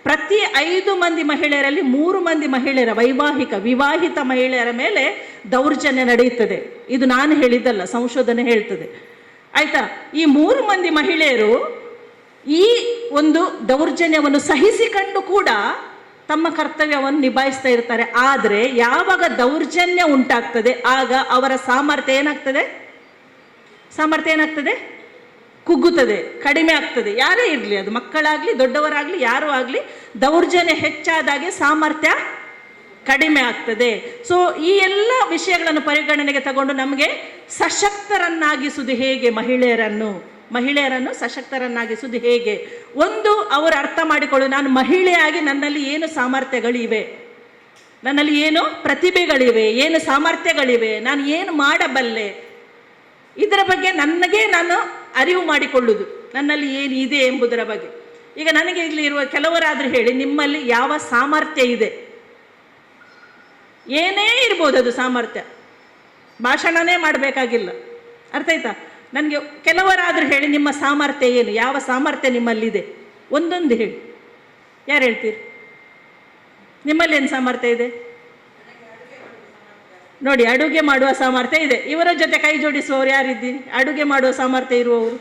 ಪ್ರತಿ 5 ಮಂದಿ ಮಹಿಳೆಯರಲ್ಲಿ 3 ಮಂದಿ ಮಹಿಳೆಯರ ವಿವಾಹಿತ ಮಹಿಳೆಯರ ಮೇಲೆ ದೌರ್ಜನ್ಯ ನಡೆಯುತ್ತದೆ. ಇದು ನಾನು ಹೇಳಿದ್ದಲ್ಲ, ಸಂಶೋಧನೆ ಹೇಳ್ತದೆ. ಆಯ್ತಾ? ಈ 3 ಮಂದಿ ಮಹಿಳೆಯರು ಈ ಒಂದು ದೌರ್ಜನ್ಯವನ್ನು ಸಹಿಸಿಕೊಂಡು ಕೂಡ ತಮ್ಮ ಕರ್ತವ್ಯವನ್ನು ನಿಭಾಯಿಸ್ತಾ ಇರ್ತಾರೆ. ಆದರೆ ಯಾವಾಗ ದೌರ್ಜನ್ಯ ಉಂಟಾಗ್ತದೆ ಆಗ ಅವರ ಸಾಮರ್ಥ್ಯ ಏನಾಗ್ತದೆ? ಕುಗ್ಗುತ್ತದೆ, ಕಡಿಮೆ ಆಗ್ತದೆ. ಯಾರೇ ಇರಲಿ, ಅದು ಮಕ್ಕಳಾಗಲಿ ದೊಡ್ಡವರಾಗಲಿ ಯಾರೂ ಆಗಲಿ, ದೌರ್ಜನ್ಯ ಹೆಚ್ಚಾದಾಗೆ ಸಾಮರ್ಥ್ಯ ಕಡಿಮೆ ಆಗ್ತದೆ. ಸೊ ಈ ಎಲ್ಲ ವಿಷಯಗಳನ್ನು ಪರಿಗಣನೆಗೆ ತಗೊಂಡು ನಮಗೆ ಸಶಕ್ತರನ್ನಾಗಿಸುವುದು ಹೇಗೆ, ಮಹಿಳೆಯರನ್ನು ಸಶಕ್ತರನ್ನಾಗಿಸುವುದು ಹೇಗೆ, ಒಂದು ಅವರು ಅರ್ಥ ಮಾಡಿಕೊಳ್ಳು, ನಾನು ಮಹಿಳೆಯಾಗಿ ನನ್ನಲ್ಲಿ ಏನು ಸಾಮರ್ಥ್ಯಗಳಿವೆ, ನನ್ನಲ್ಲಿ ಏನು ಪ್ರತಿಭೆಗಳಿವೆ, ಏನು ಸಾಮರ್ಥ್ಯಗಳಿವೆ, ನಾನು ಏನು ಮಾಡಬಲ್ಲೆ, ಇದರ ಬಗ್ಗೆ ನಾನು ಅರಿವು ಮಾಡಿಕೊಳ್ಳುವುದು, ನನ್ನಲ್ಲಿ ಏನು ಇದೆ ಎಂಬುದರ ಬಗ್ಗೆ. ಈಗ ನನಗೆ ಇಲ್ಲಿ ಇರುವ ಕೆಲವರಾದರೂ ಹೇಳಿ, ನಿಮ್ಮಲ್ಲಿ ಯಾವ ಸಾಮರ್ಥ್ಯ ಇದೆ? ಏನೇ ಇರ್ಬೋದು ಅದು ಸಾಮರ್ಥ್ಯ, ಭಾಷಣನೇ ಮಾಡಬೇಕಾಗಿಲ್ಲ. ಅರ್ಥ ಆಯ್ತಾ? ನನಗೆ ಕೆಲವರಾದರೂ ಹೇಳಿ ನಿಮ್ಮ ಸಾಮರ್ಥ್ಯ ಏನು, ಯಾವ ಸಾಮರ್ಥ್ಯ ನಿಮ್ಮಲ್ಲಿದೆ, ಒಂದೊಂದು ಹೇಳಿ. ಯಾರು ಹೇಳ್ತೀರಿ? ನಿಮ್ಮಲ್ಲಿ ಏನು ಸಾಮರ್ಥ್ಯ ಇದೆ? ನೋಡಿ, ಅಡುಗೆ ಮಾಡುವ ಸಾಮರ್ಥ್ಯ ಇದೆ. ಇವರ ಜೊತೆ ಕೈ ಜೋಡಿಸುವವರು ಯಾರಿದ್ದೀರಿ? ಅಡುಗೆ ಮಾಡುವ ಸಾಮರ್ಥ್ಯ ಇರುವವರು.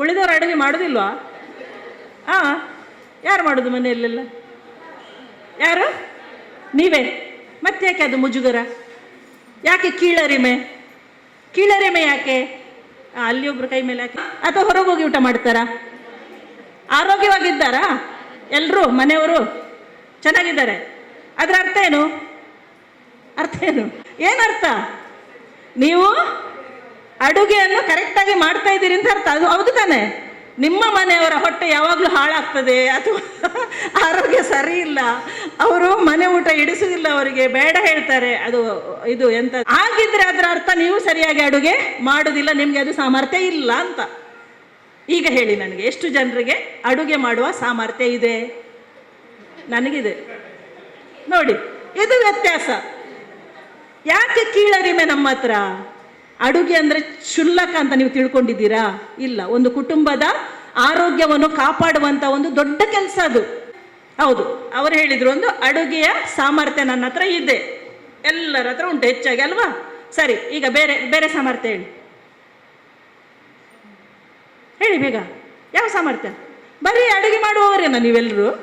ಉಳಿದವರು ಅಡುಗೆ ಮಾಡೋದಿಲ್ವಾ? ಯಾರು ಮಾಡೋದು ಮನೆಯಲ್ಲೆಲ್ಲ? ಯಾರು? ನೀವೇ. ಮತ್ತೆ ಯಾಕೆ ಅದು ಮುಜುಗರ? ಯಾಕೆ ಕೀಳರಿಮೆ ಯಾಕೆ? ಅಲ್ಲಿ ಒಬ್ರು ಕೈ ಮೇಲೆ ಯಾಕೆ? ಅಥವಾ ಹೊರಗೋಗಿ ಊಟ ಮಾಡ್ತಾರಾ? ಆರೋಗ್ಯವಾಗಿದ್ದಾರಾ ಎಲ್ಲರೂ? ಮನೆಯವರು ಚೆನ್ನಾಗಿದ್ದಾರೆ. ಅದರ ಅರ್ಥ ಏನು? ಏನರ್ಥ? ನೀವು ಅಡುಗೆಯನ್ನು ಕರೆಕ್ಟಾಗಿ ಮಾಡ್ತಾ ಇದ್ದೀರಿ ಅಂತ ಅರ್ಥ. ಅದು ಹೌದು ತಾನೆ? ನಿಮ್ಮ ಮನೆಯವರ ಹೊಟ್ಟೆ ಯಾವಾಗಲೂ ಹಾಳಾಗ್ತದೆ ಅಥವಾ ಆರೋಗ್ಯ ಸರಿ ಇಲ್ಲ, ಅವರು ಮನೆ ಊಟ ಇಡಿಸುವುದಿಲ್ಲ, ಅವರಿಗೆ ಬೇಡ ಹೇಳ್ತಾರೆ, ಇದು ಎಂತ ಆಗಿದ್ರೆ ಅದರ ಅರ್ಥ ನೀವು ಸರಿಯಾಗಿ ಅಡುಗೆ ಮಾಡೋದಿಲ್ಲ, ನಿಮಗೆ ಅದು ಸಾಮರ್ಥ್ಯ ಇಲ್ಲ ಅಂತ. ಈಗ ಹೇಳಿ ನನಗೆ, ಎಷ್ಟು ಜನರಿಗೆ ಅಡುಗೆ ಮಾಡುವ ಸಾಮರ್ಥ್ಯ ಇದೆ? ನನಗಿದೆ. ನೋಡಿ, ಇದು ವ್ಯತ್ಯಾಸ. ಯಾಕೆ ಕೀಳರಿಮೆ ನಮ್ಮ ಹತ್ರ? ಅಡುಗೆ ಅಂದರೆ ಕ್ಷುಲ್ಲಕ ಅಂತ ನೀವು ತಿಳ್ಕೊಂಡಿದ್ದೀರಾ? ಇಲ್ಲ, ಒಂದು ಕುಟುಂಬದ ಆರೋಗ್ಯವನ್ನು ಕಾಪಾಡುವಂಥ ಒಂದು ದೊಡ್ಡ ಕೆಲಸ ಅದು. ಹೌದು, ಅವರು ಹೇಳಿದ್ರು, ಒಂದು ಅಡುಗೆಯ ಸಾಮರ್ಥ್ಯ ನನ್ನ ಹತ್ರ ಇದೆ, ಎಲ್ಲರ ಹತ್ರ ಉಂಟು ಹೆಚ್ಚಾಗಿ, ಅಲ್ವಾ? ಸರಿ, ಈಗ ಬೇರೆ ಸಾಮರ್ಥ್ಯ ಹೇಳಿ ಬೇಗ. ಯಾವ ಸಾಮರ್ಥ್ಯ? ಬರೀ ಅಡುಗೆ ಮಾಡುವವರೇನಾ ನೀವೆಲ್ಲರೂ?